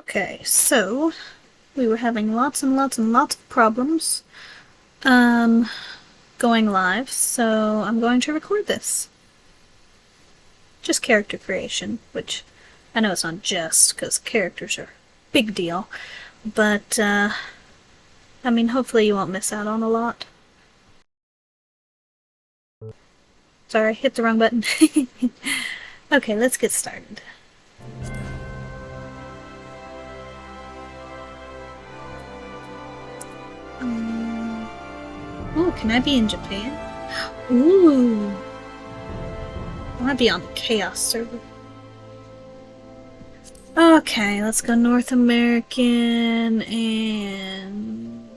Okay, so we were having lots and lots and lots of problems going live, so I'm going to record this. Just character creation, which I know it's not just, because characters are a big deal, but I mean, hopefully you won't miss out on a lot. Sorry, hit the wrong button. Okay, let's get started. Oh, can I be in Japan? Ooh! I want to be on the Chaos server. Okay, let's go North American and...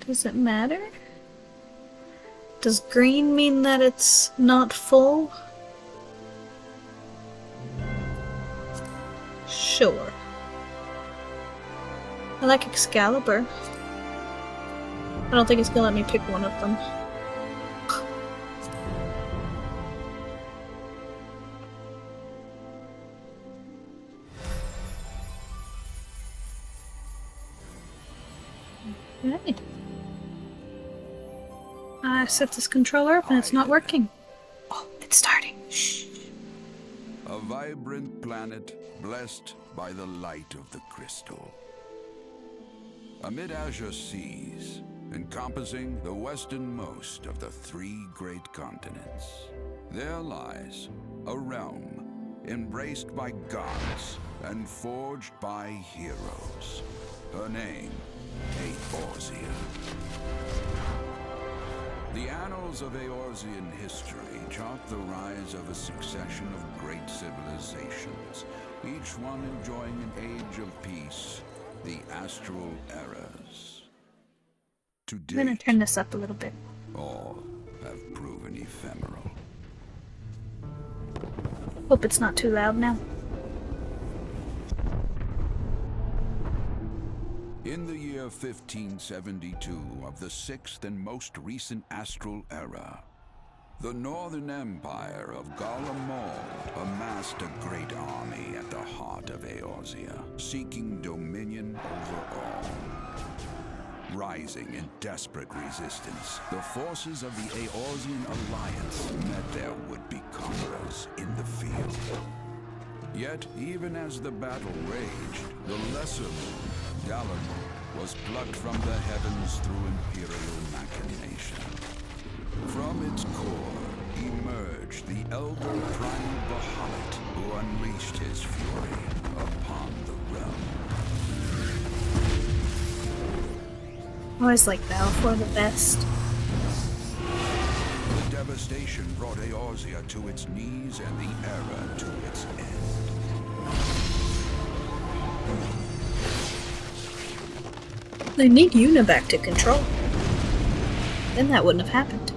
Does it matter? Does green mean that it's not full? Sure. I like Excalibur. I don't think it's gonna let me pick one of them. Okay. I set this controller up and it's not working. Oh, it's starting. Shh. A vibrant planet blessed by the light of the crystal. Amid azure seas, encompassing the westernmost of the three great continents, there lies a realm embraced by gods and forged by heroes. Her name, Eorzea. The annals of Eorzean history chart the rise of a succession of great civilizations, each one enjoying an age of peace, the astral eras. To date, I'm gonna turn this up a little bit. all have proven ephemeral. Hope it's not too loud now. In the year 1572 of the sixth and most recent astral era, the Northern Empire of Garlemald amassed a great army at the heart of Eorzea, seeking dominion over all. Rising in desperate resistance, the forces of the Eorzean alliance met their would-be conquerors in the field. Yet, even as the battle raged, the lesser moon, Garlemald, was plucked from the heavens through imperial machination. From its core emerged the elder primal Bahamut, who unleashed his fury upon the realm. Always like Balfour the best. The devastation brought Eorzea to its knees and the era to its end. They need Yuna back to control. Then that wouldn't have happened.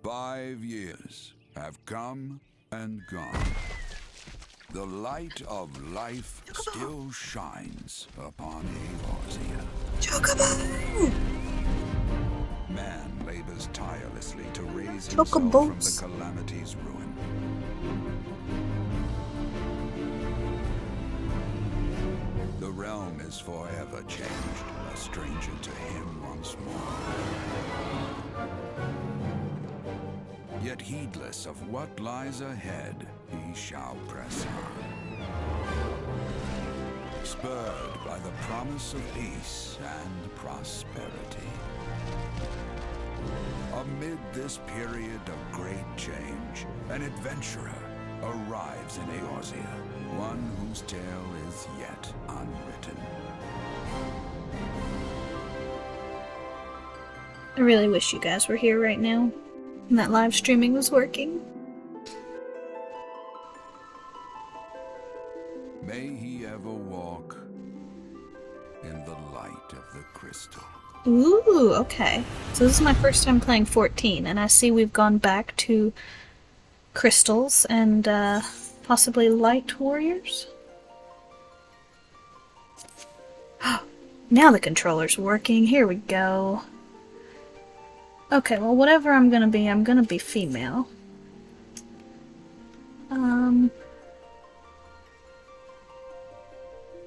"5 years have come and gone. The light of life still shines upon Eorzea. Chocobo! Man labors tirelessly to raise himself from the Chocobos. calamity's ruin. The realm is forever changed, a stranger to him once more. Yet heedless of what lies ahead, he shall press on. Spurred by the promise of peace and prosperity. Amid this period of great change, an adventurer arrives in Eorzea, one whose tale is yet unwritten. I really wish you guys were here right now, and that live streaming was working. May he ever walk in the light of the crystal. Ooh, okay. So this is my first time playing 14, and I see we've gone back to crystals and possibly light warriors. Now the controller's working. Here we go. Okay, well, whatever I'm gonna be female.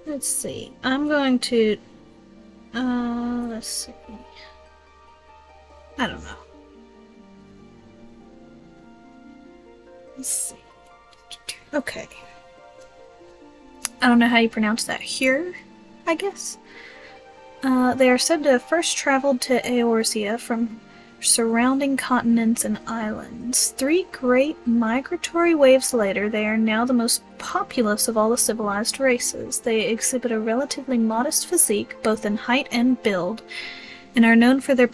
Let's see. I'm going to, let's see. I don't know. Let's see. Okay. I don't know how you pronounce that. Here, I guess? They are said to have first traveled to Eorzea from surrounding continents and islands. 3 great migratory waves later, they are now the most populous of all the civilized races. They exhibit a relatively modest physique, both in height and build, and are known for their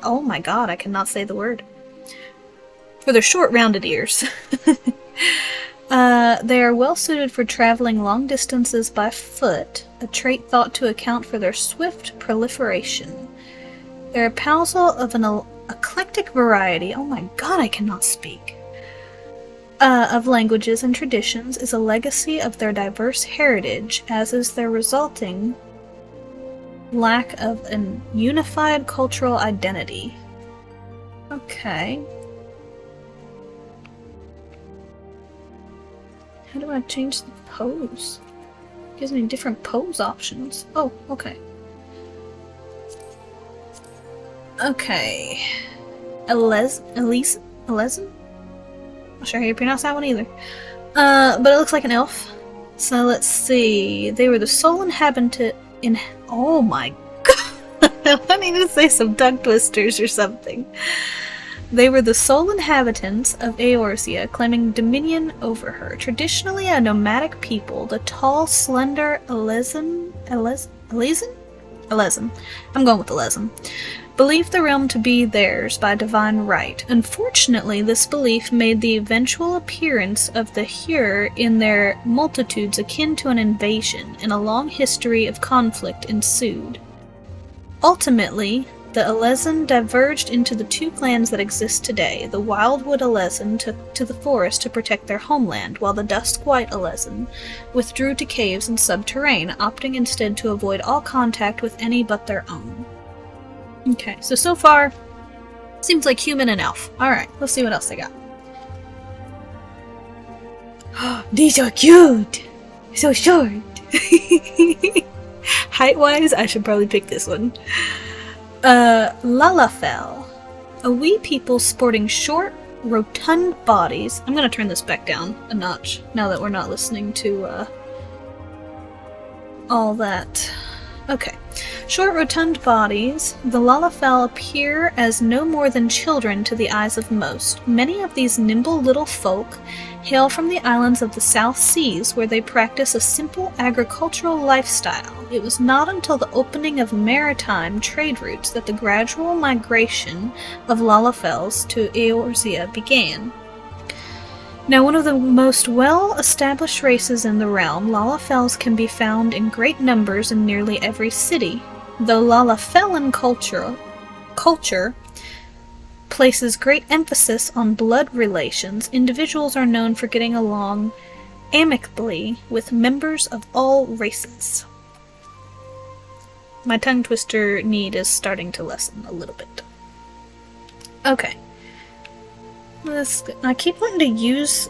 oh my god, I cannot say the word. For their short, rounded ears. They are well suited for traveling long distances by foot, a trait thought to account for their swift proliferation. Their arousal of an eclectic variety, oh my god, I cannot speak, of languages and traditions is a legacy of their diverse heritage, as is their resulting lack of an unified cultural identity. Okay. How do I change the pose? It gives me different pose options. Oh, okay. Okay. Elisen? Not sure how you pronounce that one either. But it looks like an elf. So let's see. They were the sole inhabitant in. Oh my god. I need to say some tongue twisters or something. They were the sole inhabitants of Eorzea, claiming dominion over her. Traditionally a nomadic people, the tall, slender Elezen? I'm going with Elezen. Believed the realm to be theirs by divine right. Unfortunately, this belief made the eventual appearance of the Hiya in their multitudes akin to an invasion, and a long history of conflict ensued. Ultimately, the Elezen diverged into the 2 clans that exist today. The Wildwood Elezen took to the forest to protect their homeland, while the Dusk-White Elezen withdrew to caves and subterrane, opting instead to avoid all contact with any but their own. Okay, so far, seems like human and elf. Alright, let's see what else they got. These are cute! So short! Height-wise, I should probably pick this one. Lalafell. A wee people sporting short, rotund bodies. I'm gonna turn this back down a notch, now that we're not listening to, all that. Okay. Short, rotund bodies, the Lalafell appear as no more than children to the eyes of most. Many of these nimble little folk hail from the islands of the South Seas, where they practice a simple agricultural lifestyle. It was not until the opening of maritime trade routes that the gradual migration of Lalafells to Eorzea began. Now, one of the most well-established races in the realm, Lalafells can be found in great numbers in nearly every city. Though Lalafellan culture places great emphasis on blood relations, individuals are known for getting along amicably with members of all races. My tongue twister need is starting to lessen a little bit. Okay. I keep wanting to use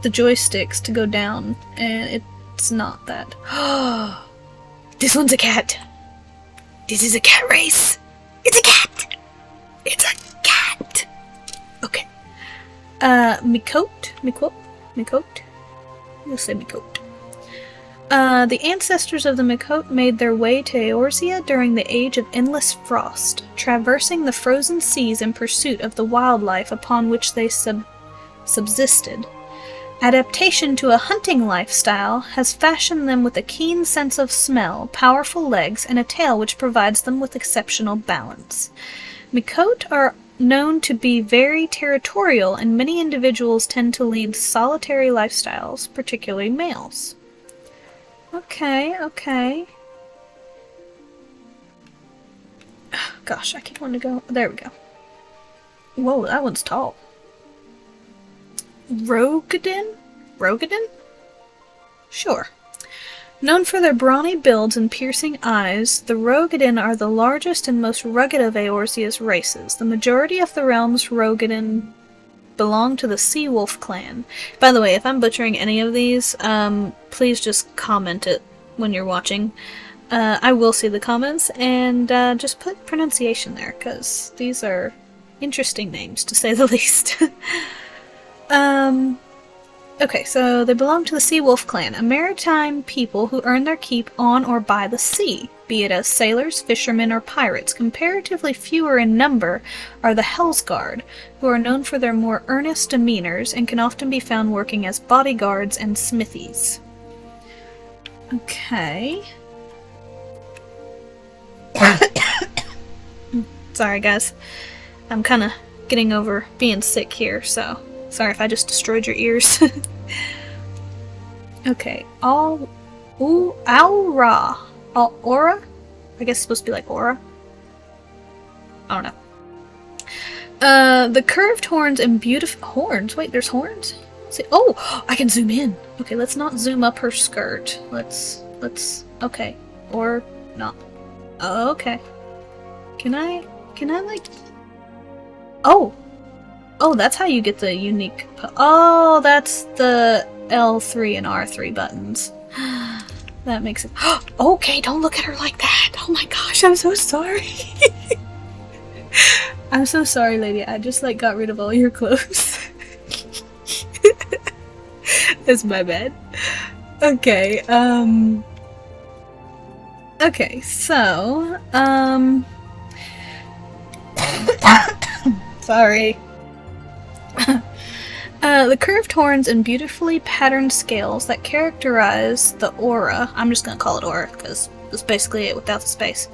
the joysticks to go down, and it's not that. This one's a cat. This is a cat race. It's a cat. It's a cat. Okay. Miqote. We'll say Miqote. The ancestors of the Miqote made their way to Eorzea during the Age of Endless Frost, traversing the frozen seas in pursuit of the wildlife upon which they subsisted. Adaptation to a hunting lifestyle has fashioned them with a keen sense of smell, powerful legs, and a tail which provides them with exceptional balance. Miqote are known to be very territorial, and many individuals tend to lead solitary lifestyles, particularly males. Okay. Gosh, I keep wanting to go. There we go. Whoa, that one's tall. Rogadin? Rogadin? Sure. Known for their brawny builds and piercing eyes, the Rogadin are the largest and most rugged of Eorzea's races. The majority of the realm's Rogadin belong to the Sea Wolf clan. By the way, if I'm butchering any of these, please just comment it when you're watching. I will see the comments, and just put pronunciation there, because these are interesting names, to say the least. Okay, so they belong to the Sea Wolf clan, a maritime people who earn their keep on or by the sea, be it as sailors, fishermen, or pirates. Comparatively fewer in number are the Hellsguard, who are known for their more earnest demeanors and can often be found working as bodyguards and smithies. Okay. Sorry, guys. I'm kind of getting over being sick here, so sorry if I just destroyed your ears. Okay, Aura? Aura? I guess it's supposed to be like Aura? I don't know. The curved horns and beautiful... Horns? Wait, there's horns? See, oh! I can zoom in! Okay, let's not zoom up her skirt. Let's... Okay. Or not. Okay. Can I, like... Oh! Oh, that's how you get the unique... Oh, that's the L3 and R3 buttons. That makes it... Okay, don't look at her like that! Oh my gosh, I'm so sorry! I'm so sorry, lady. I just, like, got rid of all your clothes. That's my bad. Okay, Okay, so, sorry. The curved horns and beautifully patterned scales that characterize the aura, I'm just gonna call it aura, because that's basically it without the space,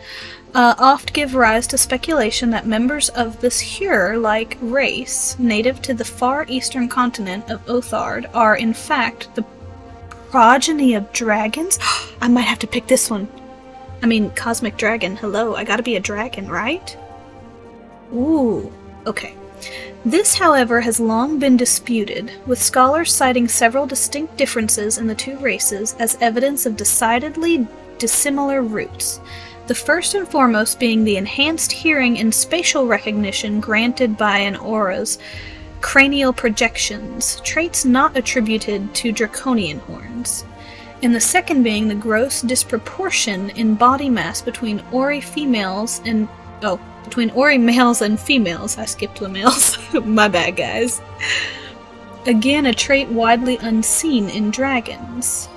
oft give rise to speculation that members of this Hyur-like race, native to the far eastern continent of Othard, are in fact the progeny of dragons? I might have to pick this one. I mean, cosmic dragon, hello, I gotta be a dragon, right? Ooh, okay. This, however, has long been disputed, with scholars citing several distinct differences in the two races as evidence of decidedly dissimilar roots. The first and foremost being the enhanced hearing and spatial recognition granted by an aura's cranial projections, traits not attributed to draconian horns. And the second being the gross disproportion in body mass between Ori females and... Oh, between Ori males and females. I skipped the males. My bad, guys. Again, a trait widely unseen in dragons.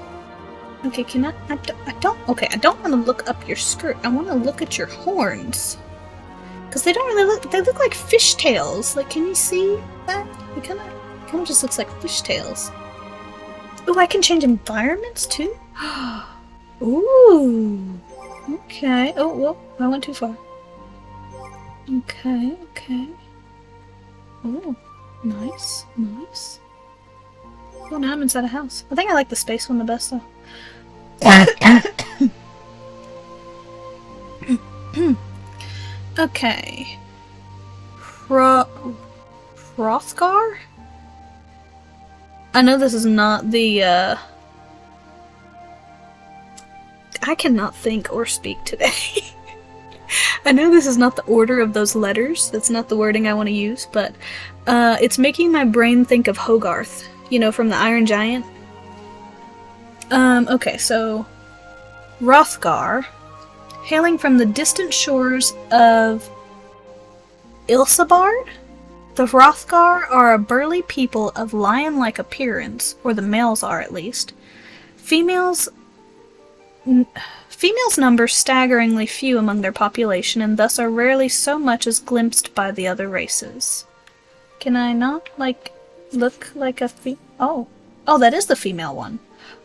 Okay, can I don't want to look up your skirt. I want to look at your horns. Because they don't really look... They look like fishtails. Like, can you see that? It kind of just looks like fishtails. Oh, I can change environments too? Ooh. Okay. Oh, whoa. I went too far. Okay, okay. Oh, nice, nice. Oh, now I'm inside a house. I think I like the space one the best, though. Okay. Hrothgar? I know this is not the, I cannot think or speak today. I know this is not the order of those letters. That's not the wording I want to use, but it's making my brain think of Hogarth, you know, from the Iron Giant. Okay, so Hrothgar, hailing from the distant shores of Ilsabard, the Hrothgar are a burly people of lion-like appearance, or the males are at least. Females number staggeringly few among their population, and thus are rarely so much as glimpsed by the other races. Can I not, like, look like a Oh, that is the female one.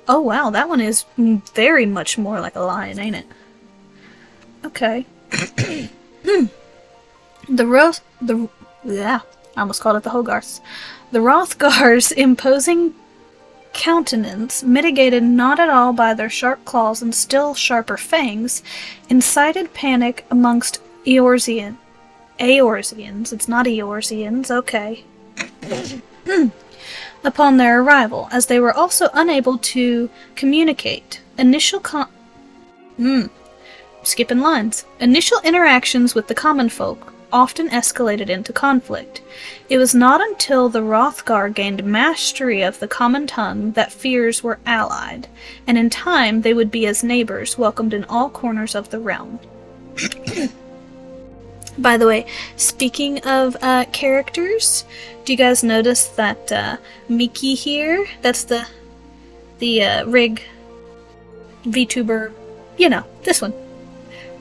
Oh wow, that one is very much more like a lion, ain't it? Okay. I almost called it the Hogarths. The Hrothgar's imposing countenance, mitigated not at all by their sharp claws and still sharper fangs, incited panic amongst Eorzeans. It's not Eorzeans, okay. upon their arrival, as they were also unable to communicate. Skipping lines. Initial interactions with the common folk often escalated into conflict. It was not until the Hrothgar gained mastery of the common tongue that fears were allied, and in time they would be as neighbors, welcomed in all corners of the realm. By the way, speaking of characters, do you guys notice that Miki here, that's the rig VTuber, you know, this one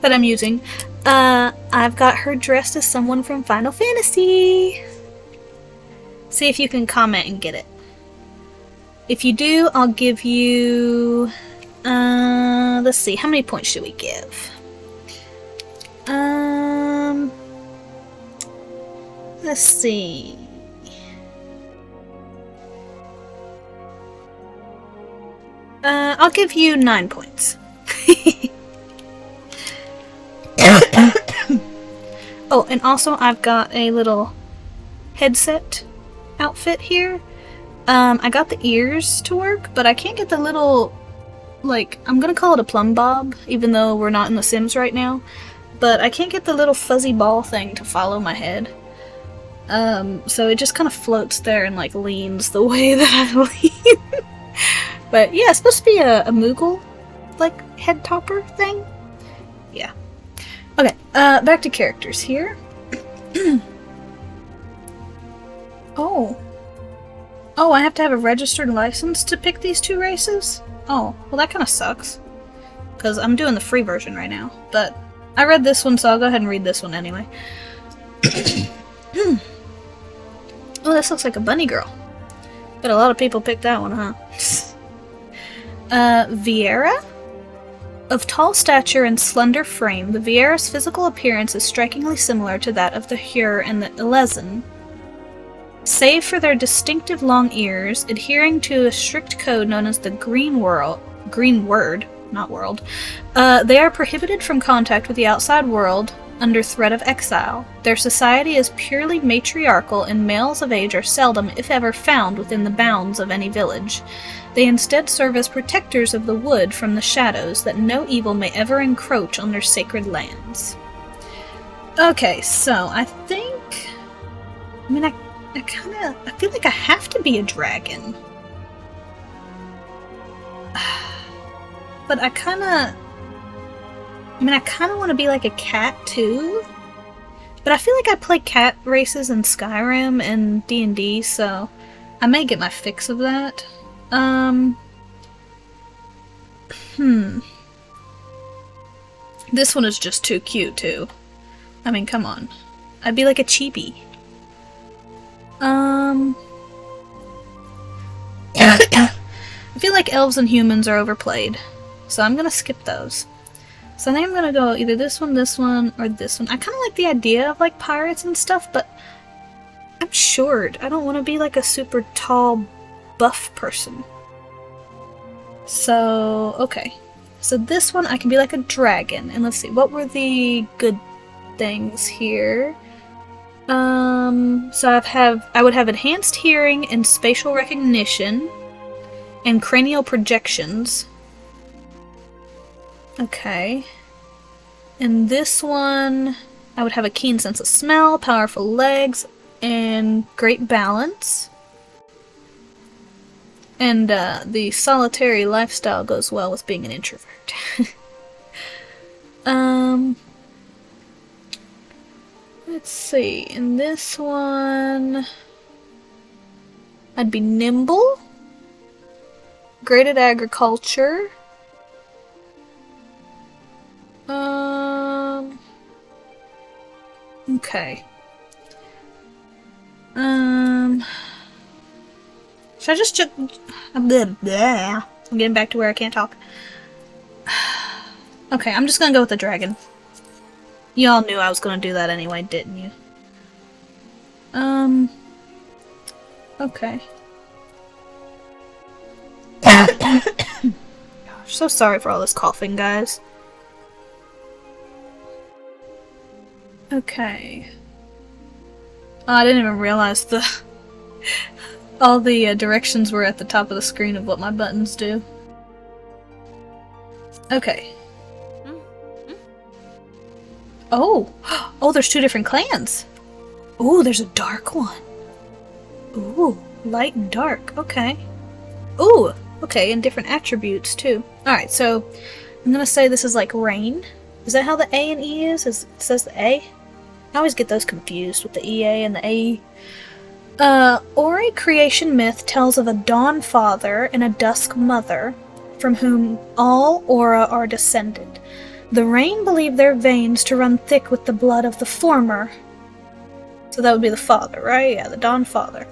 that I'm using, I've got her dressed as someone from Final Fantasy. See if you can comment and get it. If you do, I'll give you, let's see, how many points should we give? Let's see. I'll give you 9 points. Oh, and also I've got a little headset outfit here. I got the ears to work, but I can't get the little, like, I'm gonna call it a plumb bob, even though we're not in The Sims right now. But I can't get the little fuzzy ball thing to follow my head. So it just kind of floats there and, like, leans the way that I lean. But yeah, it's supposed to be a Moogle, like, head topper thing. Yeah. Okay, back to characters here. Oh, I have to have a registered license to pick these two races? Oh, well that kind of sucks. Because I'm doing the free version right now. But I read this one, so I'll go ahead and read this one anyway. Oh, this looks like a bunny girl. But a lot of people picked that one, huh? Viera? Of tall stature and slender frame, the Viera's physical appearance is strikingly similar to that of the Hyur and the Elezen. Save for their distinctive long ears, adhering to a strict code known as the Green Word, they are prohibited from contact with the outside world under threat of exile. Their society is purely matriarchal, and males of age are seldom, if ever, found within the bounds of any village. They instead serve as protectors of the wood from the shadows, that no evil may ever encroach on their sacred lands. Okay, so I think... I mean, I feel like I have to be a dragon. But I kind of want to be like a cat too. But I feel like I play cat races in Skyrim and D&D, so I may get my fix of that. This one is just too cute too. I mean, come on. I'd be like a chibi. I feel like elves and humans are overplayed, so I'm gonna skip those. So I think I'm gonna go either this one, or this one. I kind of like the idea of, like, pirates and stuff, but I'm short. I don't want to be, like, a super tall, buff person. So, okay. So this one, I can be like a dragon. And let's see, what were the good things here? So I would have enhanced hearing and spatial recognition and cranial projections. Okay. And this one, I would have a keen sense of smell, powerful legs, and great balance. And the solitary lifestyle goes well with being an introvert. Let's see, in this one, I'd be nimble, great at agriculture, okay. Should I just I'm getting back to where I can't talk. Okay, I'm just gonna go with the dragon. Y'all knew I was gonna do that anyway, didn't you? Okay. Gosh, so sorry for all this coughing, guys. Okay. Oh, I didn't even realize the all the directions were at the top of the screen of what my buttons do. Okay. Oh! Oh, there's two different clans! Ooh, there's a dark one. Ooh, light and dark. Okay. Ooh, okay, and different attributes, too. Alright, so I'm gonna say this is like rain. Is that how the A and E is? It says the A? I always get those confused with the EA and the AE. Ori creation myth tells of a dawn father and a dusk mother, from whom all Aura are descended. The Rain believe their veins to run thick with the blood of the former. So that would be the father, right? Yeah, the dawn father.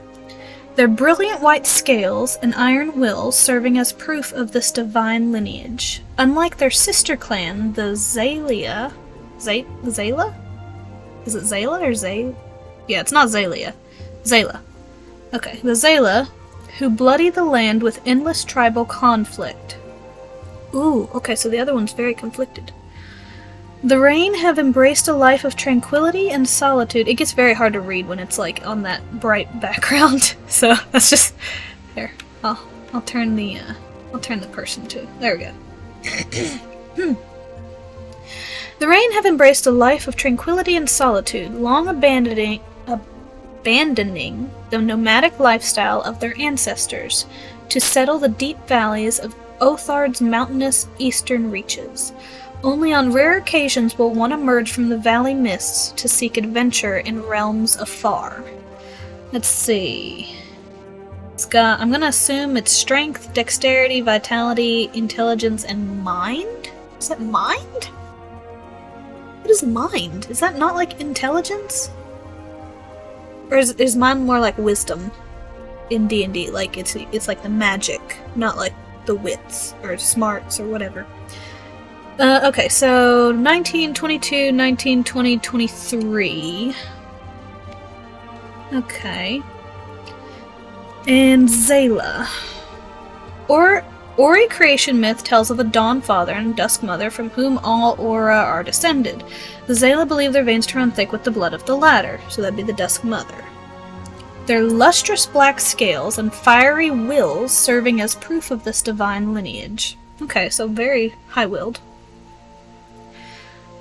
Their brilliant white scales and iron wills serving as proof of this divine lineage. Unlike their sister clan, the Zalia... Zayla? Is it Zayla or Zay? Yeah, it's not Zalia. Zayla. Okay, the Zayla, who bloody the land with endless tribal conflict. Ooh, okay, so the other one's very conflicted. The Rain have embraced a life of tranquility and solitude. It gets very hard to read when it's like on that bright background. So that's just here. I'll turn the person too. There we go. The Rain have embraced a life of tranquility and solitude, long abandoning the nomadic lifestyle of their ancestors to settle the deep valleys of Othard's mountainous eastern reaches. Only on rare occasions will one emerge from the valley mists to seek adventure in realms afar. Let's see. I'm gonna assume it's strength, dexterity, vitality, intelligence, and mind? Is that mind? What is mind? Is that not like intelligence? Or is mine more like wisdom in D&D? Like it's like the magic, not like the wits or smarts or whatever. Okay, so 19, 22, 19, 20, 23. Okay. And Zayla. Ori creation myth tells of a dawn father and dusk mother from whom all Aura are descended. The Zayla believe their veins to run thick with the blood of the latter, so that'd be the dusk mother. Their lustrous black scales and fiery wills serving as proof of this divine lineage. Okay, so very high-willed.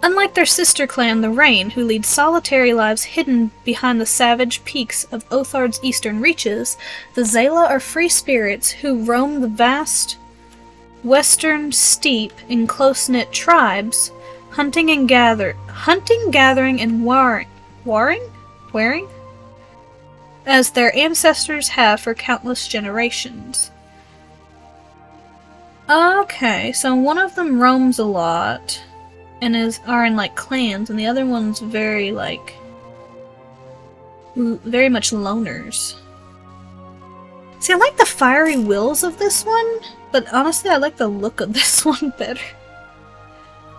Unlike their sister clan, the Rain, who lead solitary lives hidden behind the savage peaks of Othard's eastern reaches, the Zayla are free spirits who roam the vast western steppe in close-knit tribes, hunting, gathering, and wearing, as their ancestors have for countless generations. Okay, so one of them roams a lot and are in like clans, and the other one's very much loners. See, I like the fiery wills of this one, but honestly I like the look of this one better.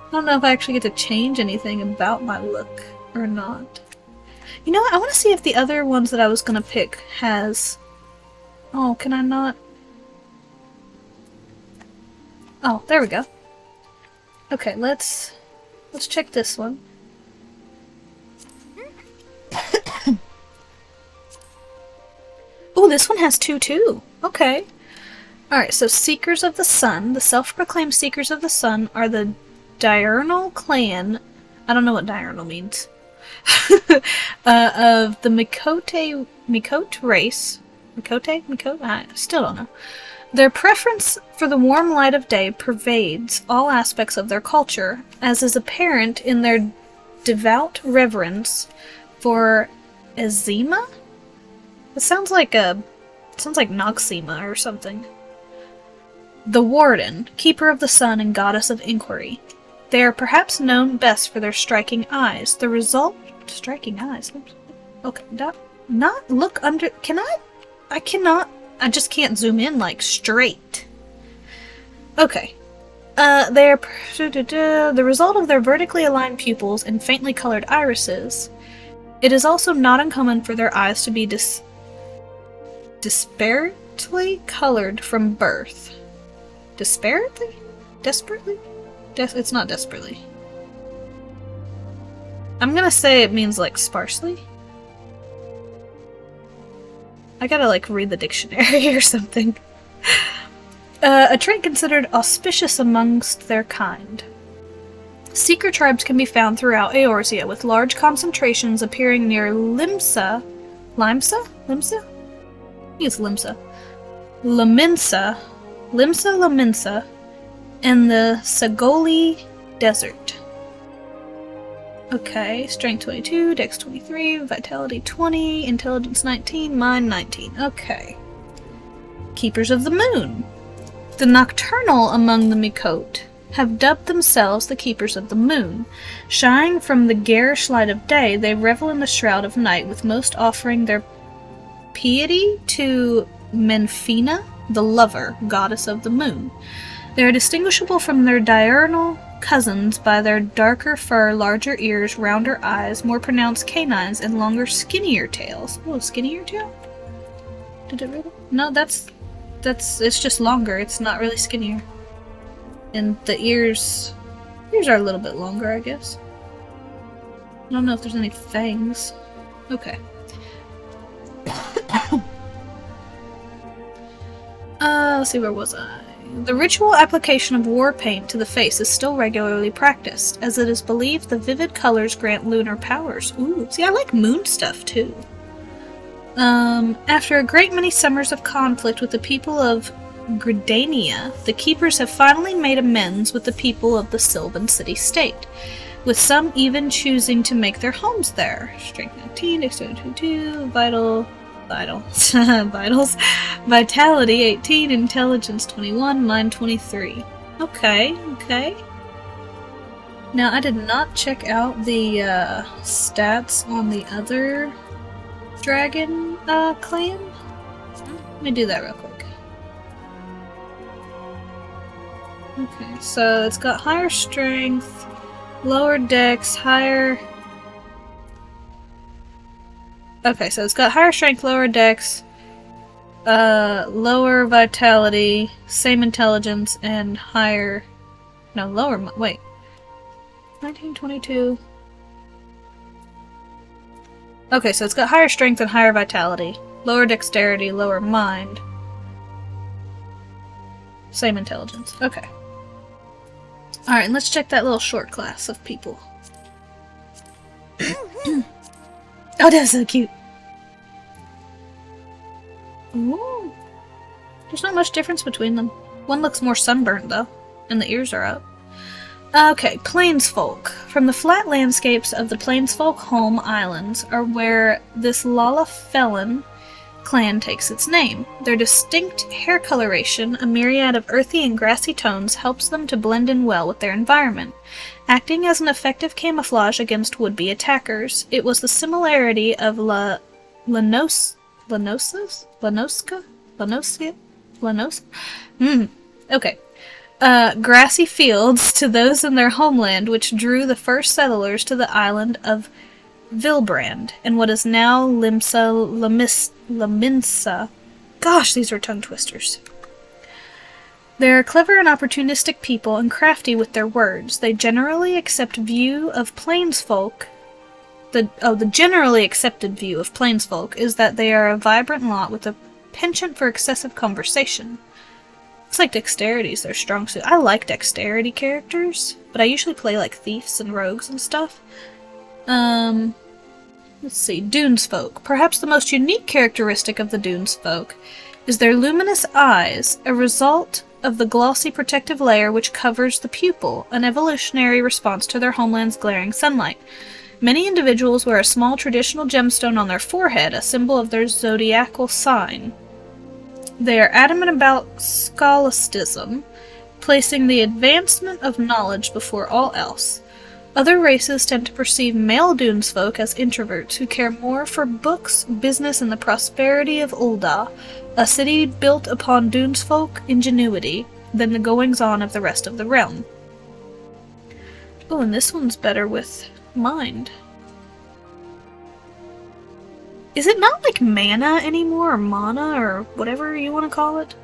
I don't know if I actually get to change anything about my look or not. You know what? I want to see if the other ones that I was gonna pick has... Oh, can I not? Oh, there we go. Okay, let's check this one. Oh, this one has two too. Okay. Alright, so Seekers of the Sun. The self-proclaimed Seekers of the Sun are the diurnal clan. I don't know what diurnal means. Of the Mikote race. Mikote? I still don't know. Their preference for the warm light of day pervades all aspects of their culture, as is apparent in their devout reverence for Azima? It sounds like Noxema or something. The Warden, Keeper of the Sun and Goddess of Inquiry. They are perhaps known best for their striking eyes. The result... Striking eyes? Okay, not look under... Can I? I cannot... I just can't zoom in, like, straight. Okay. They're... The result of their vertically aligned pupils and faintly colored irises. It is also not uncommon for their eyes to be disparately colored from birth. Disparately? Desperately? It's not desperately. I'm gonna say it means, like, sparsely. I gotta, like, read the dictionary or something. A trait considered auspicious amongst their kind. Seeker tribes can be found throughout Eorzea, with large concentrations appearing near Limsa? Limsa? Limsa? I think it's Limsa. Laminsa, and the Sagoli Desert. Okay, strength 22, dex 23, vitality 20, intelligence 19, mind 19. Okay. Keepers of the Moon. The nocturnal among the Miqo'te have dubbed themselves the Keepers of the Moon. Shying from the garish light of day, they revel in the shroud of night, with most offering their piety to Menfina, the lover, goddess of the moon. They are distinguishable from their diurnal cousins by their darker fur, larger ears, rounder eyes, more pronounced canines, and longer, skinnier tails. Oh, skinnier tail? Did it really? No, it's just longer. It's not really skinnier. And the ears are a little bit longer, I guess. I don't know if there's any fangs. Okay. Let's see, where was I? The ritual application of war paint to the face is still regularly practiced, as it is believed the vivid colors grant lunar powers. Ooh, see, I like moon stuff, too. After a great many summers of conflict with the people of Gridania, the Keepers have finally made amends with the people of the Sylvan City-State, with some even choosing to make their homes there. Strength 19, dexterity 22, vitals, vitality 18, intelligence 21, mind 23. Okay. Now, I did not check out the stats on the other dragon clan. Let me do that real quick. Okay, so it's got higher strength, lower dex, higher... Okay, so it's got higher strength, lower dex, lower vitality, same intelligence, and higher... No, lower... Wait. 19, 22... Okay, so it's got higher strength and higher vitality, lower dexterity, lower mind, same intelligence. Okay. Alright, and let's check that little short class of people. Oh, that was so cute. Ooh. There's not much difference between them. One looks more sunburnt, though, and the ears are up. Okay, Plainsfolk. From the flat landscapes of the Plainsfolk home islands are where this Lalafellan clan takes its name. Their distinct hair coloration, a myriad of earthy and grassy tones, helps them to blend in well with their environment, acting as an effective camouflage against would-be attackers. It was the similarity of grassy fields to those in their homeland which drew the first settlers to the island of Vilbrand, and what is now Laminsa. Gosh, these are tongue twisters. They are clever and opportunistic people and crafty with their words. They generally accept view of Plainsfolk. The generally accepted view of Plainsfolk is that they are a vibrant lot with a penchant for excessive conversation. Looks like dexterity is their strong suit. I like dexterity characters, but I usually play like thieves and rogues and stuff. Let's see, Dunesfolk. Perhaps the most unique characteristic of the Dunesfolk is their luminous eyes, a result of the glossy protective layer which covers the pupil, an evolutionary response to their homeland's glaring sunlight. Many individuals wear a small traditional gemstone on their forehead, a symbol of their zodiacal sign. They are adamant about scholasticism, placing the advancement of knowledge before all else. Other races tend to perceive male Dunesfolk as introverts who care more for books, business, and the prosperity of Ul'dah, a city built upon Dunesfolk ingenuity, than the goings-on of the rest of the realm. Oh, and this one's better with mind. Is it not like mana anymore, or mana, or whatever you want to call it?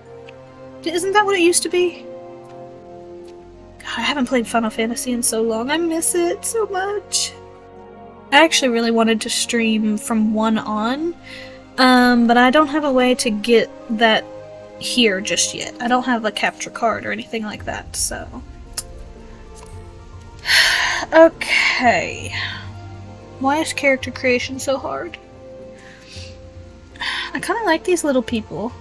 Isn't that what it used to be? God, I haven't played Final Fantasy in so long. I miss it so much. I actually really wanted to stream from 1 on, But I don't have a way to get that here just yet. I don't have a capture card or anything like that, so... Okay. Why is character creation so hard? I kind of like these little people.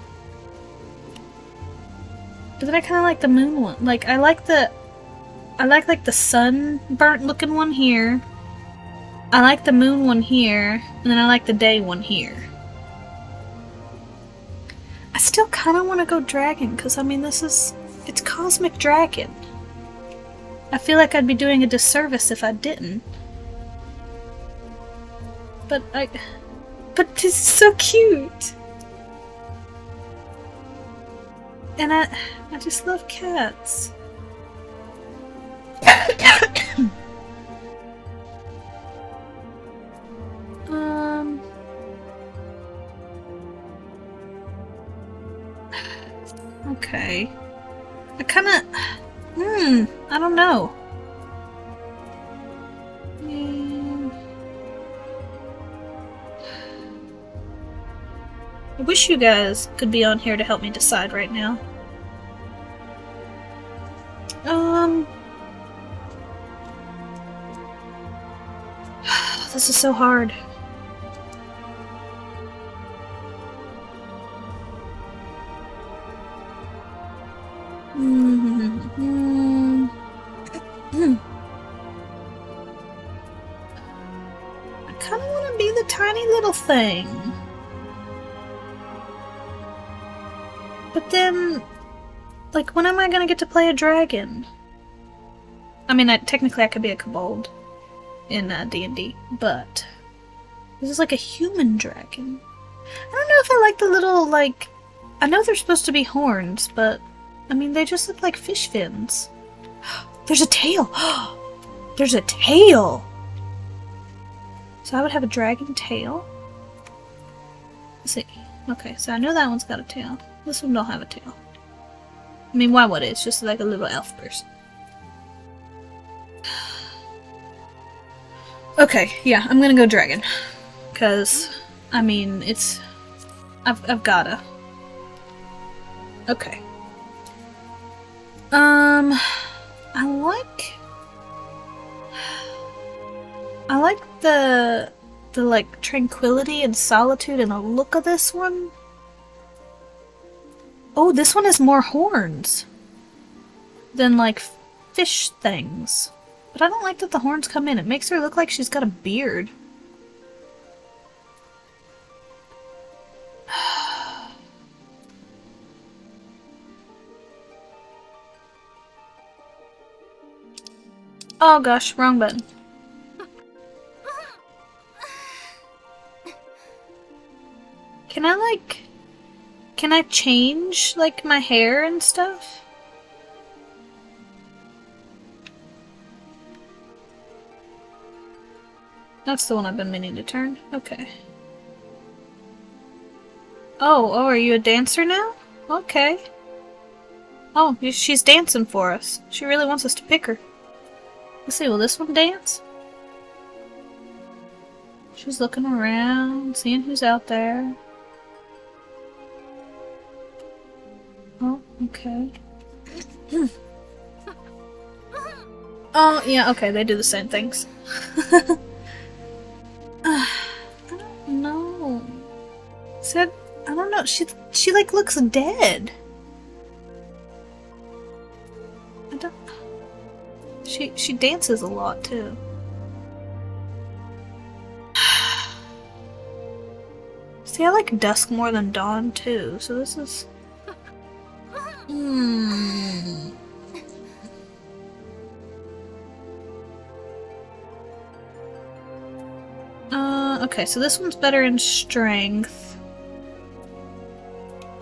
But then I kind of like the moon one. Like, I like like the sun burnt looking one here. I like the moon one here. And then I like the day one here. I still kind of want to go dragon, because I mean it's Cosmic Dragon. I feel like I'd be doing a disservice if I didn't. But this is so cute! And I just love cats. Okay. I kinda... I don't know. I wish you guys could be on here to help me decide right now. This is so hard. I kind of want to be the tiny little thing. But then, like, when am I gonna get to play a dragon? I mean, technically I could be a kobold in D&D, but this is like a human dragon. I don't know if I like the little, like... I know they're supposed to be horns, but... I mean, they just look like fish fins. There's a tail! There's a tail! So I would have a dragon tail. Let's see. Okay, so I know that one's got a tail. This one don't have a tail. I mean, why would it? It's just like a little elf person. Okay, yeah, I'm gonna go dragon. Because, I mean, it's... I've gotta. Okay. I like the like tranquility and solitude and the look of this one. Oh, this one has more horns than like fish things. But I don't like that the horns come in. It makes her look like she's got a beard. Oh gosh, wrong button. Can I change, like, my hair and stuff? That's the one I've been meaning to turn. Okay. Oh, are you a dancer now? Okay. Oh, she's dancing for us. She really wants us to pick her. Let's see, will this one dance? She's looking around, seeing who's out there. Oh, okay. Oh, yeah, okay, they do the same things. I don't know. Said, I don't know, she like looks dead. I don't... She dances a lot, too. See, I like dusk more than dawn, too, so this is... Okay, so this one's better in strength.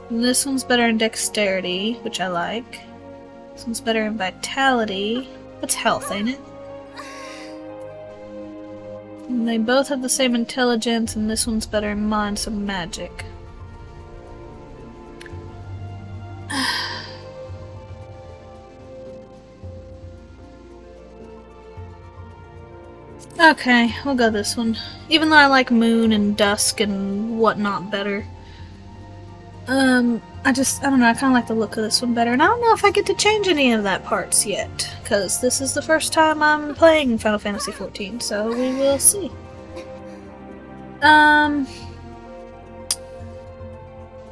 This one's better in dexterity, which I like. This one's better in vitality. That's health, ain't it? And they both have the same intelligence, and this one's better in mind, so magic. Okay, we'll go this one. Even though I like moon and dusk and whatnot better. I don't know, I kind of like the look of this one better, and I don't know if I get to change any of that parts yet, because this is the first time I'm playing Final Fantasy XIV, so we will see.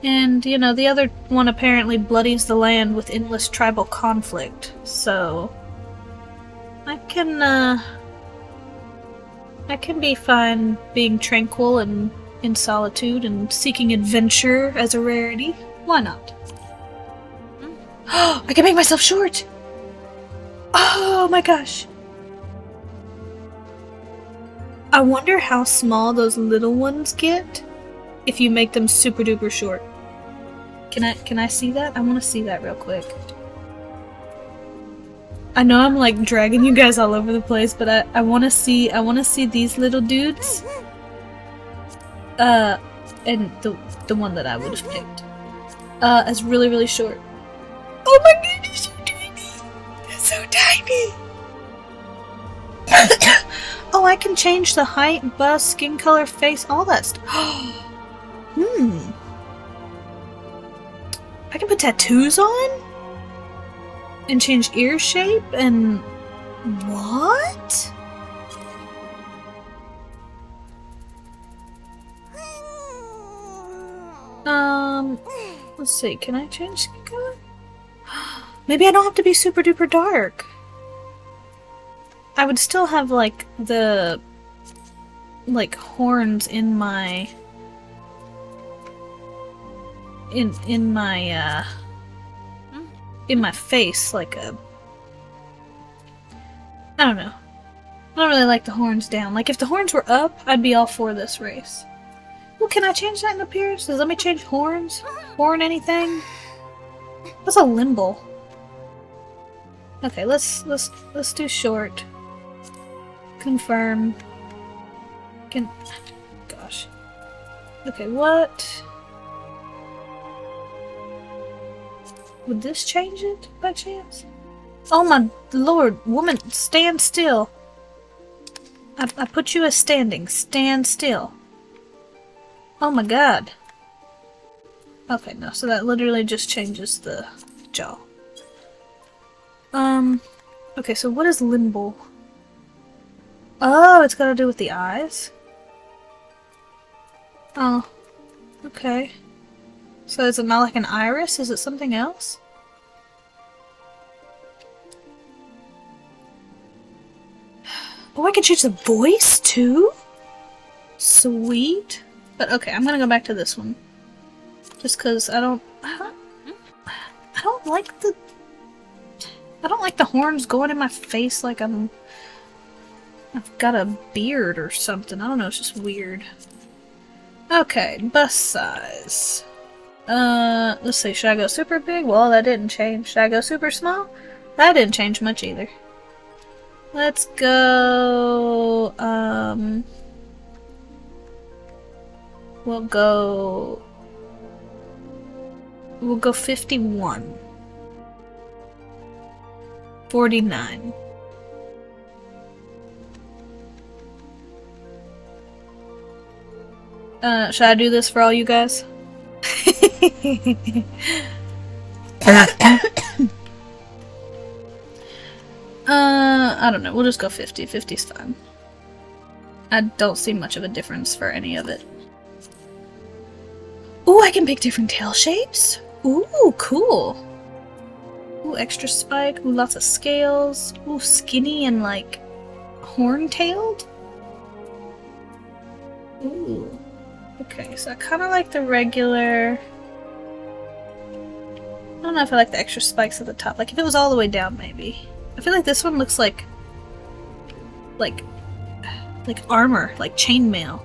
And, you know, the other one apparently bloodies the land with endless tribal conflict, so I can be fine being tranquil and in solitude and seeking adventure as a rarity. Why not? I can make myself short! Oh my gosh! I wonder how small those little ones get if you make them super duper short. Can I see that? I want to see that real quick. I know I'm like dragging you guys all over the place, but I want to see these little dudes. And the one that I would have picked. As really, really short. Oh my goodness, so tiny! So tiny! Oh, I can change the height, bust, skin color, face, all that stuff. I can put tattoos on? And change ear shape and... What? Let's see, can I change skin color? Maybe I don't have to be super duper dark. I would still have, like, the... like, horns in my... in my face, like a... I don't know. I don't really like the horns down. Like, if the horns were up, I'd be all for this race. Well, can I change that in appearance? Does let me change horns? Horn anything? What's a limble? Okay, let's do short. Confirm. Gosh. Okay, what? Would this change it, by chance? Oh my lord, woman, stand still. I put you as standing. Stand still. Oh my god. Okay, no, so that literally just changes the jaw. Okay, so what is limble? Oh, it's got to do with the eyes? Oh, okay. So is it not like an iris? Is it something else? Oh, I can change the voice too? Sweet. But okay, I'm gonna go back to this one. Just cause I don't like the horns going in my face like I've got a beard or something. I don't know, it's just weird. Okay, bust size. Let's see, should I go super big? Well, that didn't change. Should I go super small? That didn't change much either. Let's go, we'll go 51. 49. Should I do this for all you guys? I don't know. We'll just go 50. 50's fine. I don't see much of a difference for any of it. Ooh, I can pick different tail shapes? Ooh, cool. Ooh, extra spike. Ooh, lots of scales. Ooh, skinny and, like, horn-tailed? Ooh. Okay, so I kind of like the regular... I don't know if I like the extra spikes at the top. Like, if it was all the way down, maybe. I feel like this one looks like armor, like chainmail.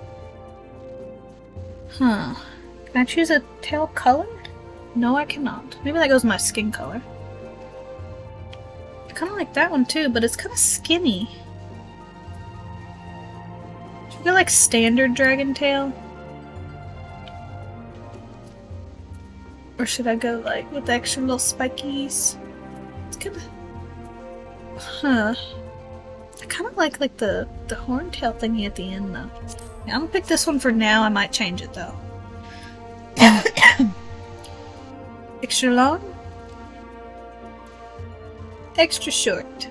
Huh. Can I choose a tail color? No, I cannot. Maybe that goes with my skin color. I kind of like that one too, but it's kind of skinny. Should we go like standard dragon tail? Or should I go like with the extra little spikies? It's kind of... Huh. I kind of like the horn tail thingy at the end though. Yeah, I'm gonna pick this one for now. I might change it though. Extra long? Extra short.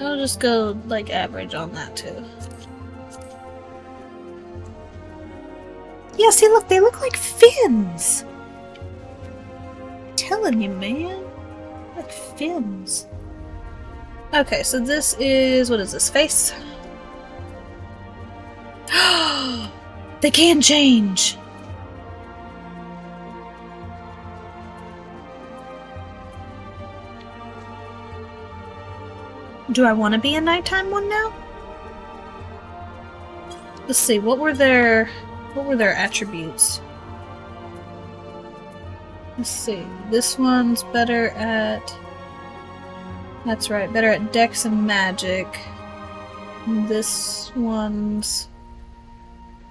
I'll just go like average on that too. Yeah, see, look, they look like fins. I'm telling you, man, like fins. Okay, so this is, what is this, face? They can change. Do I want to be a nighttime one now? Let's see, what were their attributes? Let's see. This one's better at... That's right, better at dex and magic. This one's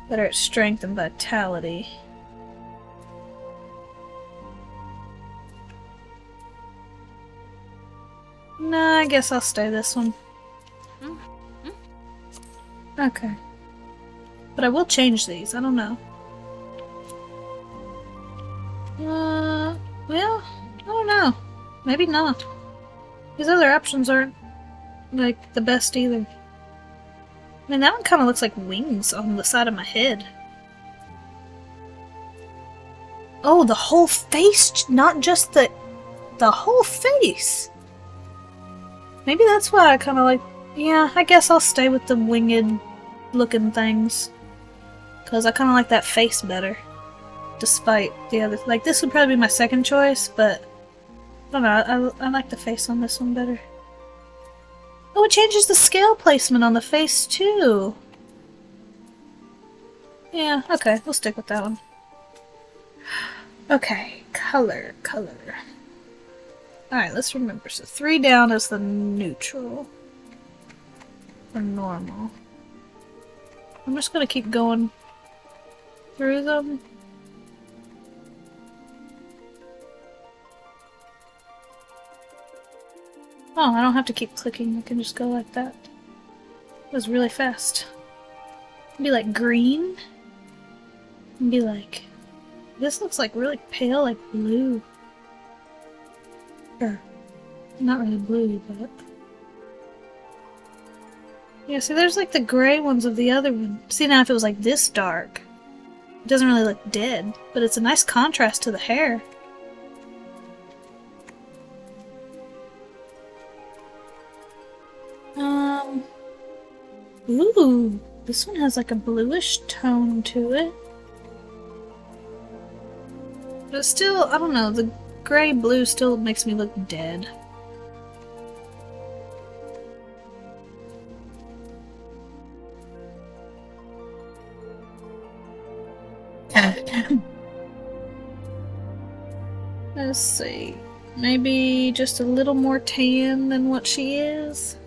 better at strength and vitality. Nah, I guess I'll stay this one. Okay. But I will change these, I don't know. Well, I don't know. Maybe not. These other options aren't, like, the best either. I mean, that one kind of looks like wings on the side of my head. Oh, the whole face, not just the whole face. Maybe that's why I kind of like... Yeah, I guess I'll stay with the winged looking things. Because I kind of like that face better. Despite the other... Like, this would probably be my second choice, but... I don't know, I like the face on this one better. Oh, it changes the scale placement on the face, too! Yeah, okay, we'll stick with that one. Okay, color. Alright, let's remember. So 3 down is the neutral. Or normal. I'm just gonna keep going through them. Oh, I don't have to keep clicking. I can just go like that. It was really fast. Be like green. And be like... This looks like really pale, like blue. Or, not really blue, but... Yeah, see, there's like the gray ones of the other one. See, now if it was like this dark, it doesn't really look dead, but it's a nice contrast to the hair. Ooh, this one has like a bluish tone to it. But still, I don't know, the gray-blue still makes me look dead. Let's see. Maybe just a little more tan than what she is.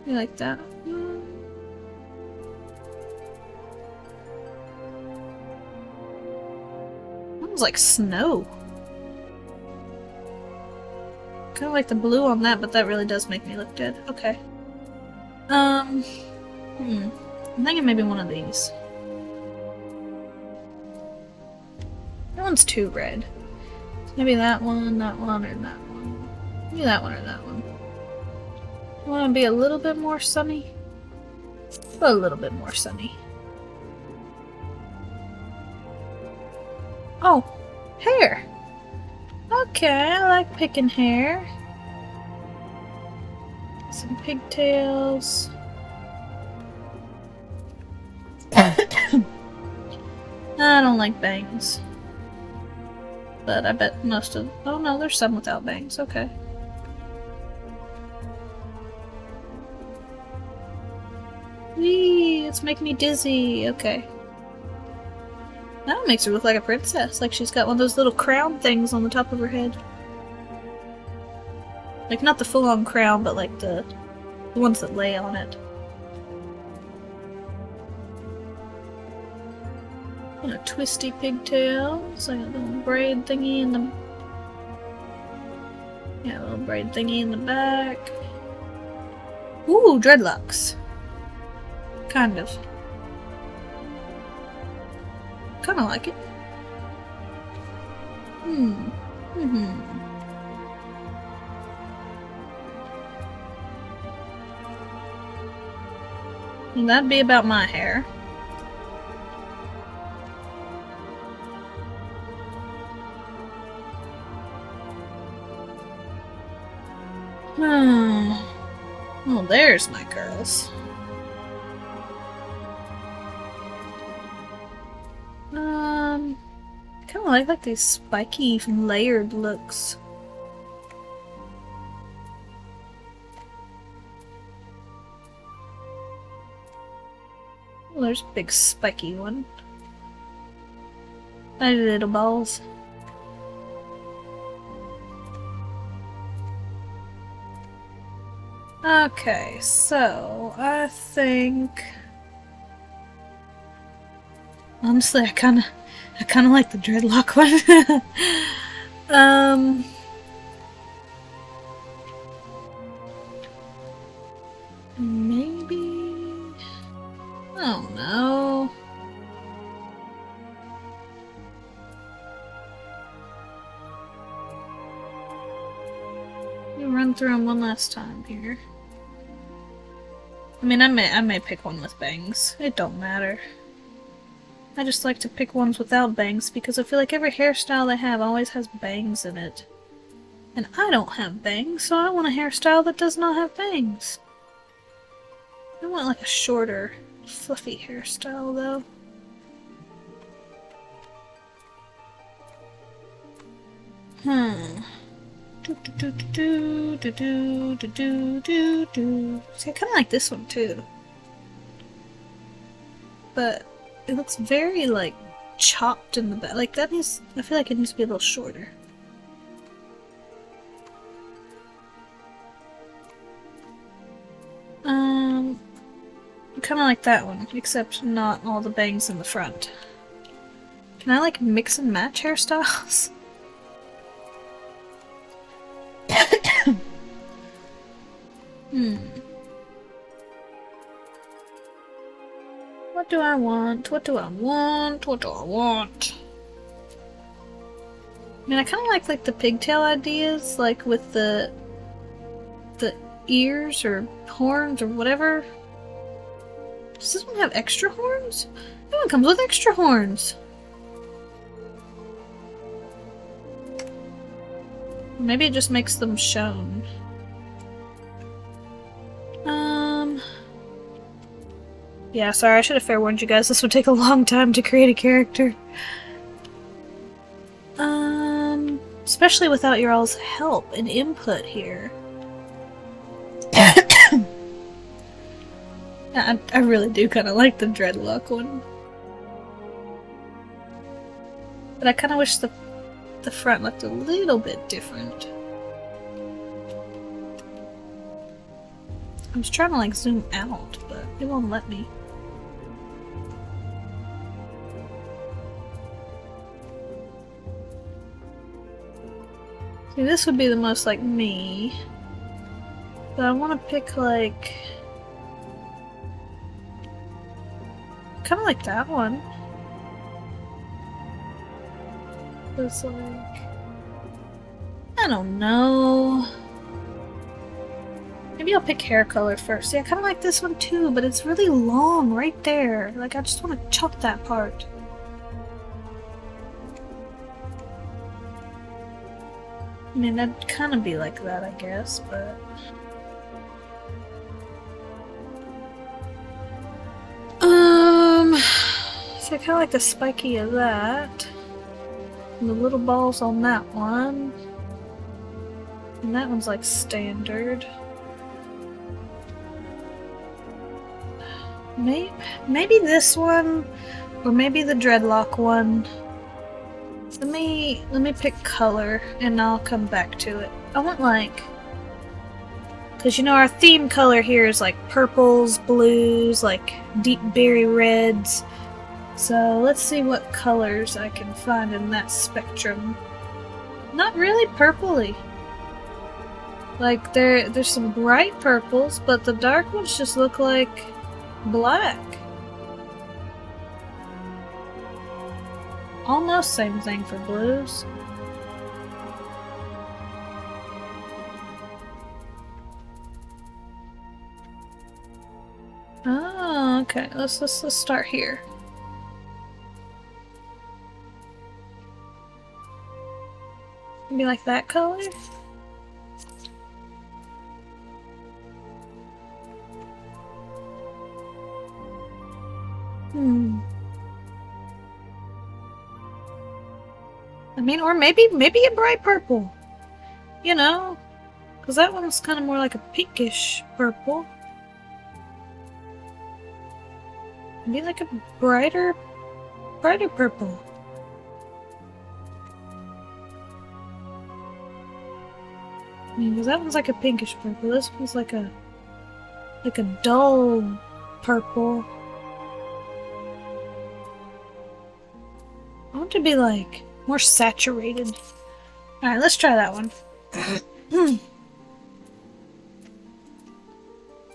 You like that? That was like snow. Kind of like the blue on that, but that really does make me look dead. Okay. I'm thinking maybe one of these. That one's too red. Maybe that one, or that one. Maybe that one or that one. I want to be a little bit more sunny. A little bit more sunny. Oh, hair! Okay, I like picking hair. Some pigtails. I don't like bangs. But I bet most of... Oh no, there's some without bangs, okay. Whee! It's making me dizzy, okay. That makes her look like a princess, like she's got one of those little crown things on the top of her head. Like, not the full-on crown, but like the ones that lay on it. And a twisty pigtail. It's like a little braid thingy in the... Yeah, a little braid thingy in the back. Ooh, dreadlocks. Kind of. Kinda like it. And that'd be about my hair. Well, there's my curls. Kinda like these spiky, layered looks. Well, there's a big spiky one. Tiny little balls. Okay, so I think honestly I kinda like the dreadlock one. Maybe I don't know. Let me run through them one last time here. I mean, I may pick one with bangs. It don't matter. I just like to pick ones without bangs because I feel like every hairstyle they have always has bangs in it. And I don't have bangs, so I want a hairstyle that does not have bangs. I want like a shorter, fluffy hairstyle though. See, I kinda like this one too. But it looks very, like, chopped in the back. Like, that needs... I feel like it needs to be a little shorter. Kinda like that one, except not all the bangs in the front. Can I, like, mix and match hairstyles? What do I want? What do I want? What do I want? I mean, I kind of like the pigtail ideas, like with the ears or horns or whatever. Does this one have extra horns? That one comes with extra horns. Maybe it just makes them shown. Yeah, sorry, I should have fair warned you guys. This would take a long time to create a character. Especially without your all's help and input here. I really do kind of like the dreadlock one. But I kind of wish the front looked a little bit different. I was trying to like zoom out, but it won't let me. See, this would be the most like me. But I want to pick like... kind of like that one. It's like... I don't know. Maybe I'll pick hair color first. See, I kind of like this one too, but it's really long right there. Like, I just want to chop that part. I mean, that'd kind of be like that, I guess, but... See, I kind of like the spiky of that. And the little balls on that one. And that one's like standard. Maybe this one, or maybe the dreadlock one. Let me pick color, and I'll come back to it. I want like, because you know our theme color here is like purples, blues, like deep berry reds. So let's see what colors I can find in that spectrum. Not really purpley. Like, there's some bright purples, but the dark ones just look like black. Almost same thing for blues. Oh, okay. Let's start here. Maybe like that color? I mean, or maybe a bright purple. You know? Because that one's kind of more like a pinkish purple. Maybe like a brighter purple. I mean, because that one's like a pinkish purple. This one's like a dull purple. I want to be like more saturated. Alright, let's try that one.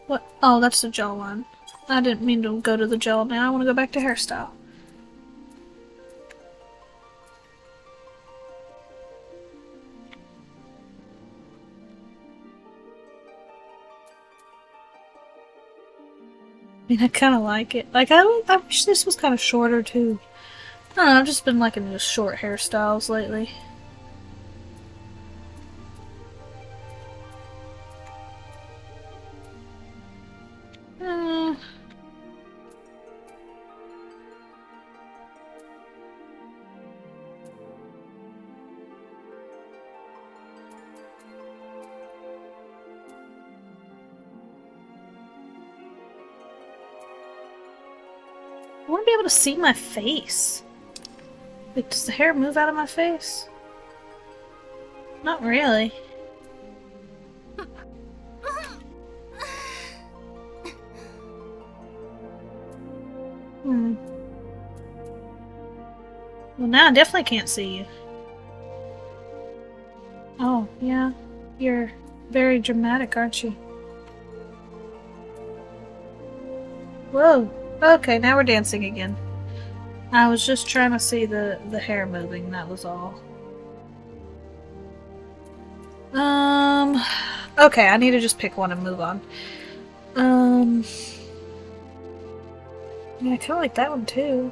What? Oh, that's the gel one. I didn't mean to go to the gel now. I want to go back to hairstyle. I mean, I kind of like it. Like, I wish this was kind of shorter too. I don't know, I've just been liking just short hairstyles lately. I want to be able to see my face. Like, does the hair move out of my face? Not really. Well, now I definitely can't see you. Oh, yeah. You're very dramatic, aren't you? Whoa. Okay, now we're dancing again. I was just trying to see the hair moving, that was all. Okay, I need to just pick one and move on. Yeah, I kinda like that one too.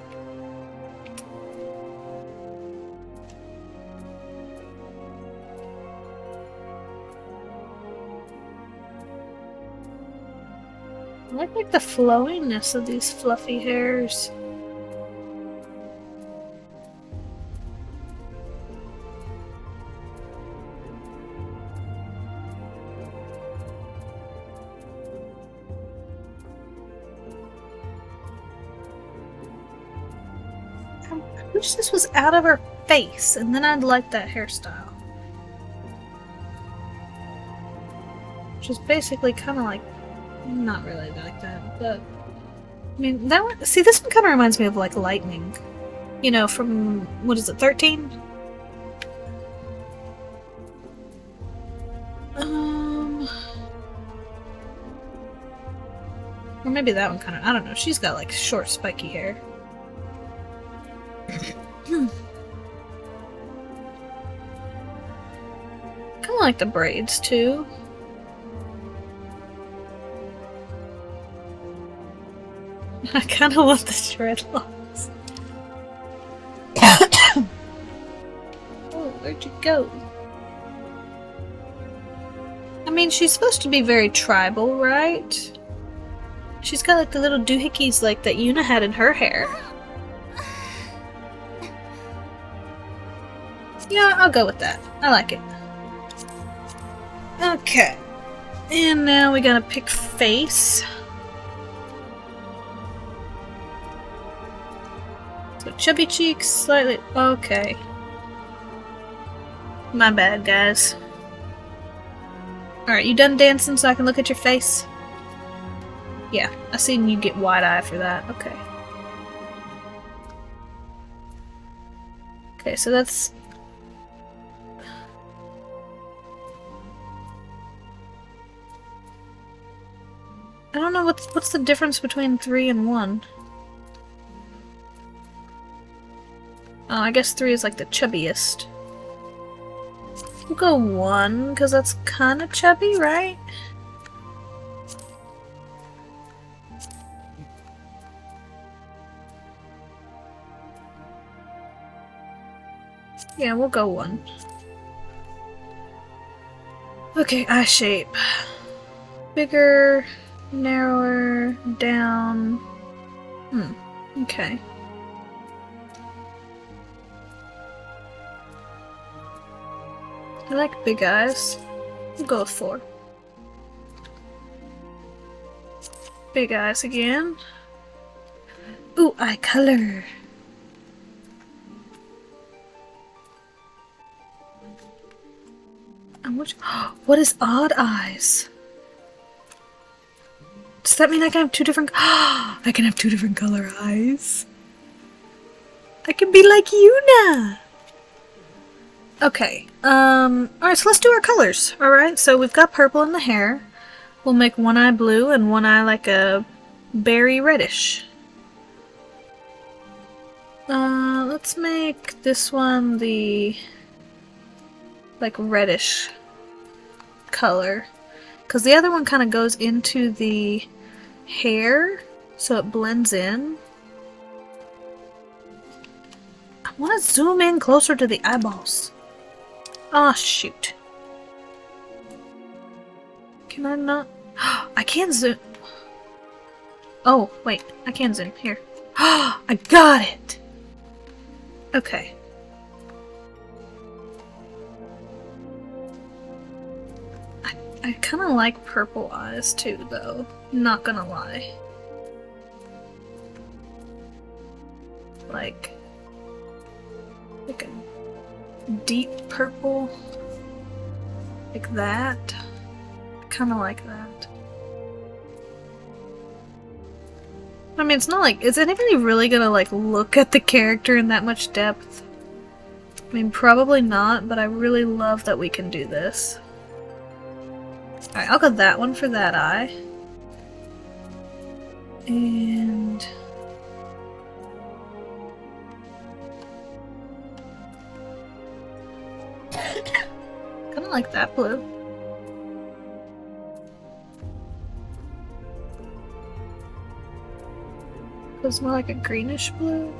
I like the flowiness of these fluffy hairs. I wish this was out of her face, and then I'd like that hairstyle. Which is basically kind of like, not really like that, but I mean that one. See, this one kind of reminds me of like Lightning, you know, from what is it, 13? Or maybe that one kind of. I don't know. She's got like short, spiky hair. Kind of like the braids too. I kind of want the dreadlocks. Oh, where'd you go? I mean, she's supposed to be very tribal, right? She's got like the little doohickeys like that Yuna had in her hair. Yeah, I'll go with that. I like it. Okay. And now we gotta pick face. So chubby cheeks, slightly. Okay. My bad, guys. Alright, you done dancing so I can look at your face? Yeah, I seen you get wide-eye for that. Okay. Okay, so that's... I don't know what's the difference between 3 and 1. Oh, I guess 3 is like the chubbiest. We'll go 1, because that's kind of chubby, right? Yeah, we'll go 1. Okay, eye shape. Bigger, narrower, down. Okay. I like big eyes. We'll go with 4. Big eyes again. Ooh, eye color. And what is odd eyes? Does that mean I can have 2 different... I can have 2 different color eyes. I can be like Yuna! Okay, alright, so let's do our colors, alright? So we've got purple in the hair. We'll make one eye blue and one eye like a berry reddish. Let's make this one the like reddish color. Because the other one kind of goes into the hair, so it blends in. I want to zoom in closer to the eyeballs. Ah, shoot. Can I not? I can zoom. Oh, wait. I can zoom. Here. I got it! Okay. I kind of like purple eyes too, though. Not gonna lie. Like a deep purple. Like that. Kinda like that. I mean, it's not like... Is anybody really gonna, like, look at the character in that much depth? I mean, probably not, but I really love that we can do this. Alright, I'll go that one for that eye. And... kinda like that blue. Goes more like a greenish blue.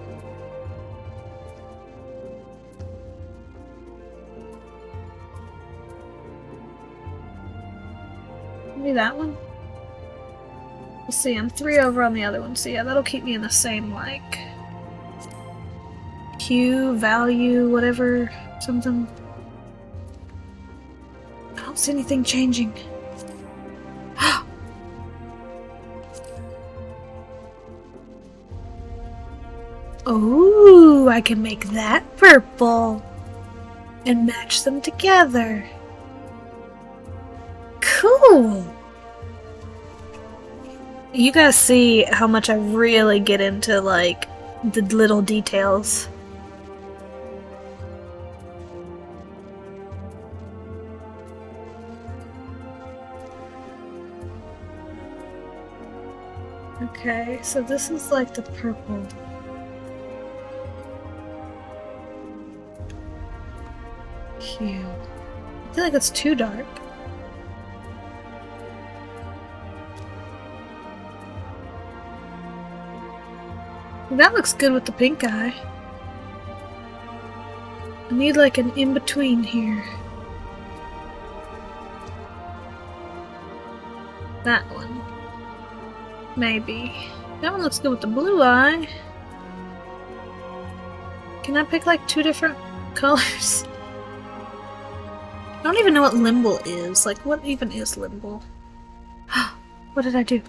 Maybe that one? We'll see, I'm 3 over on the other one, so yeah, that'll keep me in the same, like... hue, value, whatever, something. I don't see anything changing. Oh, I can make that purple and match them together. Cool. You guys see how much I really get into, like, the little details. Okay, so this is like the purple. Cute. I feel like it's too dark. That looks good with the pink eye. I need like an in-between here. That one. Maybe. That one looks good with the blue eye. Can I pick like 2 different colors? I don't even know what Limble is. Like, what even is Limble? What did I do?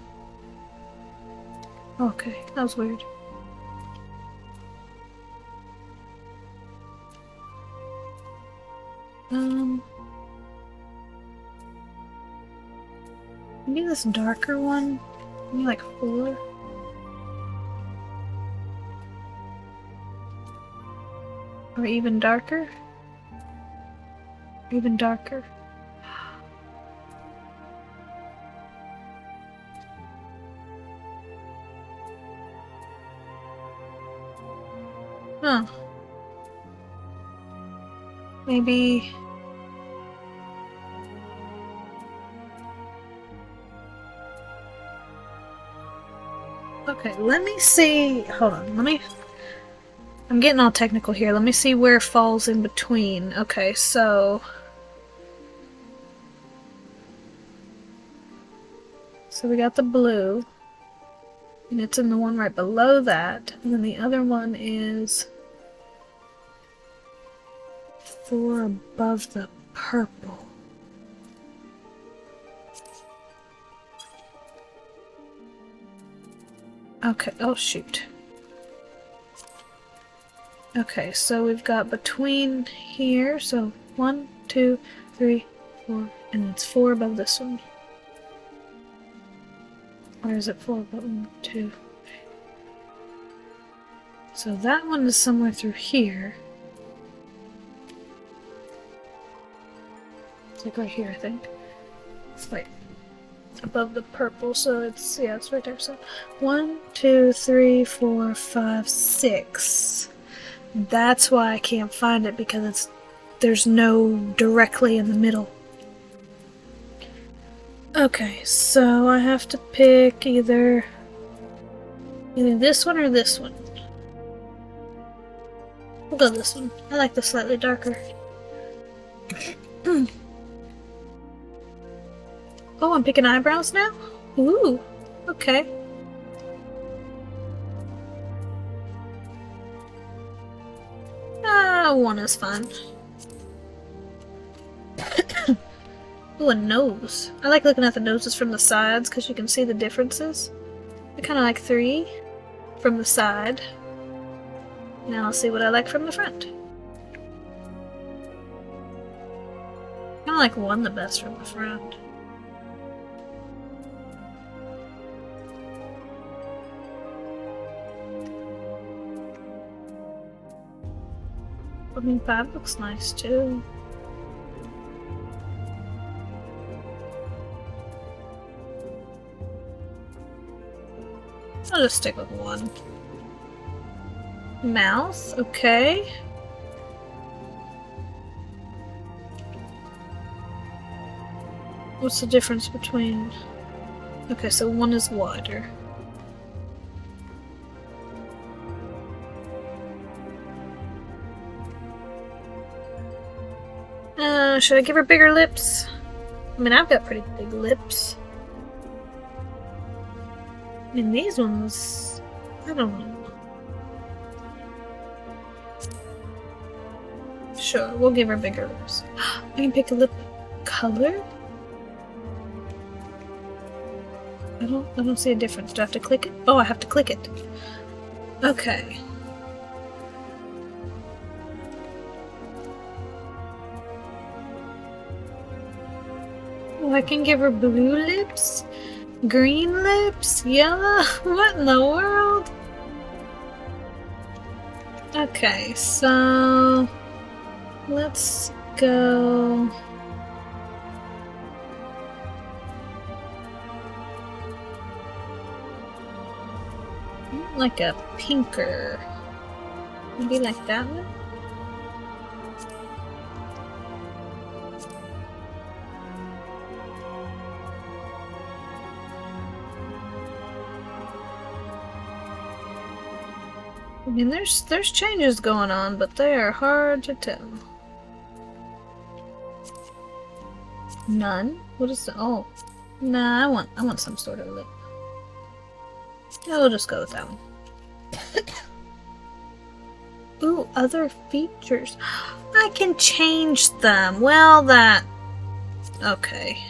Okay, that was weird. Maybe this darker one? Maybe like 4? Or even darker? Even darker? Huh. Maybe... Okay, let me see... Hold on, let me... I'm getting all technical here. Let me see where it falls in between. Okay, so... So we got the blue. And it's in the one right below that. And then the other one is... 4 above the purple. Okay, oh shoot. Okay, so we've got between here, so 1, 2, 3, 4, and it's 4 above this one. Or is it 4 above 1, 2, 3? So that one is somewhere through here. It's like right here, I think. Wait. Above the purple, so it's, yeah, it's right there. So 1, 2, 3, 4, 5, 6. That's why I can't find it, because there's no directly in the middle. Okay, so I have to pick either this one or this one. We'll go this one. I like the slightly darker. Oh, I'm picking eyebrows now? Ooh, okay. One is fine. Ooh, a nose. I like looking at the noses from the sides because you can see the differences. I kind of like 3 from the side. Now I'll see what I like from the front. I kind of like 1 the best from the front. I mean, 5 looks nice too. I'll just stick with 1. Mouth, okay. What's the difference between... Okay, so 1 is wider. Should I give her bigger lips? I mean, I've got pretty big lips. I mean, these ones... I don't know. Sure, we'll give her bigger lips. I can pick a lip color? I don't see a difference. Do I have to click it? Oh, I have to click it. Okay. I can give her blue lips, green lips, yellow. What in the world? Okay, so let's go. Like a pinker. Maybe like that one? I mean, there's changes going on, but they are hard to tell. None? What is the... Oh. Nah, I want some sort of lip. Yeah, we'll just go with that one. Ooh, other features. I can change them. Well, that... Okay.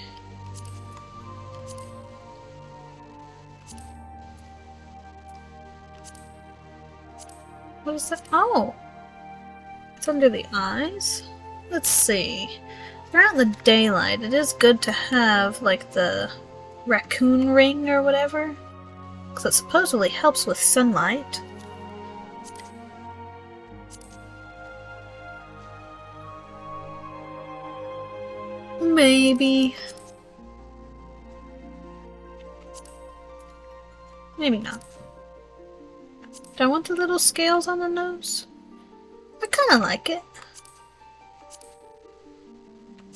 What is that? Oh! It's under the eyes? Let's see. Throughout the daylight, it is good to have, like, the raccoon ring or whatever. Because it supposedly helps with sunlight. Maybe. Maybe not. Do I want the little scales on the nose? kind of like it.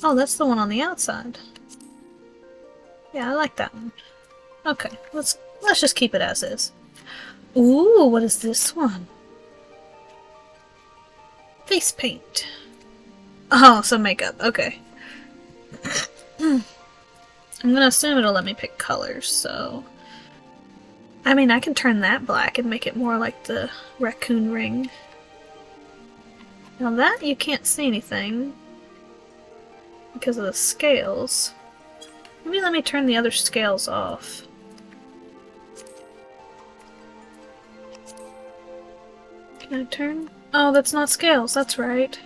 Oh, that's the one on the outside. Yeah, I like that one. Okay, let's just keep it as is. Ooh, what is this one? Face paint. Oh, some makeup. Okay. I'm gonna assume it'll let me pick colors, so... I mean, I can turn that black and make it more like the raccoon ring. Now that, you can't see anything because of the scales. Maybe let me turn the other scales off. Can I turn? Oh, that's not scales, that's right.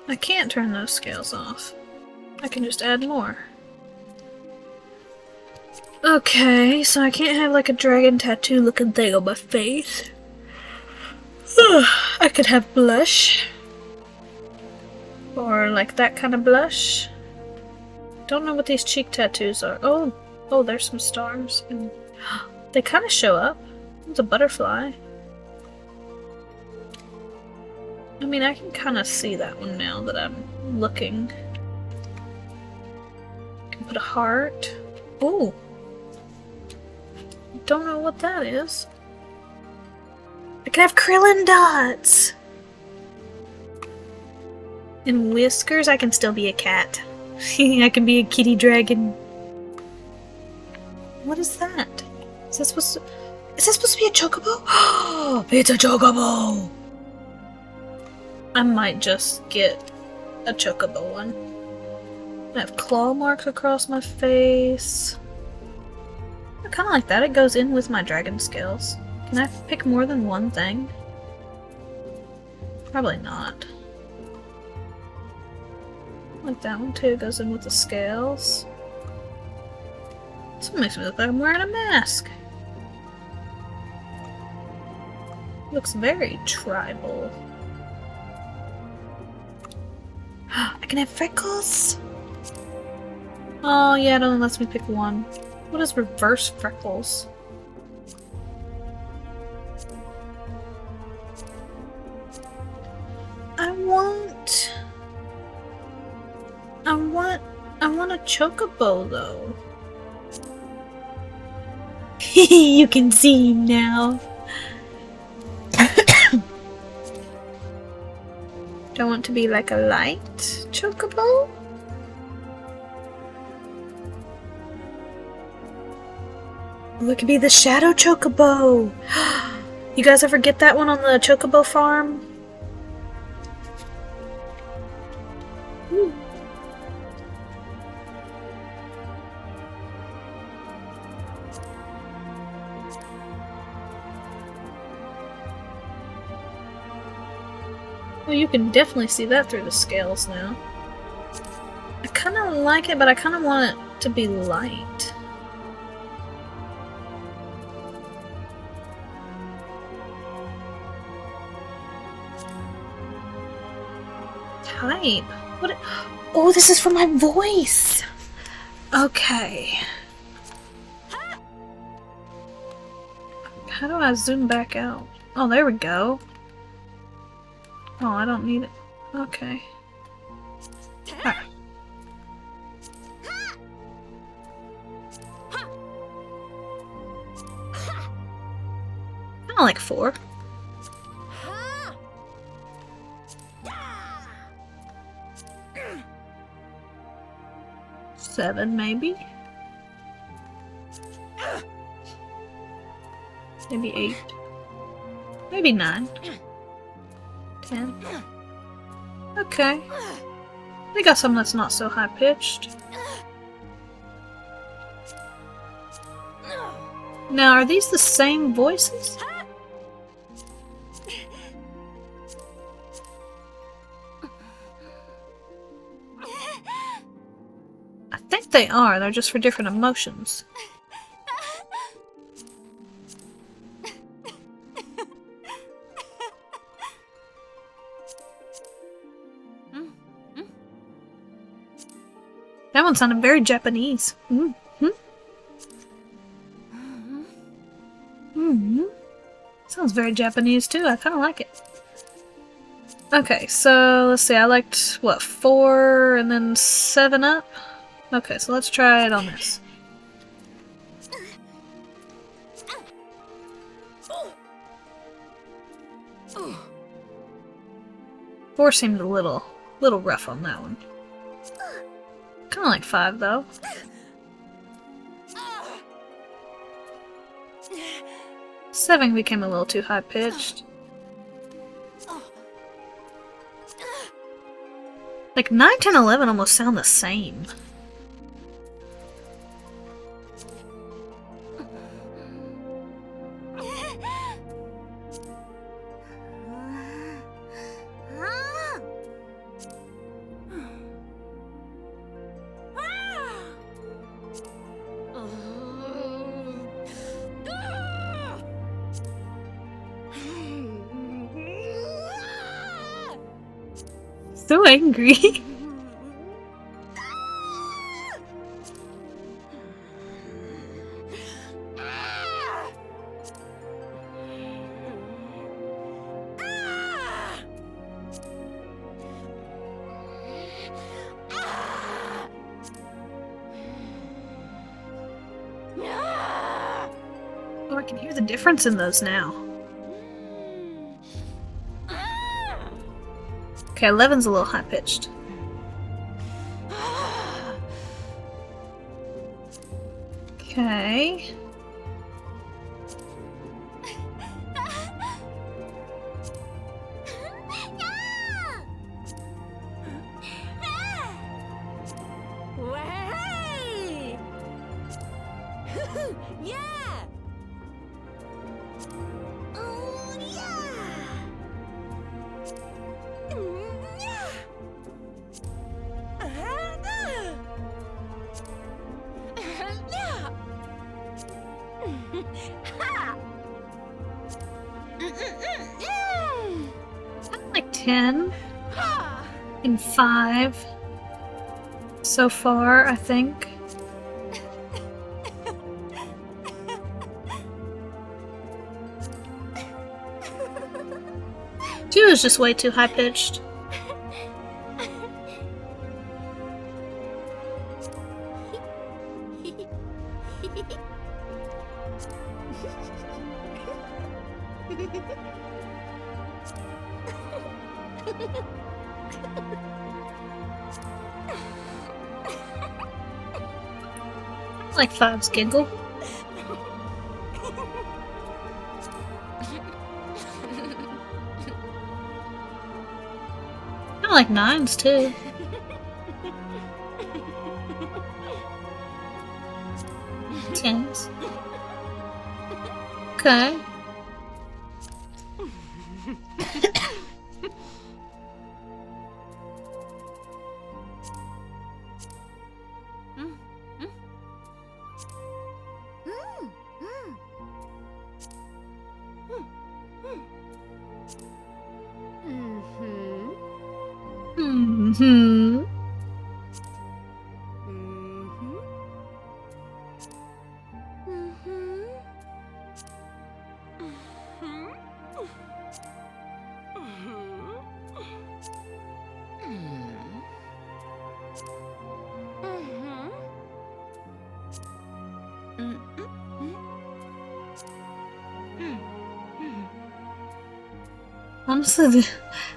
I can't turn those scales off. I can just add more. Okay, so I can't have like a dragon tattoo looking thing on my face. I could have blush. Or like that kind of blush. Don't know what these cheek tattoos are. Oh, there's some stars. And they kind of show up. It's a butterfly. I mean, I can kind of see that one now that I'm looking. I can put a heart. Ooh. Don't know what that is. I can have Krillin dots! And whiskers, I can still be a cat. I can be a kitty dragon. What is that? Is that supposed to be a chocobo? Oh, it's a chocobo! I might just get a chocobo one. I have claw marks across my face. I kind of like that. It goes in with my dragon scales. Can I pick more than one thing? Probably not. Like that one too. It goes in with the scales. This one makes me look like I'm wearing a mask. Looks very tribal. I can have freckles! Oh yeah, it only lets me pick one. What is reverse freckles? I want a chocobo though. You can see him now. Do I want to be like a light chocobo? Look, it could be the shadow chocobo. You guys ever get that one on the chocobo farm? Ooh. Well, you can definitely see that through the scales now. I kind of like it, but I kind of want it to be light. Type? What? Oh, this is for my voice! Okay. How do I zoom back out? Oh, there we go. Oh, I don't need it. Okay. Ah. I don't like 4. 7, maybe? Maybe 8. Maybe 9. 10. Okay. They got something that's not so high-pitched. Now, are these the same voices? I think they are. They're just for different emotions. That one sounded very Japanese. Sounds very Japanese too. I kind of like it. Okay, so let's see, I liked, what, 4 and then 7 up? Okay, so let's try it on this. Four seemed a little rough on that one. Kinda like 5 though. 7 became a little too high pitched. Like 9, 10, 11 almost sound the same. So angry. Oh, I can hear the difference in those now. Okay, 11's a little high pitched. Okay. Like 10 and 5 so far, I think. 2 is just way too high pitched. Like 5's giggle. I like 9's too. Tens. Okay. Mm-hmm. Honestly,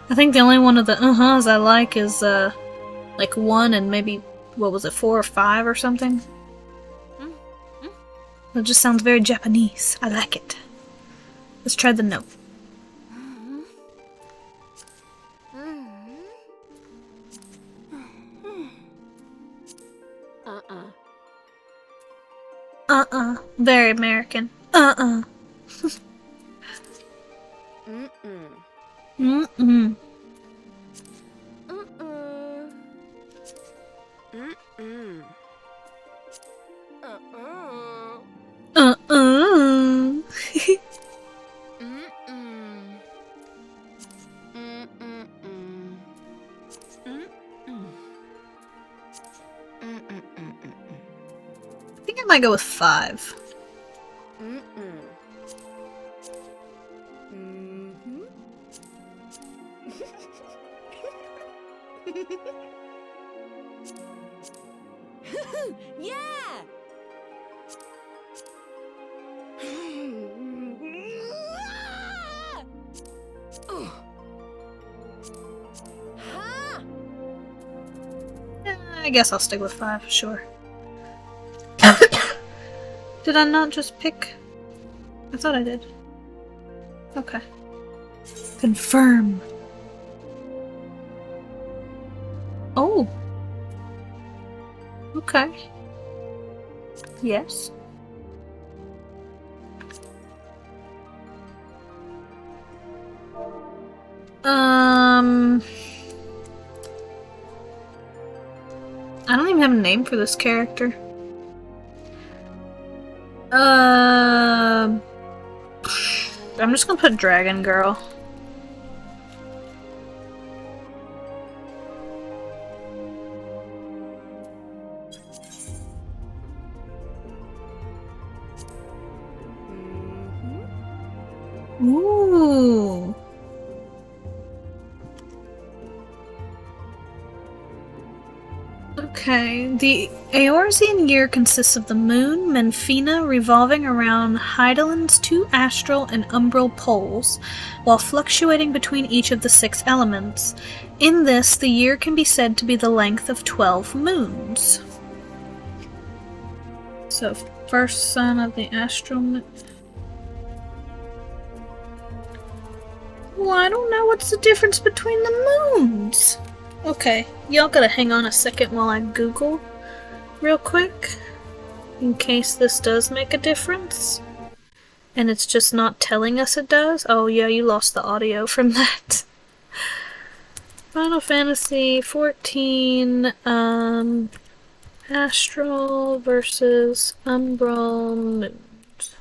I think the only one of the uh-huhs I like is, like 1 and maybe, what was it, 4 or 5 or something? It just sounds very Japanese. I like it. Let's try the note. Very American. Mm-mm. I think I might go with 5. Yeah! Ha! I guess I'll stick with 5, sure. Did I not just pick? I thought I did. Okay. Confirm. Oh. Okay. Yes. I don't even have a name for this character. I'm just gonna put Dragon Girl. Ooh. Okay, the Eorzean year consists of the moon, Menfina, revolving around Hydaelyn's 2 astral and umbral poles, while fluctuating between each of the 6 elements. In this, the year can be said to be the length of 12 moons. So, first son of the astral moon. Well, I don't know what's the difference between the moons. Okay, y'all gotta hang on a second while I Google real quick, in case this does make a difference. And it's just not telling us it does. Oh yeah, you lost the audio from that. Final Fantasy XIV, Astral versus Umbral Moons.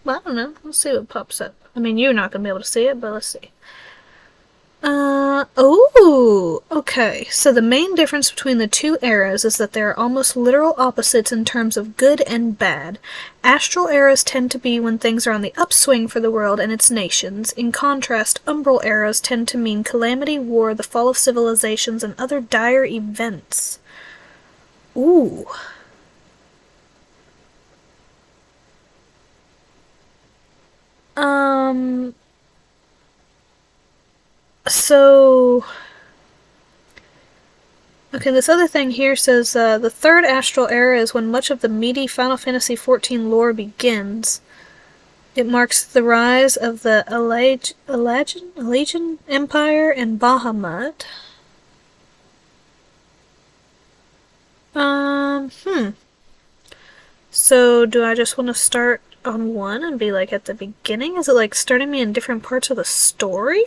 Well, I don't know. Let's see what pops up. I mean, you're not gonna be able to see it, but let's see. Oh, okay. So the main difference between the 2 eras is that they are almost literal opposites in terms of good and bad. Astral eras tend to be when things are on the upswing for the world and its nations. In contrast, Umbral eras tend to mean calamity, war, the fall of civilizations, and other dire events. Ooh. So... Okay, this other thing here says, the 3rd astral era is when much of the meaty Final Fantasy XIV lore begins. It marks the rise of the Elegian Empire and Bahamut. So, do I just want to start on 1 and be, like, at the beginning? Is it, like, starting me in different parts of the story?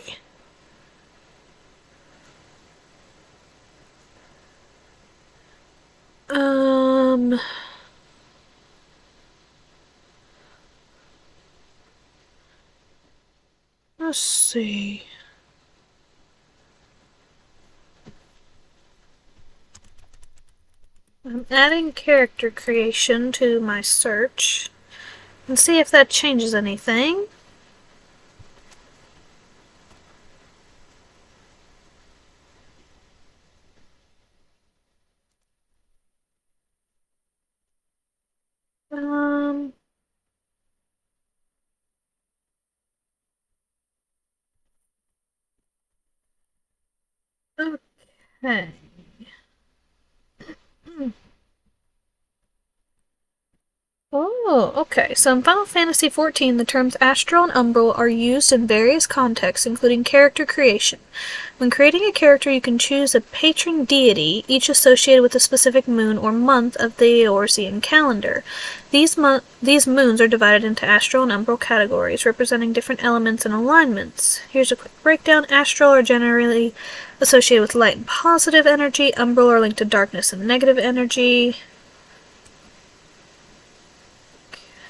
Let's see. I'm adding character creation to my search and see if that changes anything. Okay. Oh, okay. So in Final Fantasy XIV, the terms astral and umbral are used in various contexts, including character creation. When creating a character, you can choose a patron deity, each associated with a specific moon or month of the Eorzean calendar. These moons are divided into astral and umbral categories, representing different elements and alignments. Here's a quick breakdown. Astral are generally associated with light and positive energy. Umbral are linked to darkness and negative energy.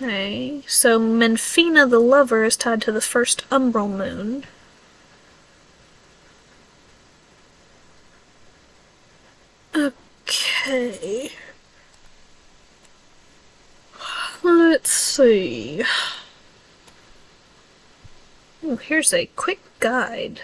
Okay, so Menfina the Lover is tied to the first umbral moon. Okay. Let's see. Oh, here's a quick guide.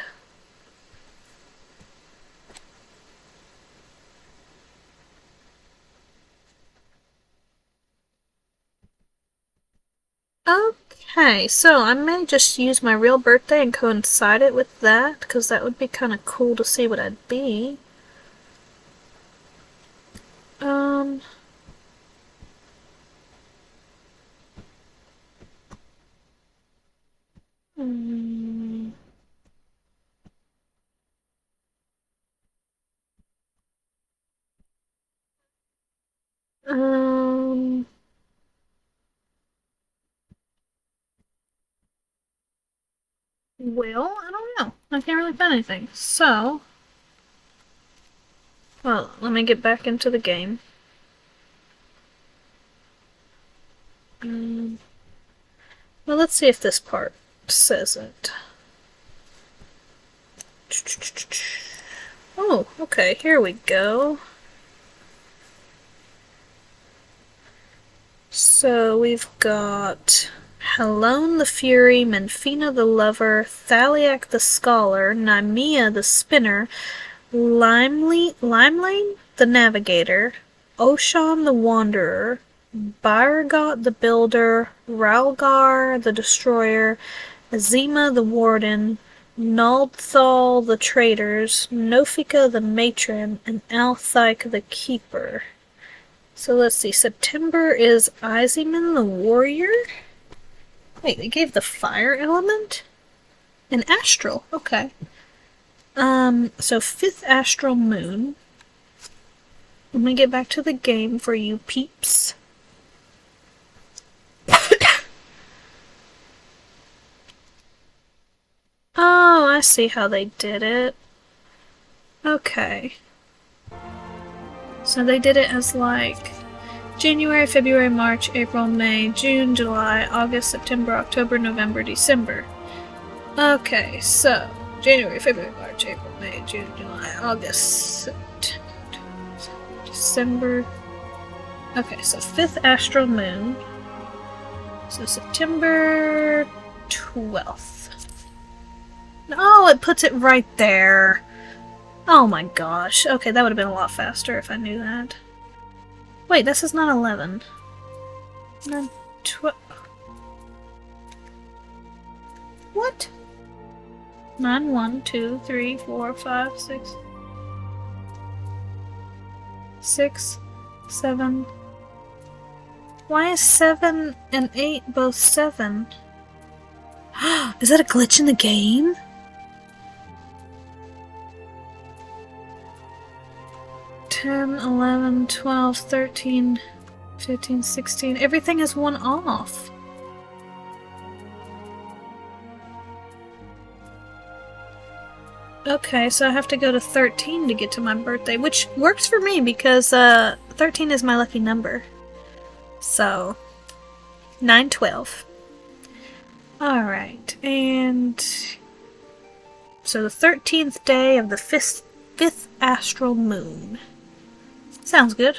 Okay, so I may just use my real birthday and coincide it with that, because that would be kind of cool to see what I'd be. Um... mm, um... Well, I don't know. I can't really find anything. So... Well, let me get back into the game. Well, let's see if this part says it. Oh, okay, here we go. So we've got Helone the Fury, Menfina the Lover, Thaliac the Scholar, Nymea the Spinner, Limelane the Navigator, Oshan the Wanderer, Byrgot the Builder, Ralgar the Destroyer, Azima the Warden, Naldthal the Traders, Nofika the Matron, and Althyke the Keeper. So let's see, September is Iziman the Warrior? Wait, they gave the fire element? An astral, okay. So 5th astral moon. Let me get back to the game for you peeps. Oh, I see how they did it. Okay. So they did it as like January, February, March, April, May, June, July, August, September, October, November, December. Okay, so January, February, March, April, May, June, July, August, September, December. Okay, so 5th astral moon. So September 12th. Oh, it puts it right there. Oh my gosh. Okay, that would have been a lot faster if I knew that. Wait, this is not 11. Then 12. What? 9, 1, 2, 3, 4, 5, 6. 6, 7. Why is 7 and 8 both 7? Is that a glitch in the game? Ten, 11, 12, 13, 15, 16. Everything is one off. Okay, so I have to go to 13 to get to my birthday, which works for me because 13 is my lucky number. So, 912. Alright, and so the 13th day of the 5th astral moon. Sounds good.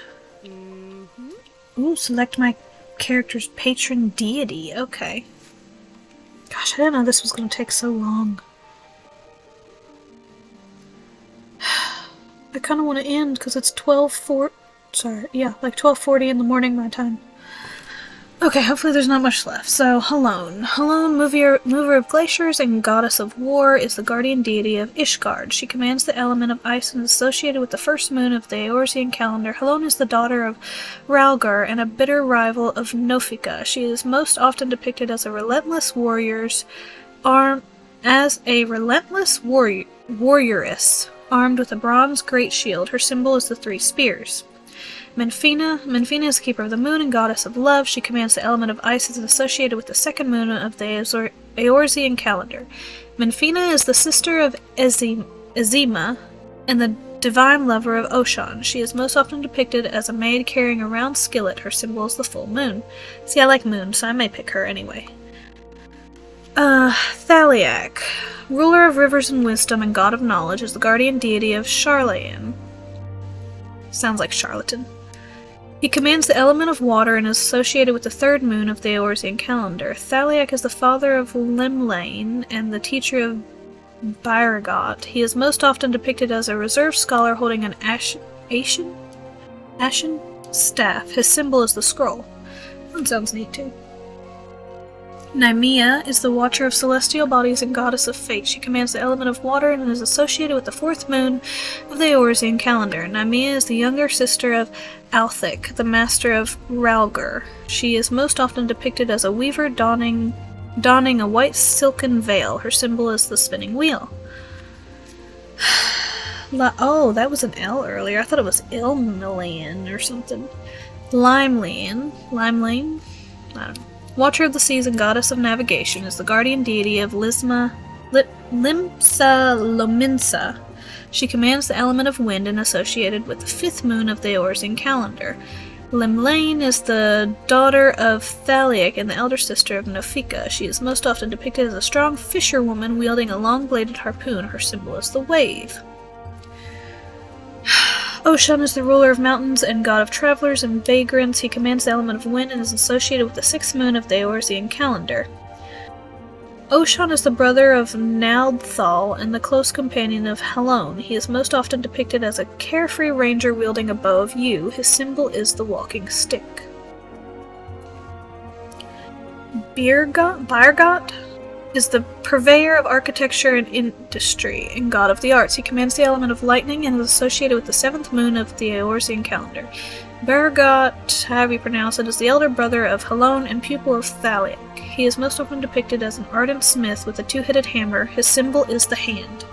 Ooh, select my character's patron deity. Okay. Gosh, I didn't know this was going to take so long. I kind of want to end because it's 12:40 in the morning my time. Okay, hopefully there's not much left. So, Helone. Helone, mover of glaciers and goddess of war, is the guardian deity of Ishgard. She commands the element of ice and is associated with the first moon of the Eorzean calendar. Helone is the daughter of Ralgar and a bitter rival of Nofika. She is most often depicted as a relentless warrioress, armed with a bronze great shield. Her symbol is the 3 spears. Menfina is keeper of the moon and goddess of love. She commands the element of ice and is associated with the second moon of the Eorzean calendar. Menfina is the sister of Azima and the divine lover of Oshan. She is most often depicted as a maid carrying a round skillet. Her symbol is the full moon. See, I like moon, so I may pick her anyway. Thaliac, ruler of rivers and wisdom and god of knowledge, is the guardian deity of Charlayan. Sounds like charlatan. He commands the element of water and is associated with the third moon of the Eorzean calendar. Thaliac is the father of Limelane and the teacher of Byrgot. He is most often depicted as a reserve scholar holding an ashen staff. His symbol is the scroll. That sounds neat too. Nymea is the watcher of celestial bodies and goddess of fate. She commands the element of water and is associated with the fourth moon of the Eorzean calendar. Nymea is the younger sister of Althic, the master of Ralgur. She is most often depicted as a weaver donning a white silken veil. Her symbol is the spinning wheel. Oh, that was an L earlier. I thought it was Ilmelian or something. Limelian? I don't know. Watcher of the Seas and Goddess of Navigation is the guardian deity of Limsa Lominsa. She commands the element of wind and associated with the fifth moon of the Eorzean calendar. Limlane is the daughter of Thaliak and the elder sister of Nofika. She is most often depicted as a strong fisherwoman wielding a long-bladed harpoon. Her symbol is the wave. Oshun is the ruler of mountains and god of travelers and vagrants. He commands the element of wind and is associated with the sixth moon of the Eorzean calendar. Oshun is the brother of Naldthal and the close companion of Halone. He is most often depicted as a carefree ranger wielding a bow of yew. His symbol is the walking stick. Birgot is the purveyor of architecture and industry and god of the arts. He commands the element of lightning and is associated with the seventh moon of the Eorzean calendar. Birgot, however you pronounce it, is the elder brother of Halone and pupil of Thaliak. He is most often depicted as an ardent smith with a two-headed hammer. His symbol is the hand.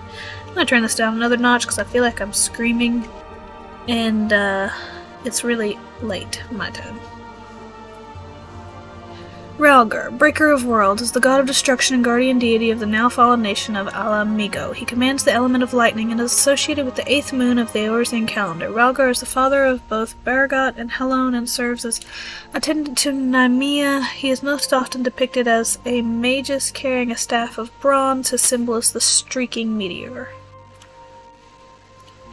I'm going to turn this down another notch because I feel like I'm screaming and it's really late my time. Ralgur, Breaker of Worlds, is the god of destruction and guardian deity of the now-fallen nation of Alamigo. He commands the element of lightning and is associated with the eighth moon of the Eorzean calendar. Ralgur is the father of both Birgot and Halone and serves as attendant to Nymea. He is most often depicted as a magus carrying a staff of bronze. His symbol is the streaking meteor.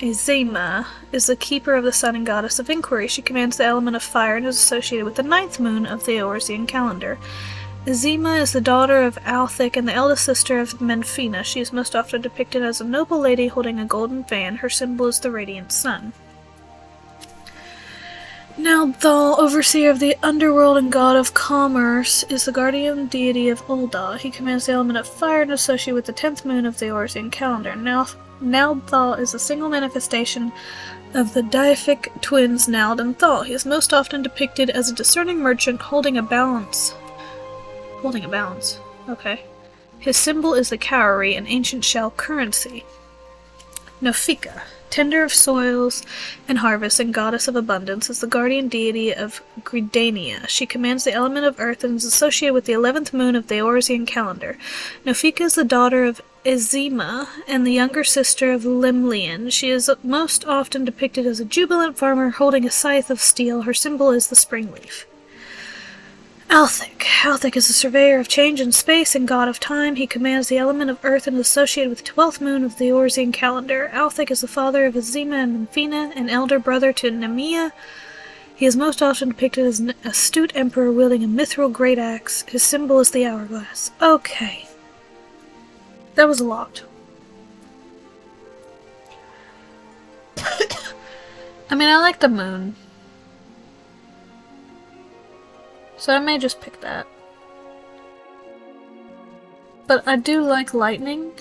Azima is the keeper of the sun and goddess of inquiry. She commands the element of fire and is associated with the ninth moon of the Eorzean calendar. Azima is the daughter of Althic and the eldest sister of Menfina. She is most often depicted as a noble lady holding a golden fan. Her symbol is the radiant sun. Naldthal, overseer of the underworld and god of commerce, is the guardian deity of Ulda. He commands the element of fire and is associated with the 10th moon of the Eorzean calendar. Naldthal is a single manifestation of the deific twins Nald and Thal. He is most often depicted as a discerning merchant holding a balance. Okay. His symbol is the cowrie, an ancient shell currency. Nofika, tender of soils and harvests and goddess of abundance, is the guardian deity of Gridania. She commands the element of earth and is associated with the 11th moon of the Eorzean calendar. Nofika is the daughter of Azima and the younger sister of Limlian. She is most often depicted as a jubilant farmer holding a scythe of steel. Her symbol is the spring leaf. Althic. Althic is the surveyor of change and space and god of time. He commands the element of earth and is associated with the 12th moon of the Eorzean calendar. Althic is the father of Azima and Menfina, an elder brother to Nymea. He is most often depicted as an astute emperor wielding a mithril great axe. His symbol is the hourglass. Okay. That was a lot. I mean, I like the moon. So I may just pick that. But I do like lightning.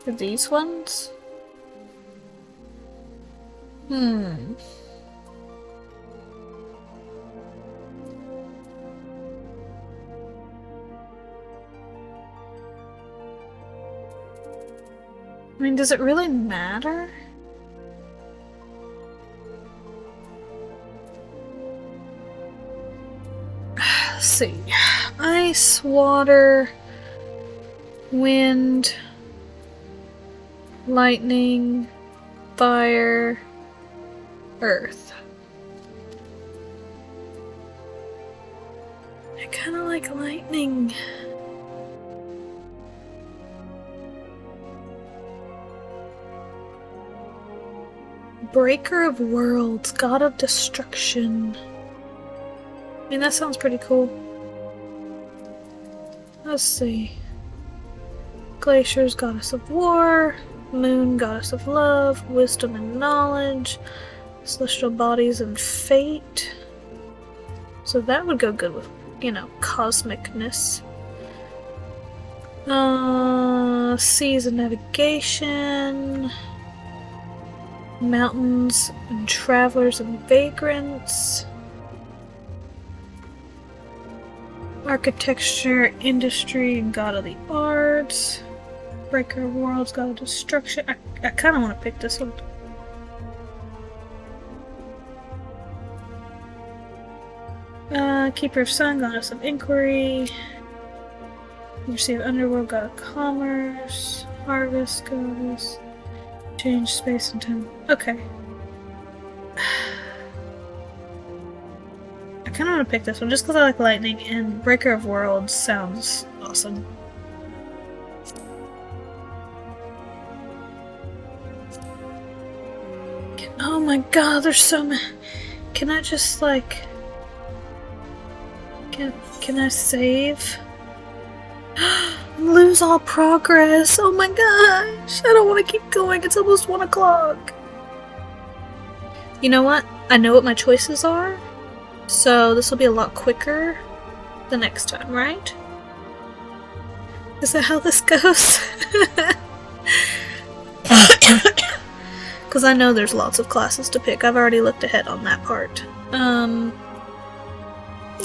For these ones. I mean, does it really matter? Let's see. Ice, water, wind, lightning, fire, earth. I kinda like lightning. Breaker of Worlds, God of Destruction. I mean, that sounds pretty cool. Let's see. Glaciers, Goddess of War. Moon, Goddess of Love. Wisdom and Knowledge. Celestial Bodies and Fate. So that would go good with you know, cosmicness. Seas and navigation, mountains and travelers and vagrants, architecture, industry, and god of the arts, breaker of worlds, god of destruction. I kind of want to pick this one. Keeper of sun, goddess of inquiry, Mercy of underworld, god of commerce, harvest, goddess, change space and time. Okay. I kind of want to pick this one just because I like lightning, and breaker of worlds sounds awesome. Oh my god, there's so many. Can I just like... Can I save? Lose all progress. Oh my gosh. I don't want to keep going. It's almost 1 o'clock. You know what? I know what my choices are. So this will be a lot quicker the next time, right? Is that how this goes? Because I know there's lots of classes to pick. I've already looked ahead on that part.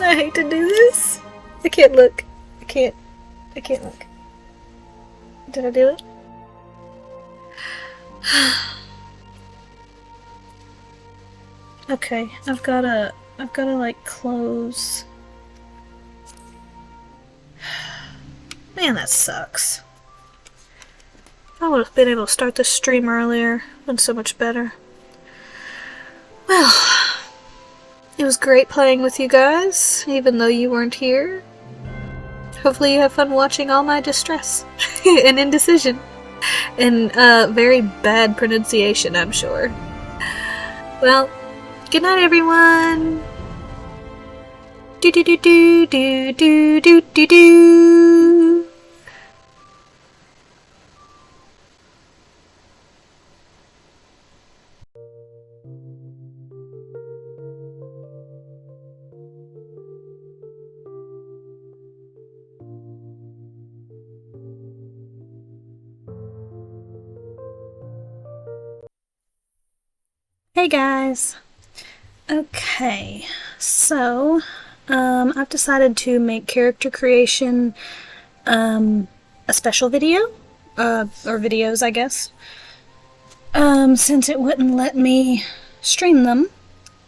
I hate to do this. I can't look. I can't look. Did I do it? Okay, I've gotta like close. Man, that sucks. I would have been able to start this stream earlier. Been so much better. Well, it was great playing with you guys, even though you weren't here. Hopefully you have fun watching all my distress and indecision. And very bad pronunciation, I'm sure. Well, good night, everyone! Do do do do do do do do do. Hey guys! Okay, so, I've decided to make character creation, a special video, or videos, I guess, since it wouldn't let me stream them.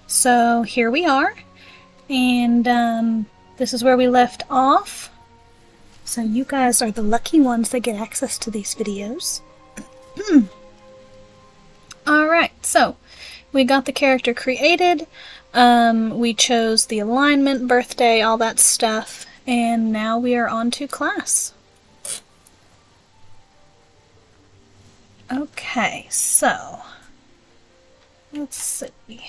So here we are, and, this is where we left off. So you guys are the lucky ones that get access to these videos. Alright, so, we got the character created, we chose the alignment, birthday, all that stuff, and now we are on to class. Okay, so, let's see.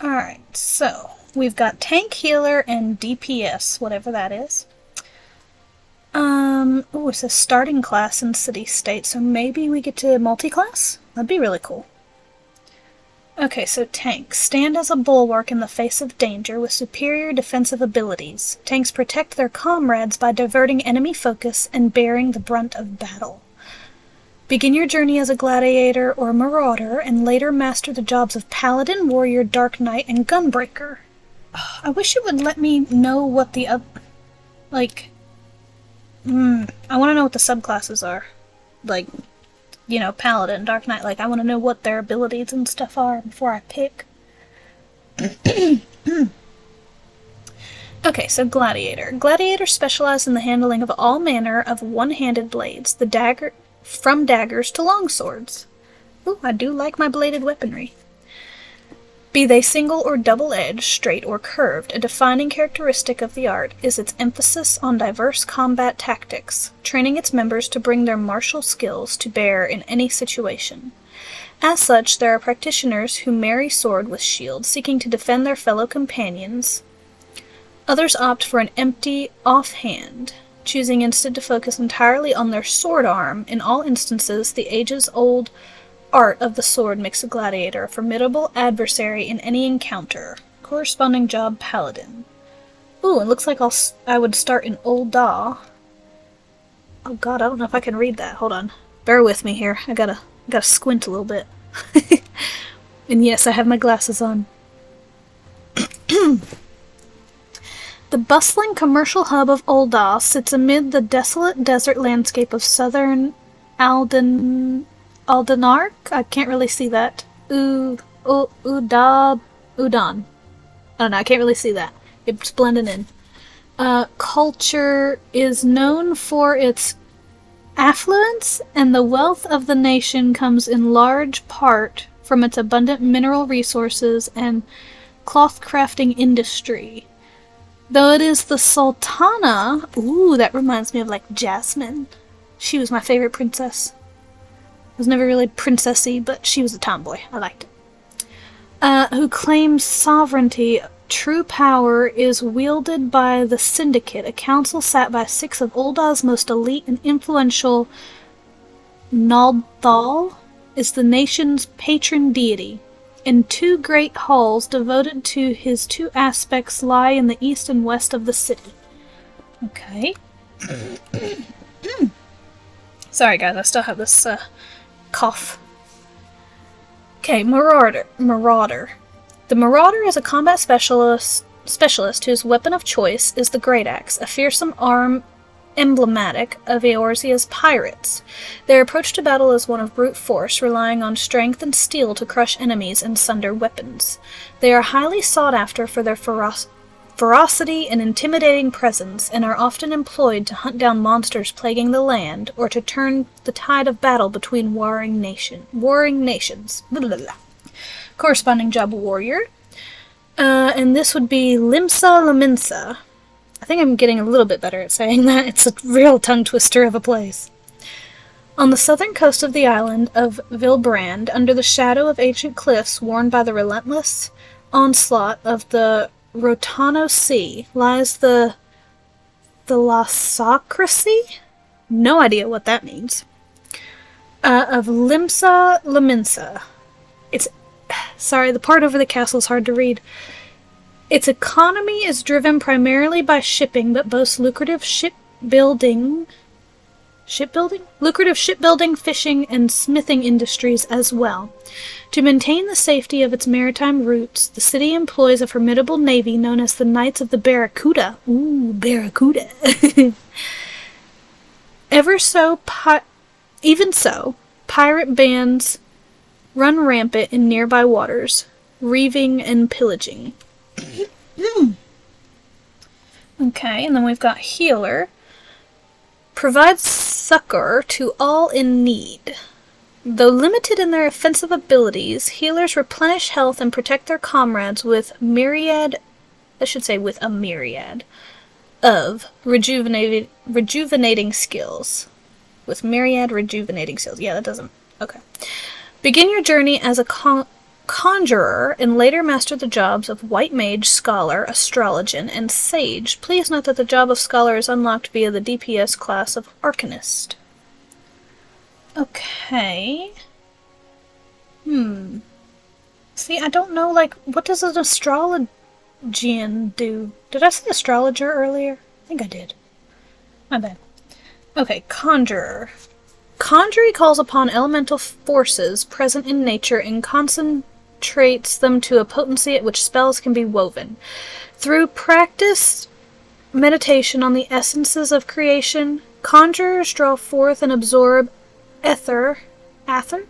Alright, so, we've got tank, healer, and DPS, whatever that is. Oh, it says starting class in city state, so maybe we get to multi-class? That'd be really cool. Okay, so tanks. Stand as a bulwark in the face of danger with superior defensive abilities. Tanks protect their comrades by diverting enemy focus and bearing the brunt of battle. Begin your journey as a gladiator or marauder, and later master the jobs of paladin, warrior, dark knight, and gunbreaker. I wish it would let me know what the I want to know what the subclasses are. Like, you know, Paladin, Dark Knight. Like, I want to know what their abilities and stuff are before I pick. Okay, so Gladiator. Gladiators specialize in the handling of all manner of one-handed blades, from daggers to longswords. Ooh, I do like my bladed weaponry. Be they single or double-edged, straight or curved, a defining characteristic of the art is its emphasis on diverse combat tactics, training its members to bring their martial skills to bear in any situation. As such, there are practitioners who marry sword with shield, seeking to defend their fellow companions. Others opt for an empty offhand, choosing instead to focus entirely on their sword arm. In all instances, the ages-old art of the sword makes a gladiator a formidable adversary in any encounter. Corresponding job, paladin. Ooh, it looks like I would start in Old Daw. Oh god, I don't know if I can read that. Hold on. Bear with me here. I gotta squint a little bit. And yes, I have my glasses on. The bustling commercial hub of Ul'dah sits amid the desolate desert landscape of southern Aldenark? I can't really see that. Udon. I don't know, I can't really see that. It's blending in. Culture is known for its affluence, and the wealth of the nation comes in large part from its abundant mineral resources and cloth crafting industry. Though it is the Sultana... Ooh, that reminds me of, like, Jasmine. She was my favorite princess. Was never really princessy, but she was a tomboy. I liked it. Who claims sovereignty. True power is wielded by the Syndicate, a council sat by 6 of Uldah's most elite and influential. Naldhal is the nation's patron deity, and 2 great halls devoted to his 2 aspects lie in the east and west of the city. Okay. Sorry guys, I still have this cough. Okay, Marauder. The Marauder is a combat specialist whose weapon of choice is the Great Axe, a fearsome arm emblematic of Eorzea's pirates. Their approach to battle is one of brute force, relying on strength and steel to crush enemies and sunder weapons. They are highly sought after for their ferocity and intimidating presence, and are often employed to hunt down monsters plaguing the land, or to turn the tide of battle between warring nations. Blah, blah, blah. Corresponding job, warrior. And this would be Limsa Laminsa. I think I'm getting a little bit better at saying that. It's a real tongue twister of a place. On the southern coast of the island of Vilbrand, under the shadow of ancient cliffs worn by the relentless onslaught of the Rotano Sea, lies the Thalassocracy? No idea what that means. Of Limsa Laminsa. Sorry, the part over the castle is hard to read. Its economy is driven primarily by shipping, but boasts lucrative shipbuilding, fishing, and smithing industries as well. To maintain the safety of its maritime routes, the city employs a formidable navy known as the Knights of the Barracuda. Ooh, Barracuda. Even so, pirate bands run rampant in nearby waters, reaving and pillaging. Okay, and then we've got healer. Provides succor to all in need. Though limited in their offensive abilities, healers replenish health and protect their comrades with a myriad of rejuvenating skills. With myriad rejuvenating skills. Yeah, that doesn't... Okay. Begin your journey as a conjurer and later master the jobs of white mage, scholar, astrologian, and sage. Please note that the job of scholar is unlocked via the DPS class of arcanist. Okay. See, I don't know, like, what does an astrologian do? Did I say astrologer earlier? I think I did. My bad. Okay, conjurer. Conjuring calls upon elemental forces present in nature and concentrates them to a potency at which spells can be woven. Through practiced meditation on the essences of creation, conjurers draw forth and absorb ether. I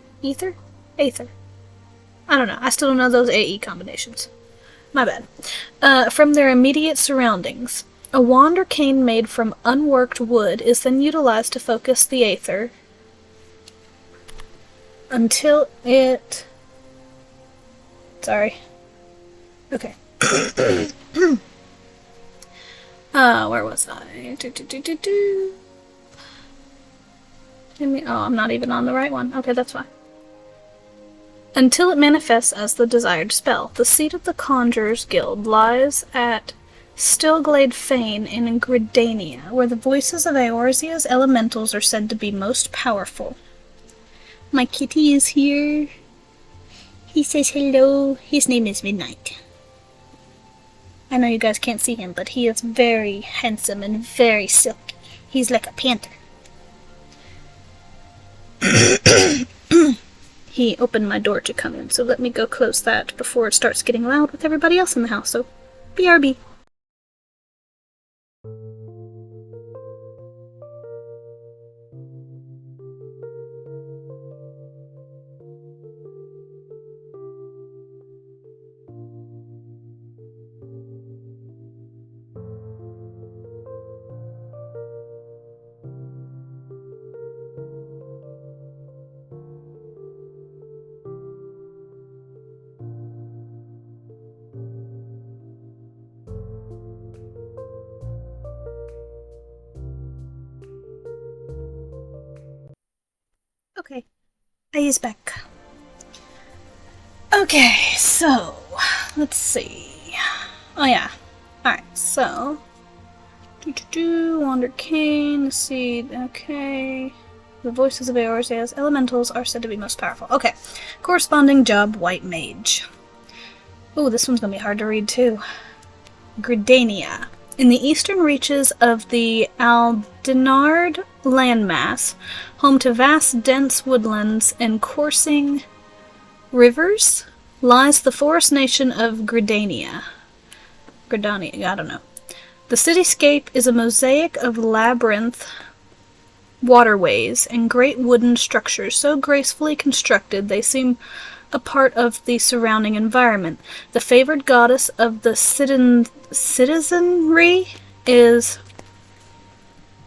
don't know. I still don't know those AE combinations. My bad. From their immediate surroundings. A wand or cane made from unworked wood is then utilized to focus the aether until it... Sorry. Okay. Where was I? I'm not even on the right one. Okay, that's fine. Until it manifests as the desired spell. The seat of the Conjurer's Guild lies at Stillglade Fane in Gridania, where the voices of Eorzea's elementals are said to be most powerful. My kitty is here. He says hello. His name is Midnight. I know you guys can't see him, but he is very handsome and very silky. He's like a panther. He opened my door to come in, so let me go close that before it starts getting loud with everybody else in the house, so BRB. Okay, I is back. Okay, so, let's see. Oh yeah, alright, so... Wander Cane, Seed, okay... The voices of Aeor says elementals are said to be most powerful. Okay, corresponding job, White Mage. Ooh, this one's gonna be hard to read too. Gridania. In the eastern reaches of the Aldenard landmass, home to vast, dense woodlands and coursing rivers, lies the forest nation of Gridania. Gridania, I don't know. The cityscape is a mosaic of labyrinth waterways and great wooden structures so gracefully constructed they seem a part of the surrounding environment. The favored goddess of the citizenry is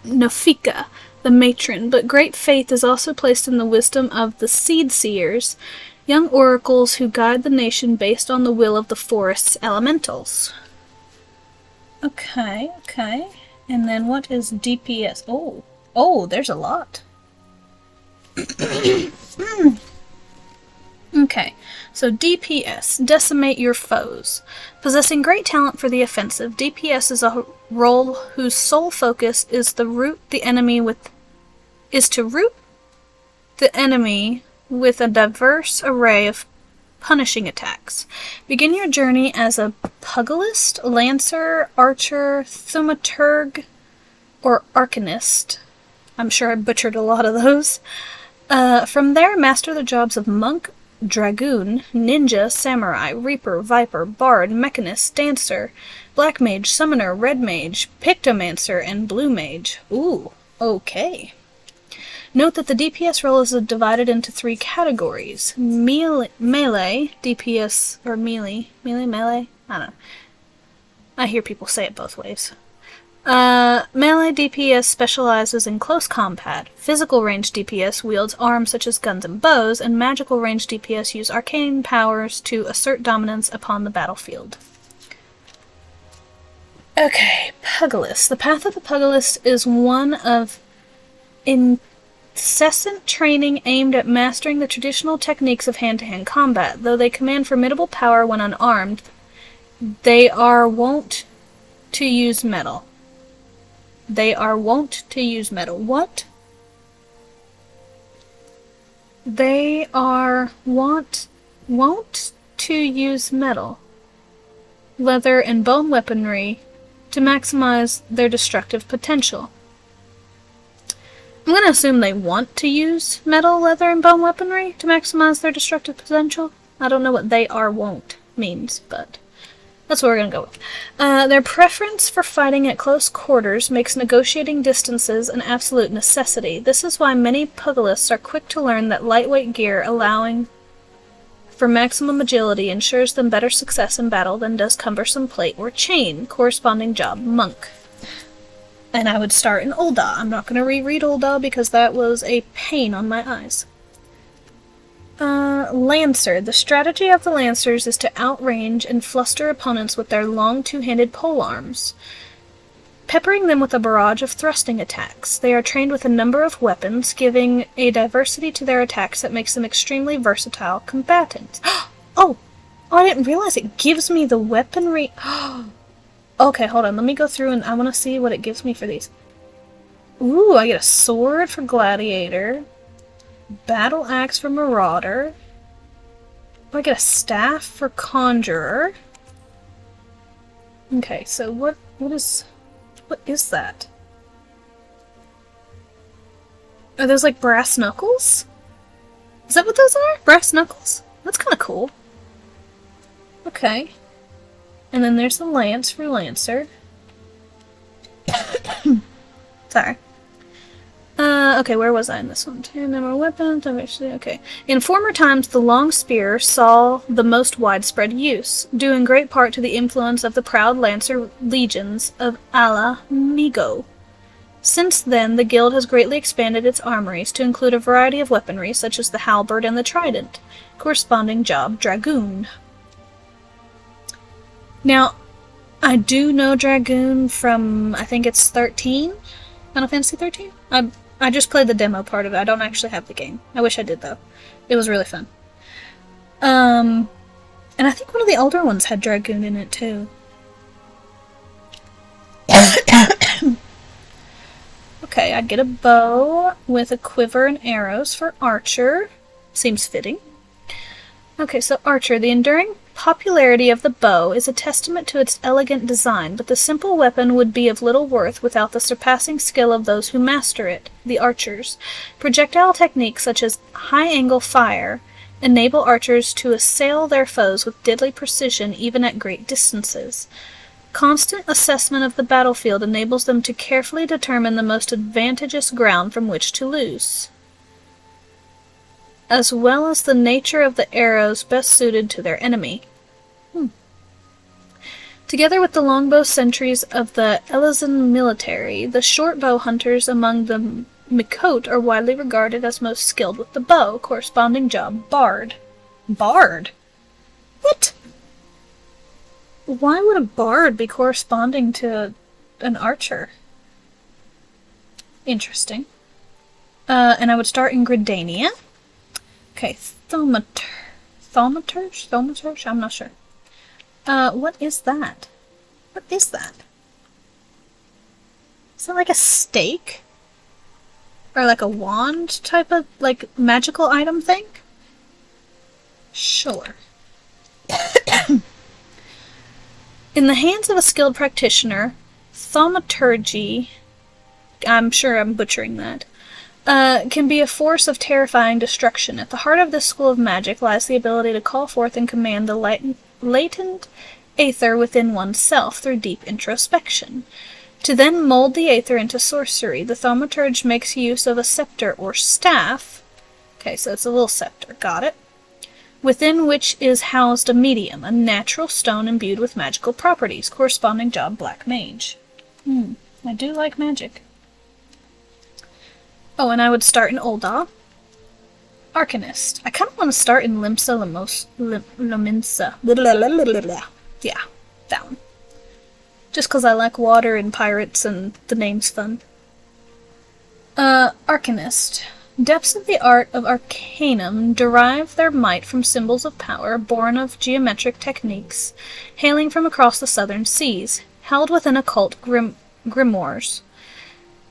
Nofika, the matron, but great faith is also placed in the wisdom of the seed seers, young oracles who guide the nation based on the will of the forest's elementals. Okay. And then what is DPS? Oh, there's a lot. Okay, so DPS, decimate your foes. Possessing great talent for the offensive, DPS is a role whose sole focus is to root the enemy with a diverse array of punishing attacks. Begin your journey as a pugilist, lancer, archer, thaumaturg, or arcanist. I'm sure I butchered a lot of those. From there, master the jobs of monk, dragoon, ninja, samurai, reaper, viper, bard, mechanist, dancer, black mage, summoner, red mage, pictomancer, and blue mage. Ooh, okay. Note that the DPS role is divided into 3 categories. Melee DPS, or melee, I don't know. I hear people say it both ways. Melee DPS specializes in close combat. Physical range DPS wields arms such as guns and bows, and magical range DPS use arcane powers to assert dominance upon the battlefield. Okay, Pugilist. The path of the Pugilist is one of incessant training aimed at mastering the traditional techniques of hand-to-hand combat. Though they command formidable power when unarmed, they are wont to use metal. What? They are wont to use metal, leather, and bone weaponry to maximize their destructive potential. I'm going to assume they want to use metal, leather, and bone weaponry to maximize their destructive potential. I don't know what they are wont means, but that's what we're going to go with. Their preference for fighting at close quarters makes negotiating distances an absolute necessity. This is why many pugilists are quick to learn that lightweight gear allowing for maximum agility ensures them better success in battle than does cumbersome plate or chain. Corresponding job, monk. And I would start in Ul'dah. I'm not going to reread Ul'dah because that was a pain on my eyes. Lancer. The strategy of the Lancers is to outrange and fluster opponents with their long two-handed polearms, peppering them with a barrage of thrusting attacks. They are trained with a number of weapons, giving a diversity to their attacks that makes them extremely versatile combatants. Oh, I didn't realize it gives me the weaponry. Okay, hold on. Let me go through and I want to see what it gives me for these. Ooh, I get a sword for Gladiator. Battle axe for marauder. I get a staff for conjurer. Okay, so what is that? Are those like brass knuckles? Is that what those are? Brass knuckles? That's kind of cool. Okay. And then there's the lance for lancer. Sorry. Okay, where was I in this one? 10 number weapons, obviously, okay. In former times, the long spear saw the most widespread use, due in great part to the influence of the proud lancer legions of Ala Migo. Since then, the guild has greatly expanded its armories to include a variety of weaponry, such as the halberd and the trident. Corresponding job, dragoon. Now, I do know dragoon from, I think it's 13? Final Fantasy 13? I just played the demo part of it. I don't actually have the game. I wish I did, though. It was really fun. And I think one of the older ones had dragoon in it, too. Okay, I get a bow with a quiver and arrows for archer. Seems fitting. Okay, so archer. The enduring popularity of the bow is a testament to its elegant design, but the simple weapon would be of little worth without the surpassing skill of those who master it, the archers. Projectile techniques such as high-angle fire enable archers to assail their foes with deadly precision even at great distances. Constant assessment of the battlefield enables them to carefully determine the most advantageous ground from which to lose, as well as the nature of the arrows best suited to their enemy. Together with the longbow sentries of the Elysian military, the short-bow hunters among the Mikote are widely regarded as most skilled with the bow. Corresponding job, bard. Bard? What? Why would a bard be corresponding to an archer? Interesting. And I would start in Gridania. Okay, Thaumaturge? I'm not sure. What is that? What is that? Is that like a stake? Or like a wand type of, like, magical item thing? Sure. In the hands of a skilled practitioner, thaumaturgy, I'm sure I'm butchering that, can be a force of terrifying destruction. At the heart of this school of magic lies the ability to call forth and command the latent aether within oneself through deep introspection. To then mold the aether into sorcery, the thaumaturge makes use of a scepter or staff. Okay, so it's a little scepter, got it. Within which is housed a medium, a natural stone imbued with magical properties. Corresponding job, black mage. I do like magic. Oh, and I would start in Ul'dah. Arcanist. I kind of want to start in Limsa Lominsa. Yeah, that one. Just because I like water and pirates and the name's fun. Arcanist. Depths of the art of arcanum derive their might from symbols of power born of geometric techniques, hailing from across the southern seas, held within occult grimoires.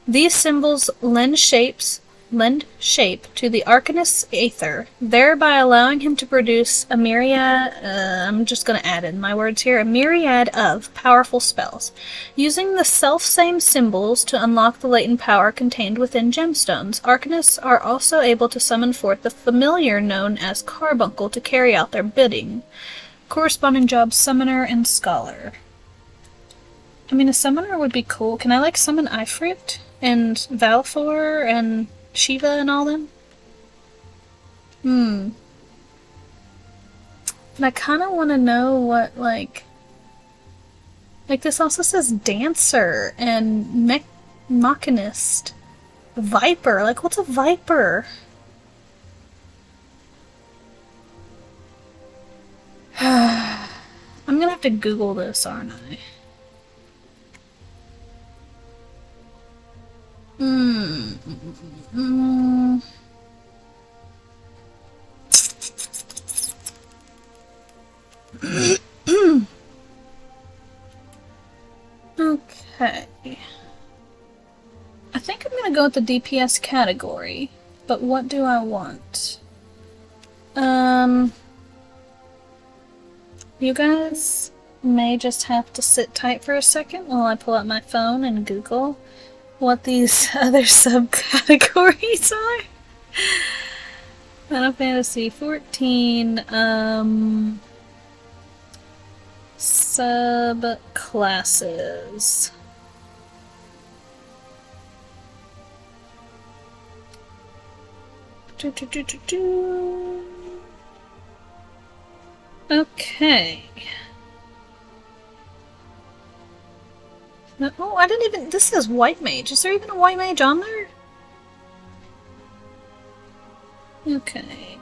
These symbols lend shape to the arcanist's aether, thereby allowing him to produce a myriad, I'm just going to add in my words here, a myriad of powerful spells, using the self-same symbols to unlock the latent power contained within gemstones. Arcanists are also able to summon forth the familiar known as carbuncle to carry out their bidding. Corresponding jobs, summoner and scholar. I mean, a summoner would be cool. Can I, like, summon Ifrit and Valfor and Shiva and all them? But I kind of want to know what, like this also says dancer and machinist. Viper. Like, what's a viper? I'm gonna have to Google this, aren't I? Okay. I think I'm gonna go with the DPS category. But what do I want? You guys may just have to sit tight for a second while I pull out my phone and Google what these other subcategories are. Final Fantasy 14, subclasses. Okay. Oh, I didn't even. This says white mage. Is there even a white mage on there? Okay.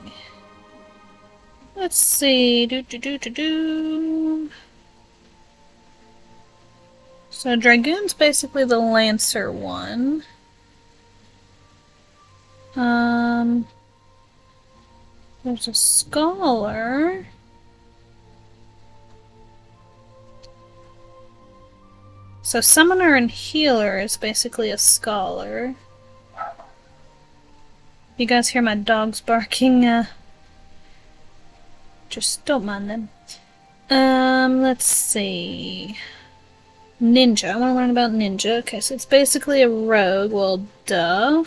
Let's see. So Dragoon's basically the Lancer one. There's a Scholar. So Summoner and Healer is basically a Scholar. You guys hear my dogs barking? Just don't mind them. Let's see. Ninja. I want to learn about Ninja. Okay, so it's basically a rogue. Well, duh.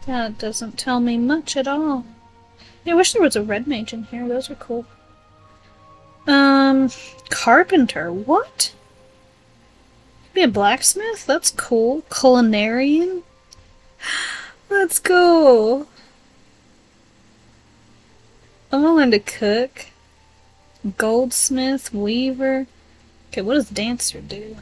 That doesn't tell me much at all. Yeah, I wish there was a red mage in here. Those are cool. Carpenter. What? Be a blacksmith? That's cool. Culinarian? Let's go. I want to learn to cook. Goldsmith, weaver. Okay, what does dancer do?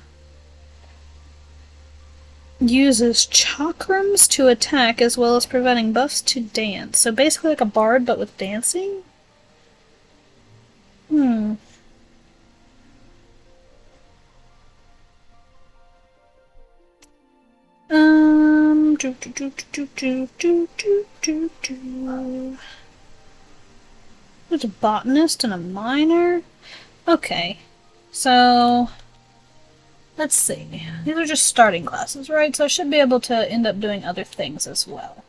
Uses chakrams to attack as well as providing buffs to dance. So basically like a bard but with dancing? There's a botanist and a miner. Okay, so let's see. These are just starting classes, right? So I should be able to end up doing other things as well.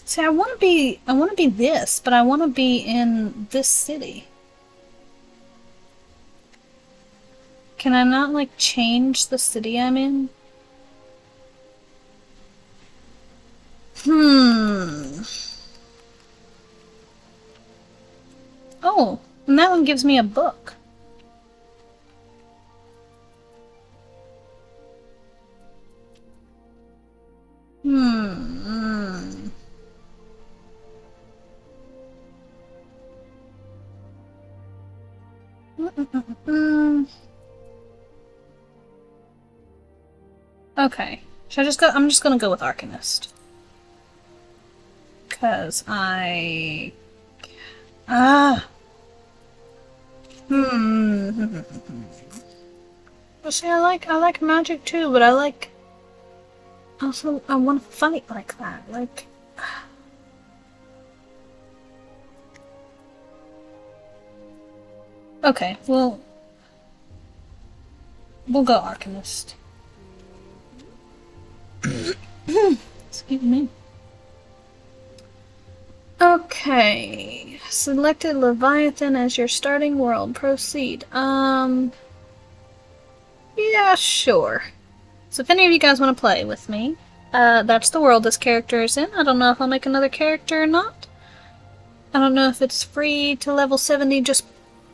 See, I want to be this, but I want to be in this city. Can I not, like, change the city I'm in? Oh, and that one gives me a book. Okay. Should I just go? I'm just gonna go with Arcanist. Cause I... Well, see, I like magic too, but I like... Also, I want to fight like that, like... Okay, well... We'll go Arcanist. Excuse me. Okay. Selected Leviathan as your starting world. Proceed. Yeah, sure. So if any of you guys want to play with me, that's the world this character is in. I don't know if I'll make another character or not. I don't know if it's free to level 70 just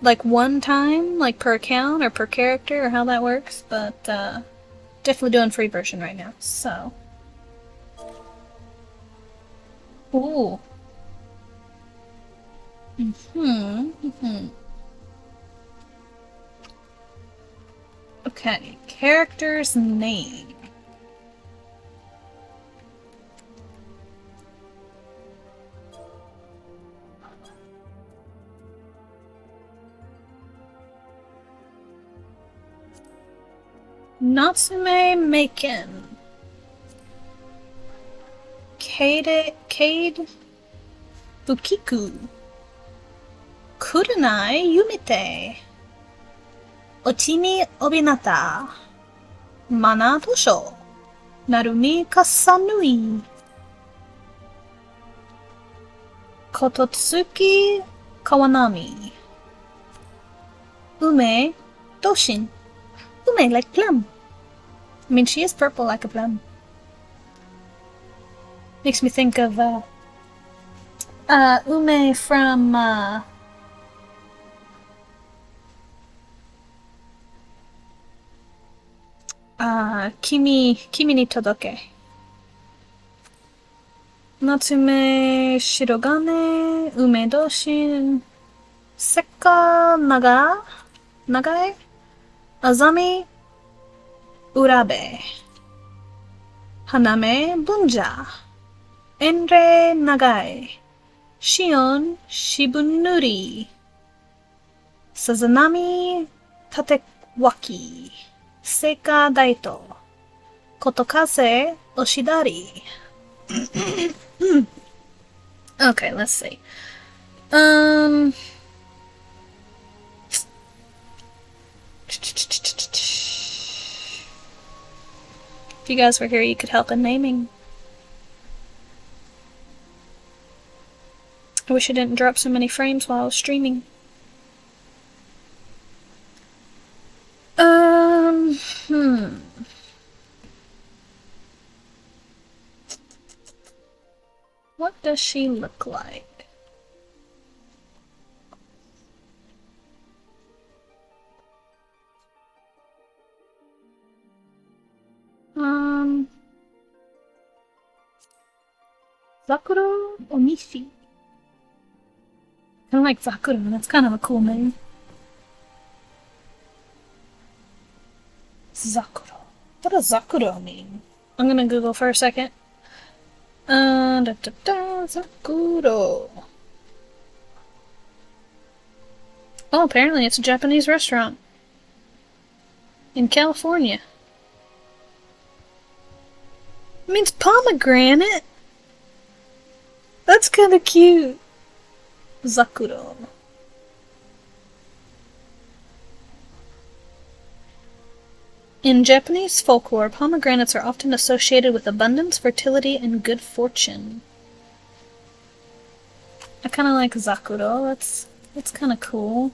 like one time, like per account or per character, or how that works, but definitely doing free version right now, so. Ooh. Okay, character's name. Natsume Maken. Kade Bukiku. Kurenai Yumite. Ochimi Obinata. Mana Tosho. Narumi Kasanui. Kototsuki Kawanami. Ume Doshin. Ume like plum. I mean, she is purple like a plum. Makes me think of Ume from Kimi ni Todoke. Natsume Shirogane, Ume Doshin, Seka Nagae, Azami Urabe, Haname Bunja, Enre Nagai, Shion Shibunuri, Sazanami Tatewaki, Seika Daito, Kotokaze Oshidari. Okay, let's see. If you guys were here, you could help in naming. I wish I didn't drop so many frames while I was streaming. What does she look like? Zakuro Onishi. Kind of like Zakuro, that's kind of a cool name. Zakuro. What does Zakuro mean? I'm gonna Google for a second. Zakuro. Oh, apparently it's a Japanese restaurant. In California. It means pomegranate? That's kinda cute. Zakuro. In Japanese folklore, pomegranates are often associated with abundance, fertility, and good fortune. I kind of like Zakuro. That's kind of cool.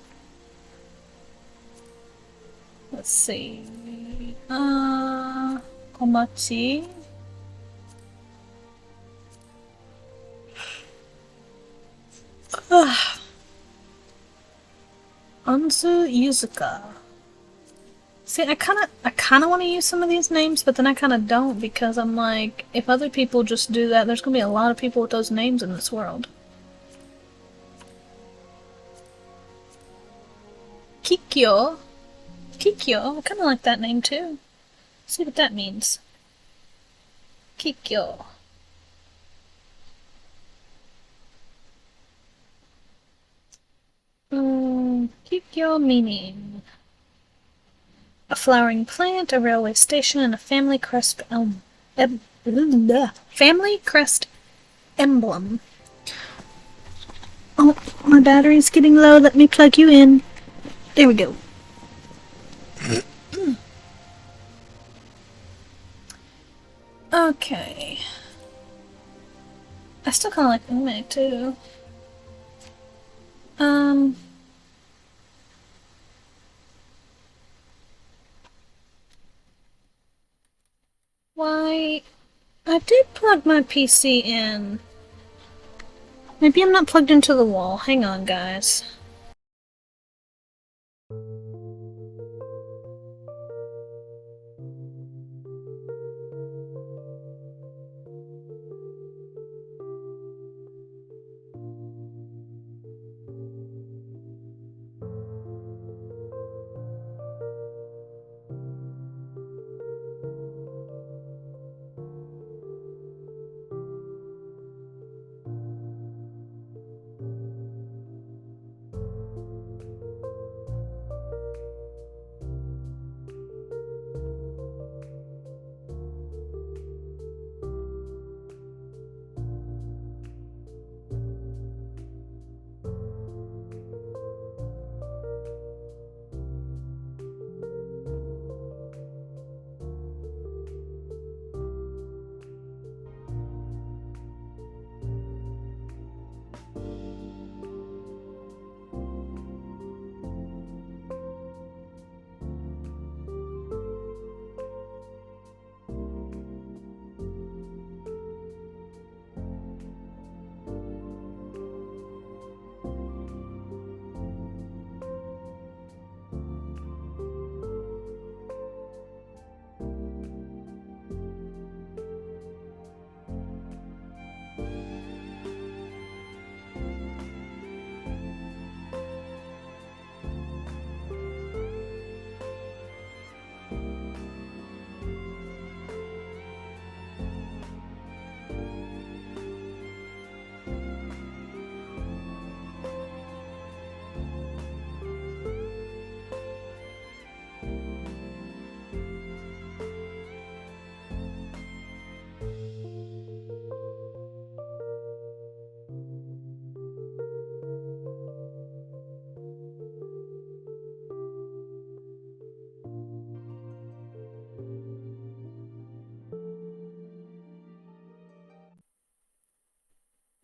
Let's see. Komachi. Anzu Yuzuka. See, I kind of want to use some of these names, but then I kind of don't, because I'm like, if other people just do that, there's gonna be a lot of people with those names in this world. Kikyo. Kikyo. I kind of like that name too. Let's see what that means. Kikyo. Kikyo meaning a flowering plant, a railway station, and a family crest family crest emblem. Oh, my battery's getting low. Let me plug you in. There we go. Okay. I still kind of like Ume too. Why? I did plug my PC in. Maybe I'm not plugged into the wall. Hang on, guys.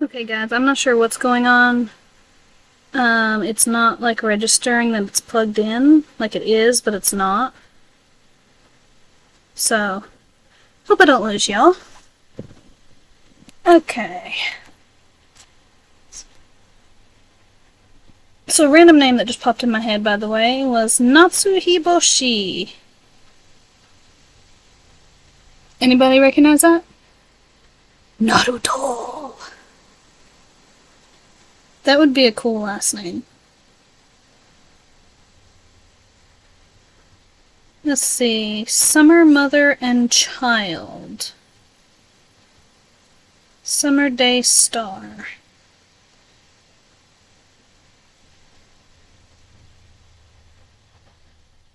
Okay, guys, I'm not sure what's going on. It's not like registering that it's plugged in, like it is, but it's not. So, hope I don't lose y'all. Okay. So, a random name that just popped in my head, by the way, was Natsuhiboshi. Anybody recognize that? Naruto! That would be a cool last name. Let's see. Summer Mother and Child. Summer Day Star.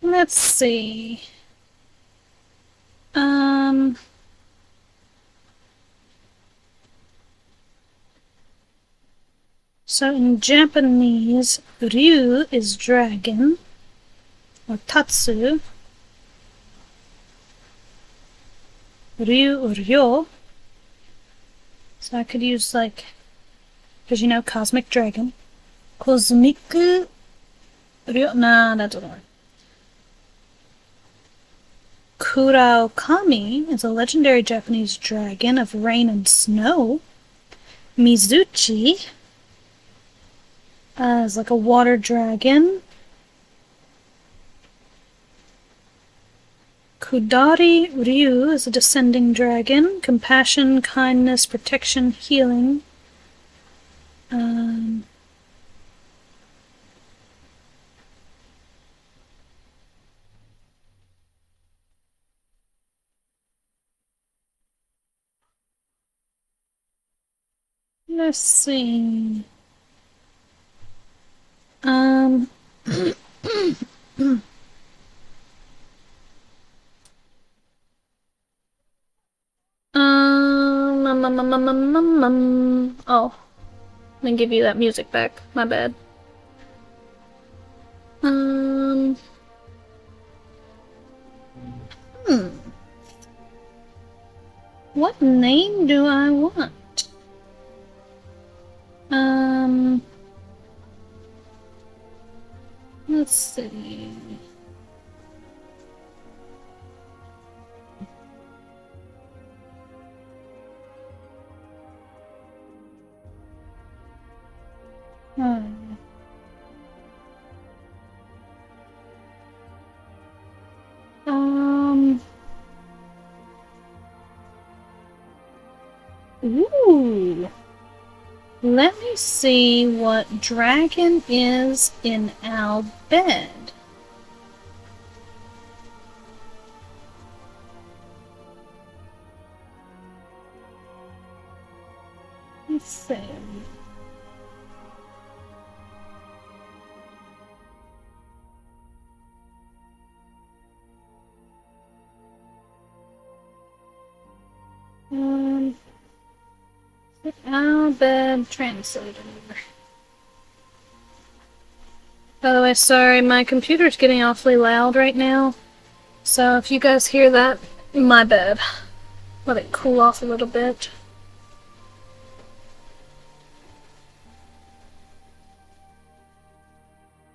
Let's see. So in Japanese, Ryu is dragon, or Tatsu. Ryu or Ryo. So I could use like, because you know, Cosmic Dragon. Cosmic Ryo. Nah, that doesn't work. Kuraokami is a legendary Japanese dragon of rain and snow. Mizuchi is like a water dragon. Kudari Ryu is a descending dragon. Compassion, kindness, protection, healing. Let's see. Oh, let me give you that music back. My bad. Hmm. What name do I want? Let's see. Hmm. Ooh. Let me see what dragon is in our bed. Let's see. Our bed translator. By the way, sorry, my computer's getting awfully loud right now. So if you guys hear that, my bad. Let it cool off a little bit.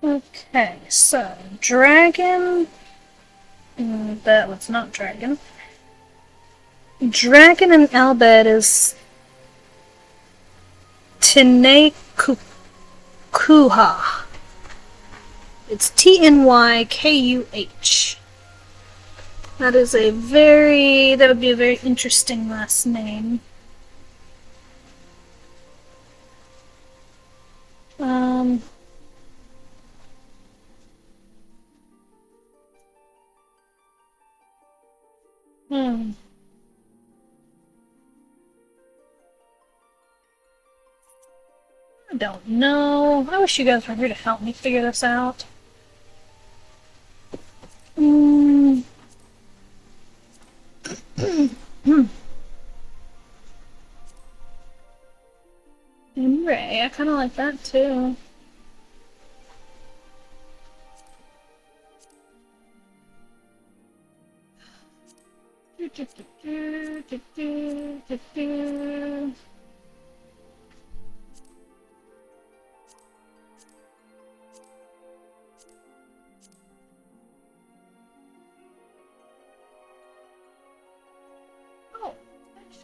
Okay, so dragon. That was not dragon. Dragon in Albed is Tenekukuha. It's Tnykuh. That would be a very interesting last name. I don't know. I wish you guys were here to help me figure this out. And Ray, I kind of like that too.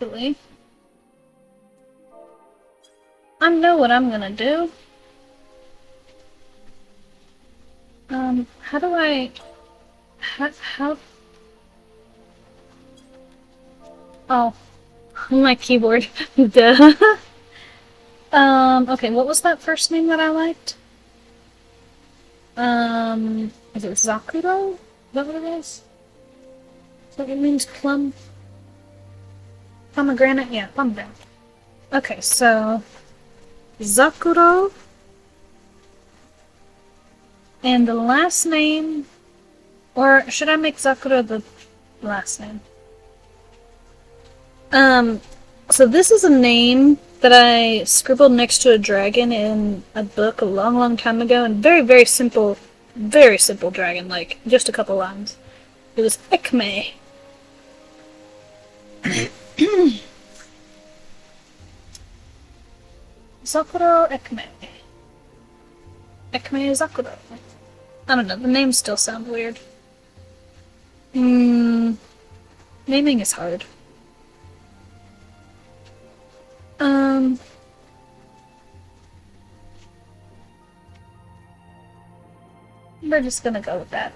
Actually, I know what I'm gonna do. How do I... How... Oh, my keyboard. Duh. Okay, what was that first name that I liked? Is it Zakuro? Is that what it is? Is that what it means? Plum? Pomegranate? Yeah, pomegranate. Okay, so... Zakuro. And the last name... Or should I make Zakuro the last name? So this is a name that I scribbled next to a dragon in a book a long, long time ago, and very simple dragon, like just a couple lines. It was Ekme. Zakuro Ekme. Ekme Zakuro. I don't know, the names still sound weird. Naming is hard. We're just gonna go with that.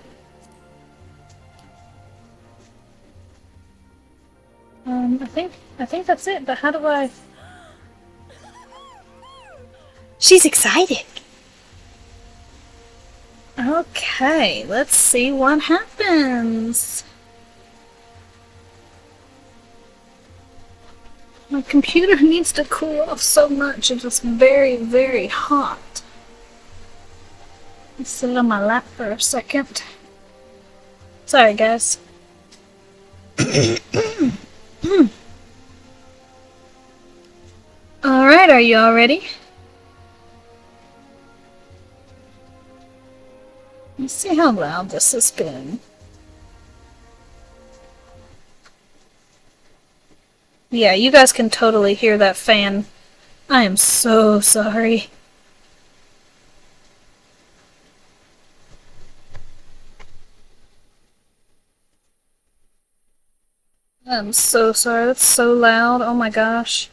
I think that's it, but how do I... She's excited! Okay, let's see what happens. My computer needs to cool off so much, it's just very hot. Let's sit it on my lap for a second. Sorry, guys. Alright, are you all ready? Let's see how loud this has been. Yeah, you guys can totally hear that fan. I am so sorry. I'm so sorry, that's so loud, oh my gosh.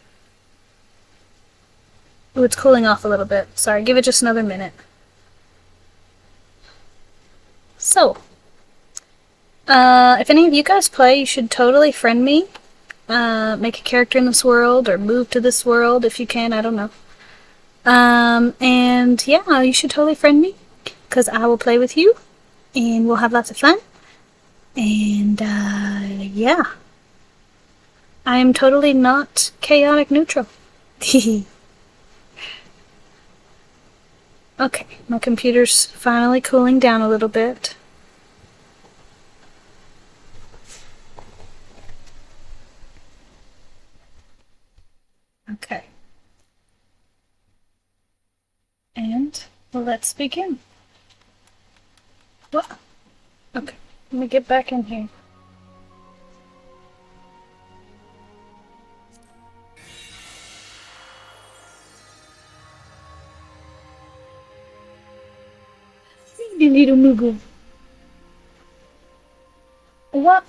Ooh, it's cooling off a little bit. Sorry, give it just another minute. So, if any of you guys play, you should totally friend me. Make a character in this world, or move to this world if you can, I don't know. And yeah, you should totally friend me, because I will play with you, and we'll have lots of fun. And, yeah. I am totally not chaotic neutral. Okay, my computer's finally cooling down a little bit. Okay. And let's begin. What? Okay, let me get back in here. Little Mugu. What?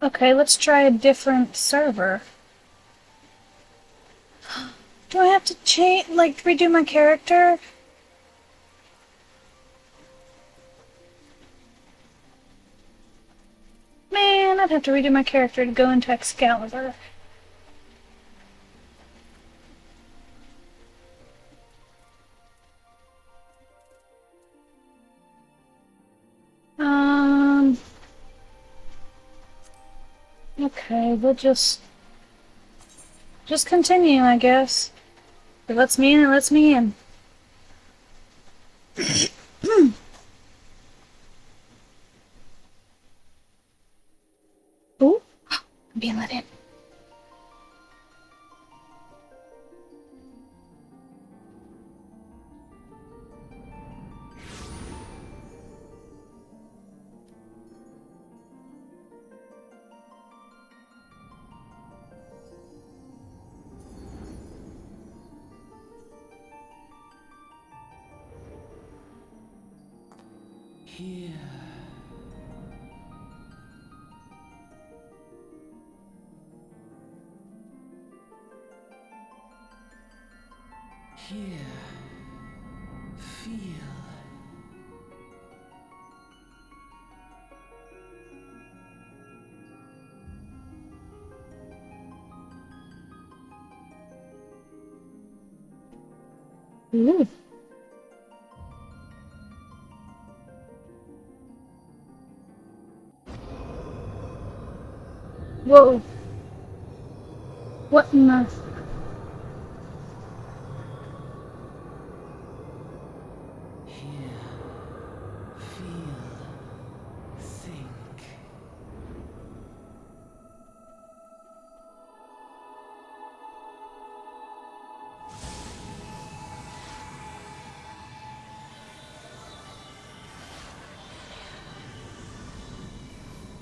Okay, let's try a different server. Do I have to change, like, redo my character? Man, I'd have to redo my character to go into Excalibur. Okay, we'll just continue, I guess. If it lets me in, it lets me in. Ooh, I'm being let in. Hiya. Here. Feel. Ooh. Whoa. What in the... Hear. Feel. Think.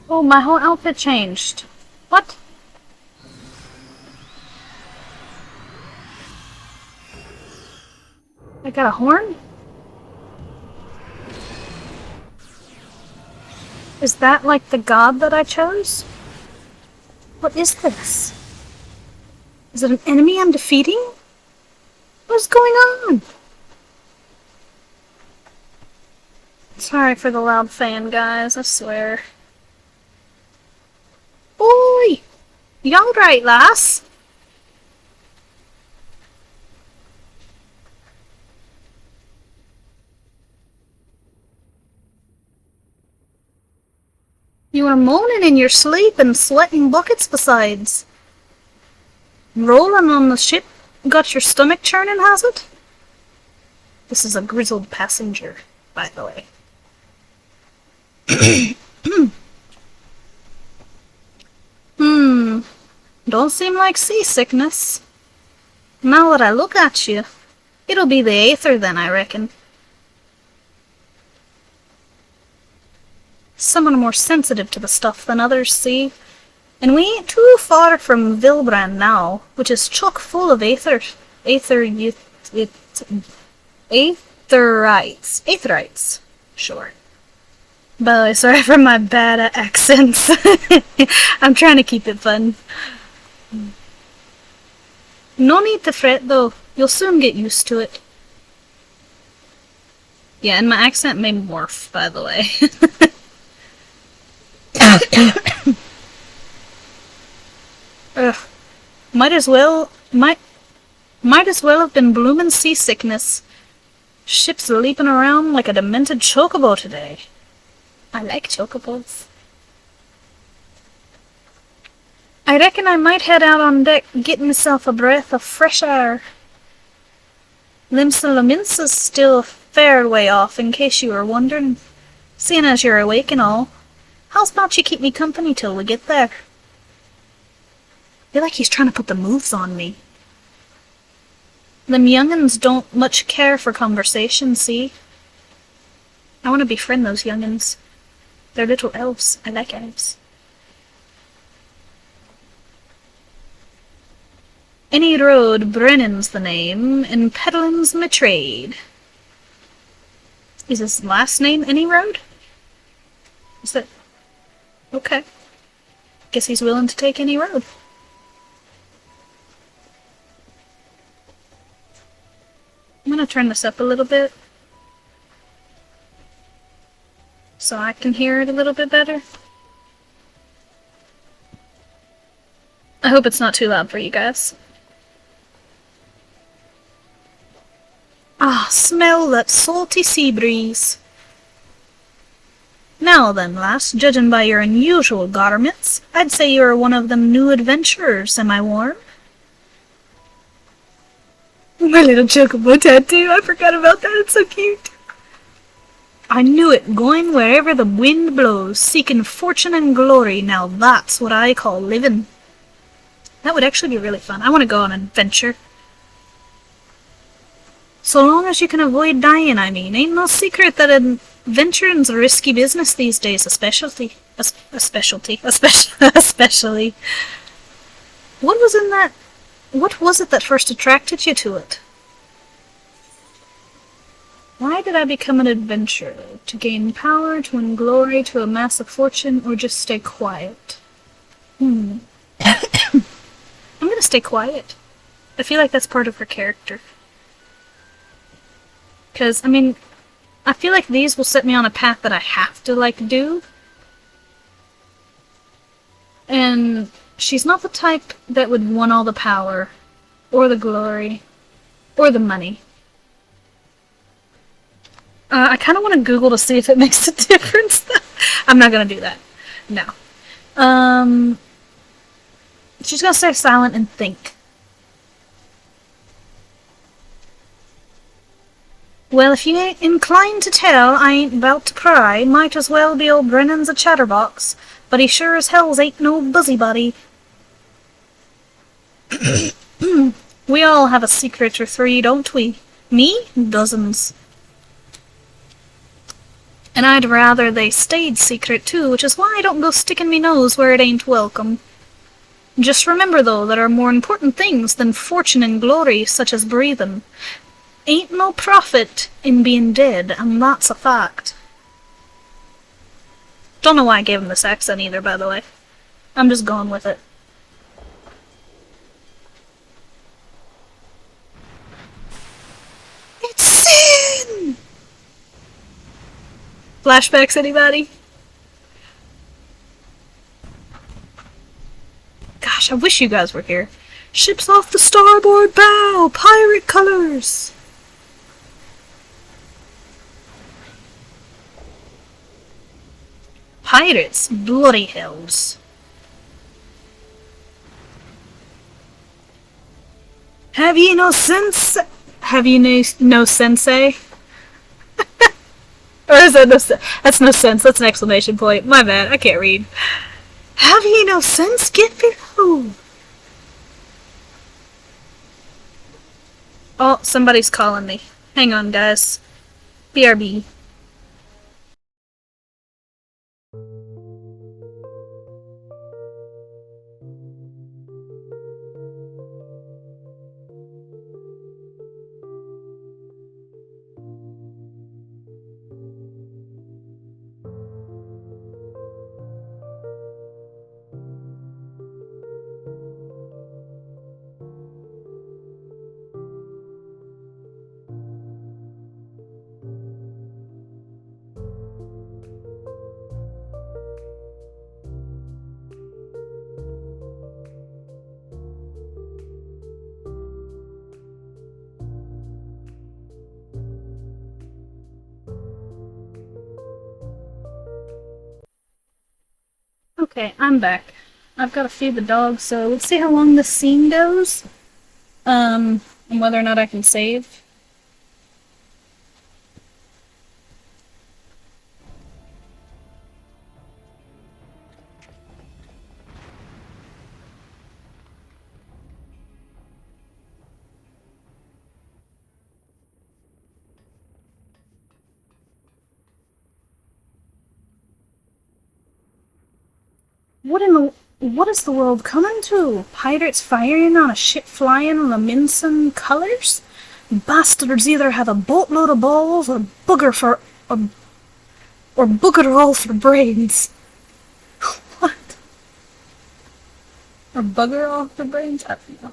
Oh, my whole outfit changed. What? I got a horn? Is that like the god that I chose? What is this? Is it an enemy I'm defeating? What's going on? Sorry for the loud fan, guys, I swear. Oi! You alright, lass? You were moaning in your sleep and sweating buckets besides. Rolling on the ship got your stomach churning, has it? This is a grizzled passenger, by the way. Don't seem like seasickness. Now that I look at you, it'll be the aether then, I reckon. Some are more sensitive to the stuff than others, see? And we ain't too far from Vilbrand now, which is chock full of aetherites. Aetherites, sure. By the way, sorry for my bad accents. I'm trying to keep it fun. No need to fret though, you'll soon get used to it. Yeah, and my accent may morph, by the way. Ugh. Might as well have been bloomin' seasickness. Ship's leaping around like a demented chocobo today. I like chocobos. I reckon I might head out on deck, get myself a breath of fresh air. Limsa-Laminsa's still a fair way off, in case you were wondering. Seeing as you're awake and all, how's about you keep me company till we get there? I feel like he's trying to put the moves on me. Them young'uns don't much care for conversation, see? I want to befriend those young'uns. They're little elves. I like elves. Any road, Brennan's the name, and peddling's my trade. Is his last name Any Road? Is that... Okay. Guess he's willing to take any road. I'm gonna turn this up a little bit, so I can hear it a little bit better. I hope it's not too loud for you guys. Ah, smell that salty sea breeze. Now then, lass, judging by your unusual garments, I'd say you're one of them new adventurers, am I warm? My little chocobo tattoo, I forgot about that, it's so cute. I knew it, going wherever the wind blows, seeking fortune and glory, now that's what I call living. That would actually be really fun. I want to go on an adventure. So long as you can avoid dying, I mean. Ain't no secret that adventuring's a risky business these days, especially. What was it that first attracted you to it? Why did I become an adventurer? To gain power, to win glory, to amass a fortune, or just stay quiet? I'm gonna stay quiet. I feel like that's part of her character. Because, I mean, I feel like these will set me on a path that I have to, like, do. And she's not the type that would want all the power, or the glory, or the money. I kind of want to Google to see if it makes a difference. I'm not going to do that. No. She's going to stay silent and think. Well, if you ain't inclined to tell, I ain't about to pry. Might as well be old Brennan's a chatterbox, but he sure as hells ain't no busybody. We all have a secret or three, don't we? Me? Dozens. And I'd rather they stayed secret too, which is why I don't go sticking me nose where it ain't welcome. Just remember, though, there are more important things than fortune and glory, such as breathing. Ain't no profit in being dead, and that's a fact. Don't know why I gave him this accent either, by the way. I'm just going with it. It's sin! Flashbacks, anybody? Gosh, I wish you guys were here. Ship's off the starboard bow! Pirate colors! Pirates? Bloody hells. Have ye no sense? Have ye no sensei? Or is that no sense? That's no sense. That's an exclamation point. My bad. I can't read. Have ye no sense? Get below. Oh, somebody's calling me. Hang on, guys. BRB. Okay, I'm back. I've got to feed the dog, so let's see how long this scene goes. And whether or not I can save. What is the world coming to? Pirates firing on a ship flying Laminson colors? Bastards either have a boatload of balls or booger all for brains. What? Or bugger all for brains? I don't know.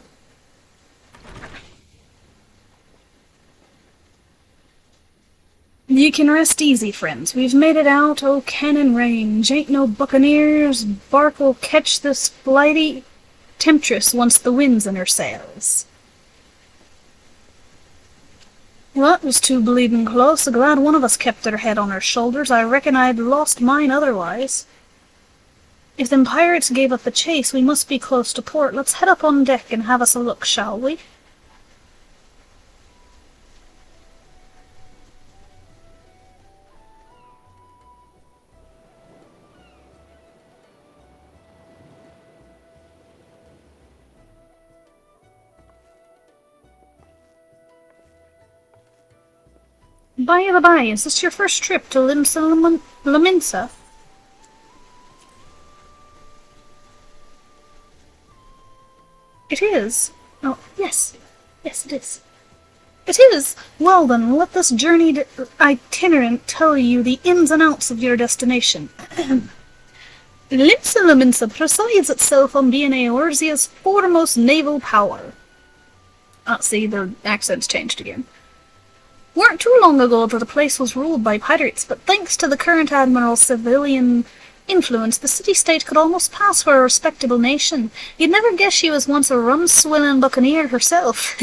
You can rest easy, friends. We've made it out o' cannon range. Ain't no buccaneers. Bark'll catch this flighty temptress once the wind's in her sails. Well, it was too bleeding close. So glad one of us kept her head on her shoulders. I reckon I'd lost mine otherwise. If them pirates gave up the chase, we must be close to port. Let's head up on deck and have us a look, shall we? By the by, is this your first trip to Laminsa? It is. Oh, yes. Yes, it is. It is! Well then, let this journeyed itinerant tell you the ins and outs of your destination. Laminsa presides itself on being Eorzea's foremost naval power. Ah, see, the accent's changed again. Weren't too long ago that the place was ruled by pirates, but thanks to the current admiral's civilian influence, the city-state could almost pass for a respectable nation. You'd never guess she was once a rum-swilling buccaneer herself.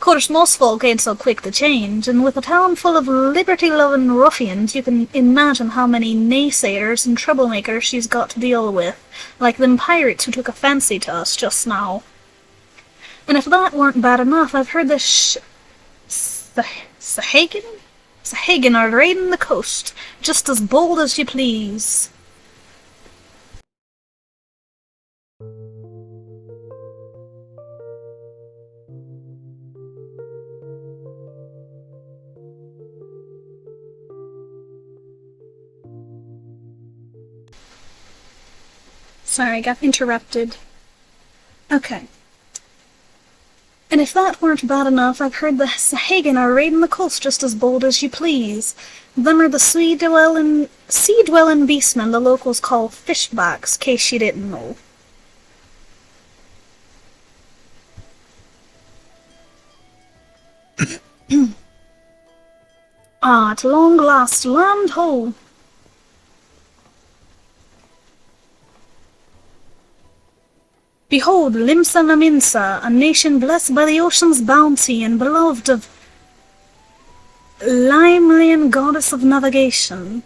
Course, most folk ain't so quick to change, and with a town full of liberty-loving ruffians, you can imagine how many naysayers and troublemakers she's got to deal with, like them pirates who took a fancy to us just now. And if that weren't bad enough, I've heard the Sahagin are raiding the coast, just as bold as you please. Sorry, got interrupted. Okay. And if that weren't bad enough, I've heard the Sahagin are raiding the coast just as bold as you please. Them are the sea-dwelling beastmen the locals call fishbacks, case you didn't know. At long last, land ho! Behold, Limsa Naminsa, a nation blessed by the ocean's bounty and beloved of Limelian goddess of navigation.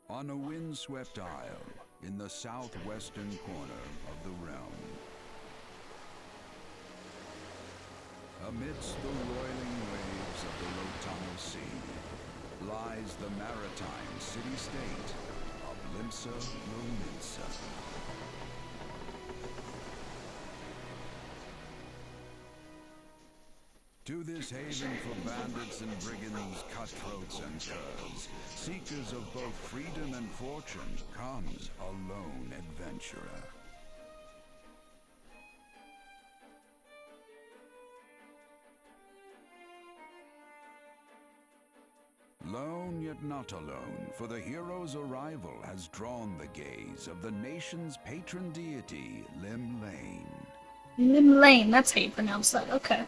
On a windswept isle in the southwestern corner of the realm, amidst the roiling waves of the Lotano Sea, lies the maritime city-state of Limsa Lominsa. To this haven for bandits and brigands, cutthroats and curs, seekers of both freedom and fortune, comes a lone adventurer. Lone yet not alone, for the hero's arrival has drawn the gaze of the nation's patron deity, Lim Lane. Lim Lane, that's how you pronounce that, okay.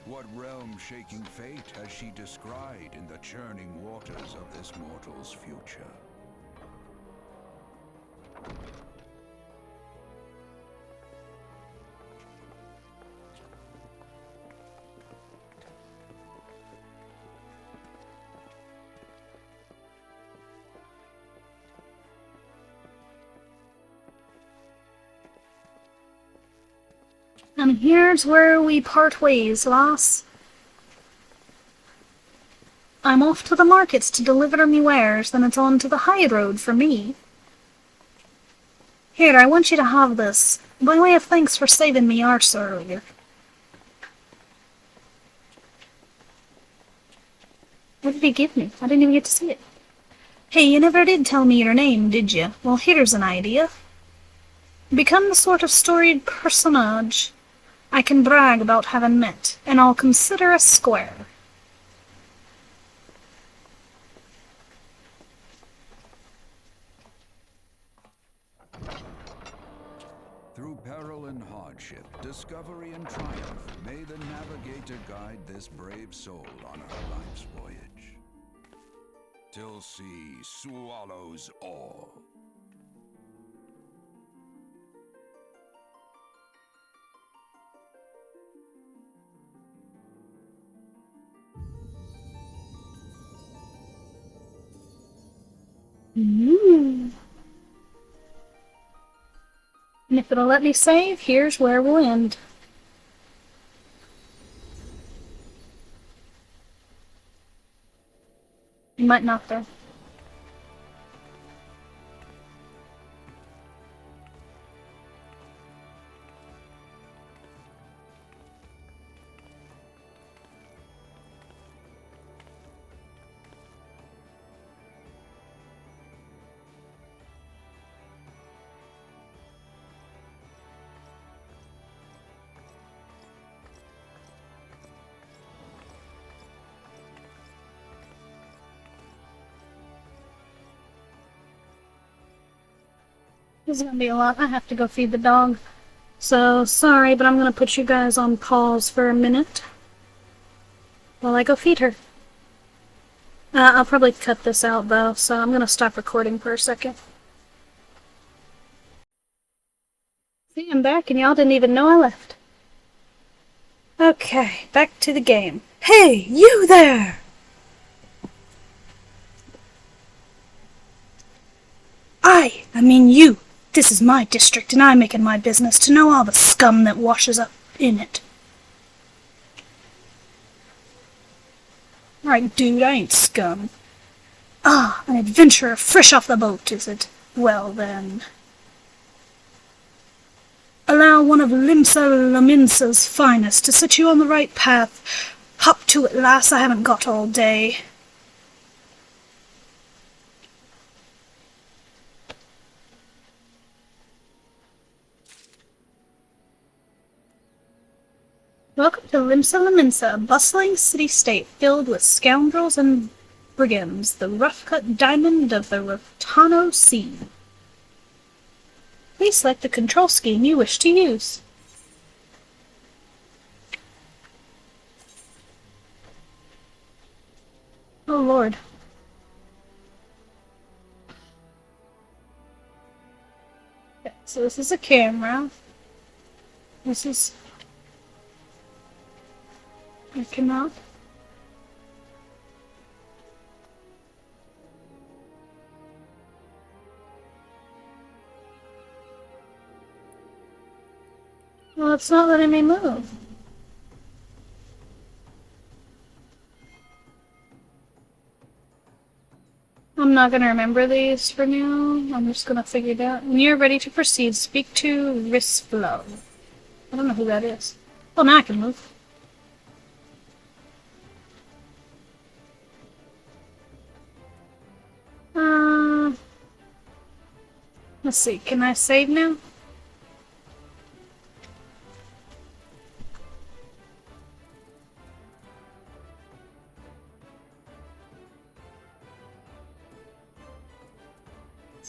What realm-shaking fate has she descried in the churning waters of this mortal's future? And here's where we part ways, lass. I'm off to the markets to deliver me wares, then it's on to the high road for me. Here, I want you to have this, by way of thanks for saving me arse earlier. What did he give me? I didn't even get to see it. Hey, you never did tell me your name, did you? Well, here's an idea. Become the sort of storied personage I can brag about having met, and I'll consider us square. Through peril and hardship, discovery and triumph, may the navigator guide this brave soul on her life's voyage. Till sea swallows all. And if it'll let me save, here's where we'll end. You might not, though. This is gonna be a lot. I have to go feed the dog. So, sorry, but I'm gonna put you guys on pause for a minute while I go feed her. I'll probably cut this out though, so I'm gonna stop recording for a second. See, I'm back and y'all didn't even know I left. Okay, back to the game. Hey, you there! I mean you. This is my district and I make it my business to know all the scum that washes up in it. Right, dude, I ain't scum. Ah, an adventurer fresh off the boat, is it? Well then. Allow one of Limsa Laminsa's finest to set you on the right path. Hop to it, lass, I haven't got all day. Welcome to Limsa Laminsa, a bustling city-state filled with scoundrels and brigands, the rough-cut diamond of the Rotano Sea. Please select the control scheme you wish to use. Oh lord. Okay, so this is a camera. This is... I cannot... Well, it's not letting me move. I'm not gonna remember these for now. I'm just gonna figure it out. When you're ready to proceed, speak to Graceful. I don't know who that is. Oh, now I can move. Let's see. Can I save now?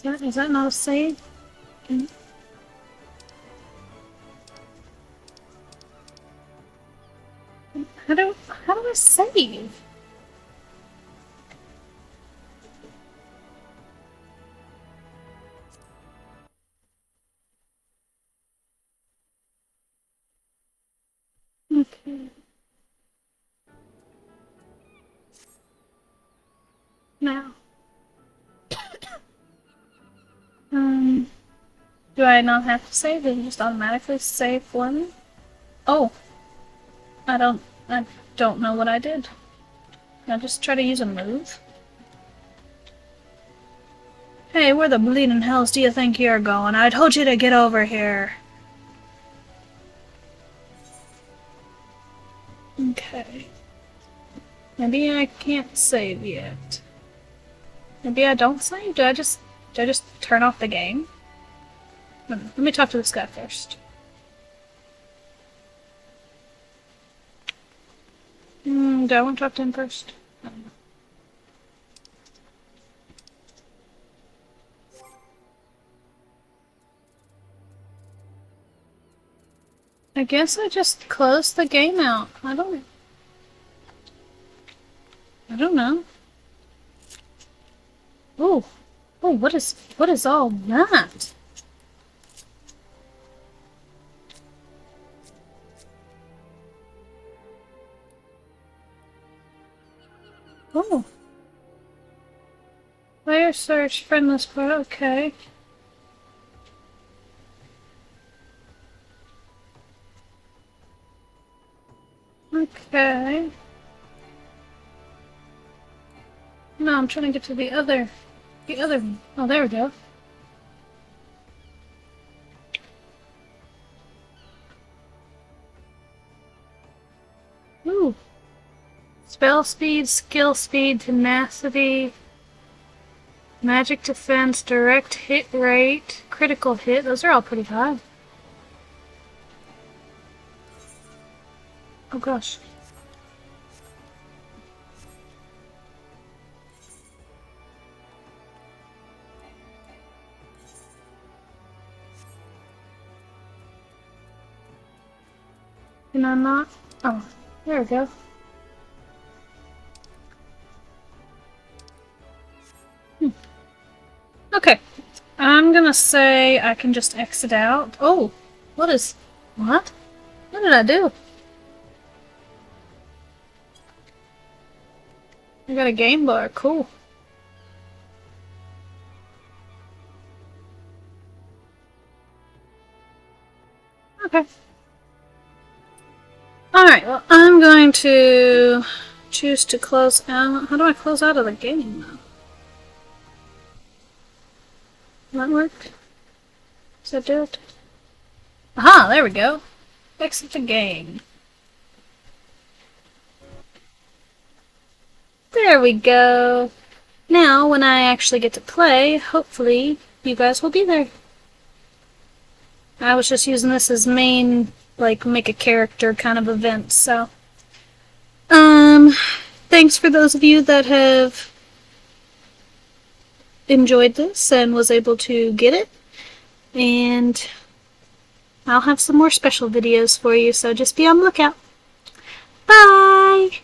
Is that not a save? How do I save? Okay. Now. Do I not have to save? Does it just automatically save for me? Oh. I don't know what I did. Can I just try to use a move? Hey, where the bleeding hells do you think you're going? I told you to get over here. Okay. Maybe I can't save yet. Maybe I don't save? Do I just turn off the game? Let me talk to this guy first. Do I want to talk to him first? I guess I just closed the game out. I don't know. Oh, what is all that? Oh. Player search, friendless part, okay. Okay. No, I'm trying to get to the other one. Oh, there we go. Ooh. Spell speed, skill speed, tenacity, magic defense, direct hit rate, critical hit. Those are all pretty high. Oh gosh. Can I not? Oh, there we go. Okay. I'm gonna say I can just exit out. Oh, what is... What? What did I do? I got a game bar. Cool. Okay. Alright, well, I'm going to choose to close out. How do I close out of the game, though? Will that work? Does that do it? Aha, there we go. Exit the game. There we go. Now, when I actually get to play, hopefully you guys will be there. I was just using this as main, like, make a character kind of event, so. Thanks for those of you that have enjoyed this and was able to get it. And I'll have some more special videos for you, so just be on the lookout. Bye!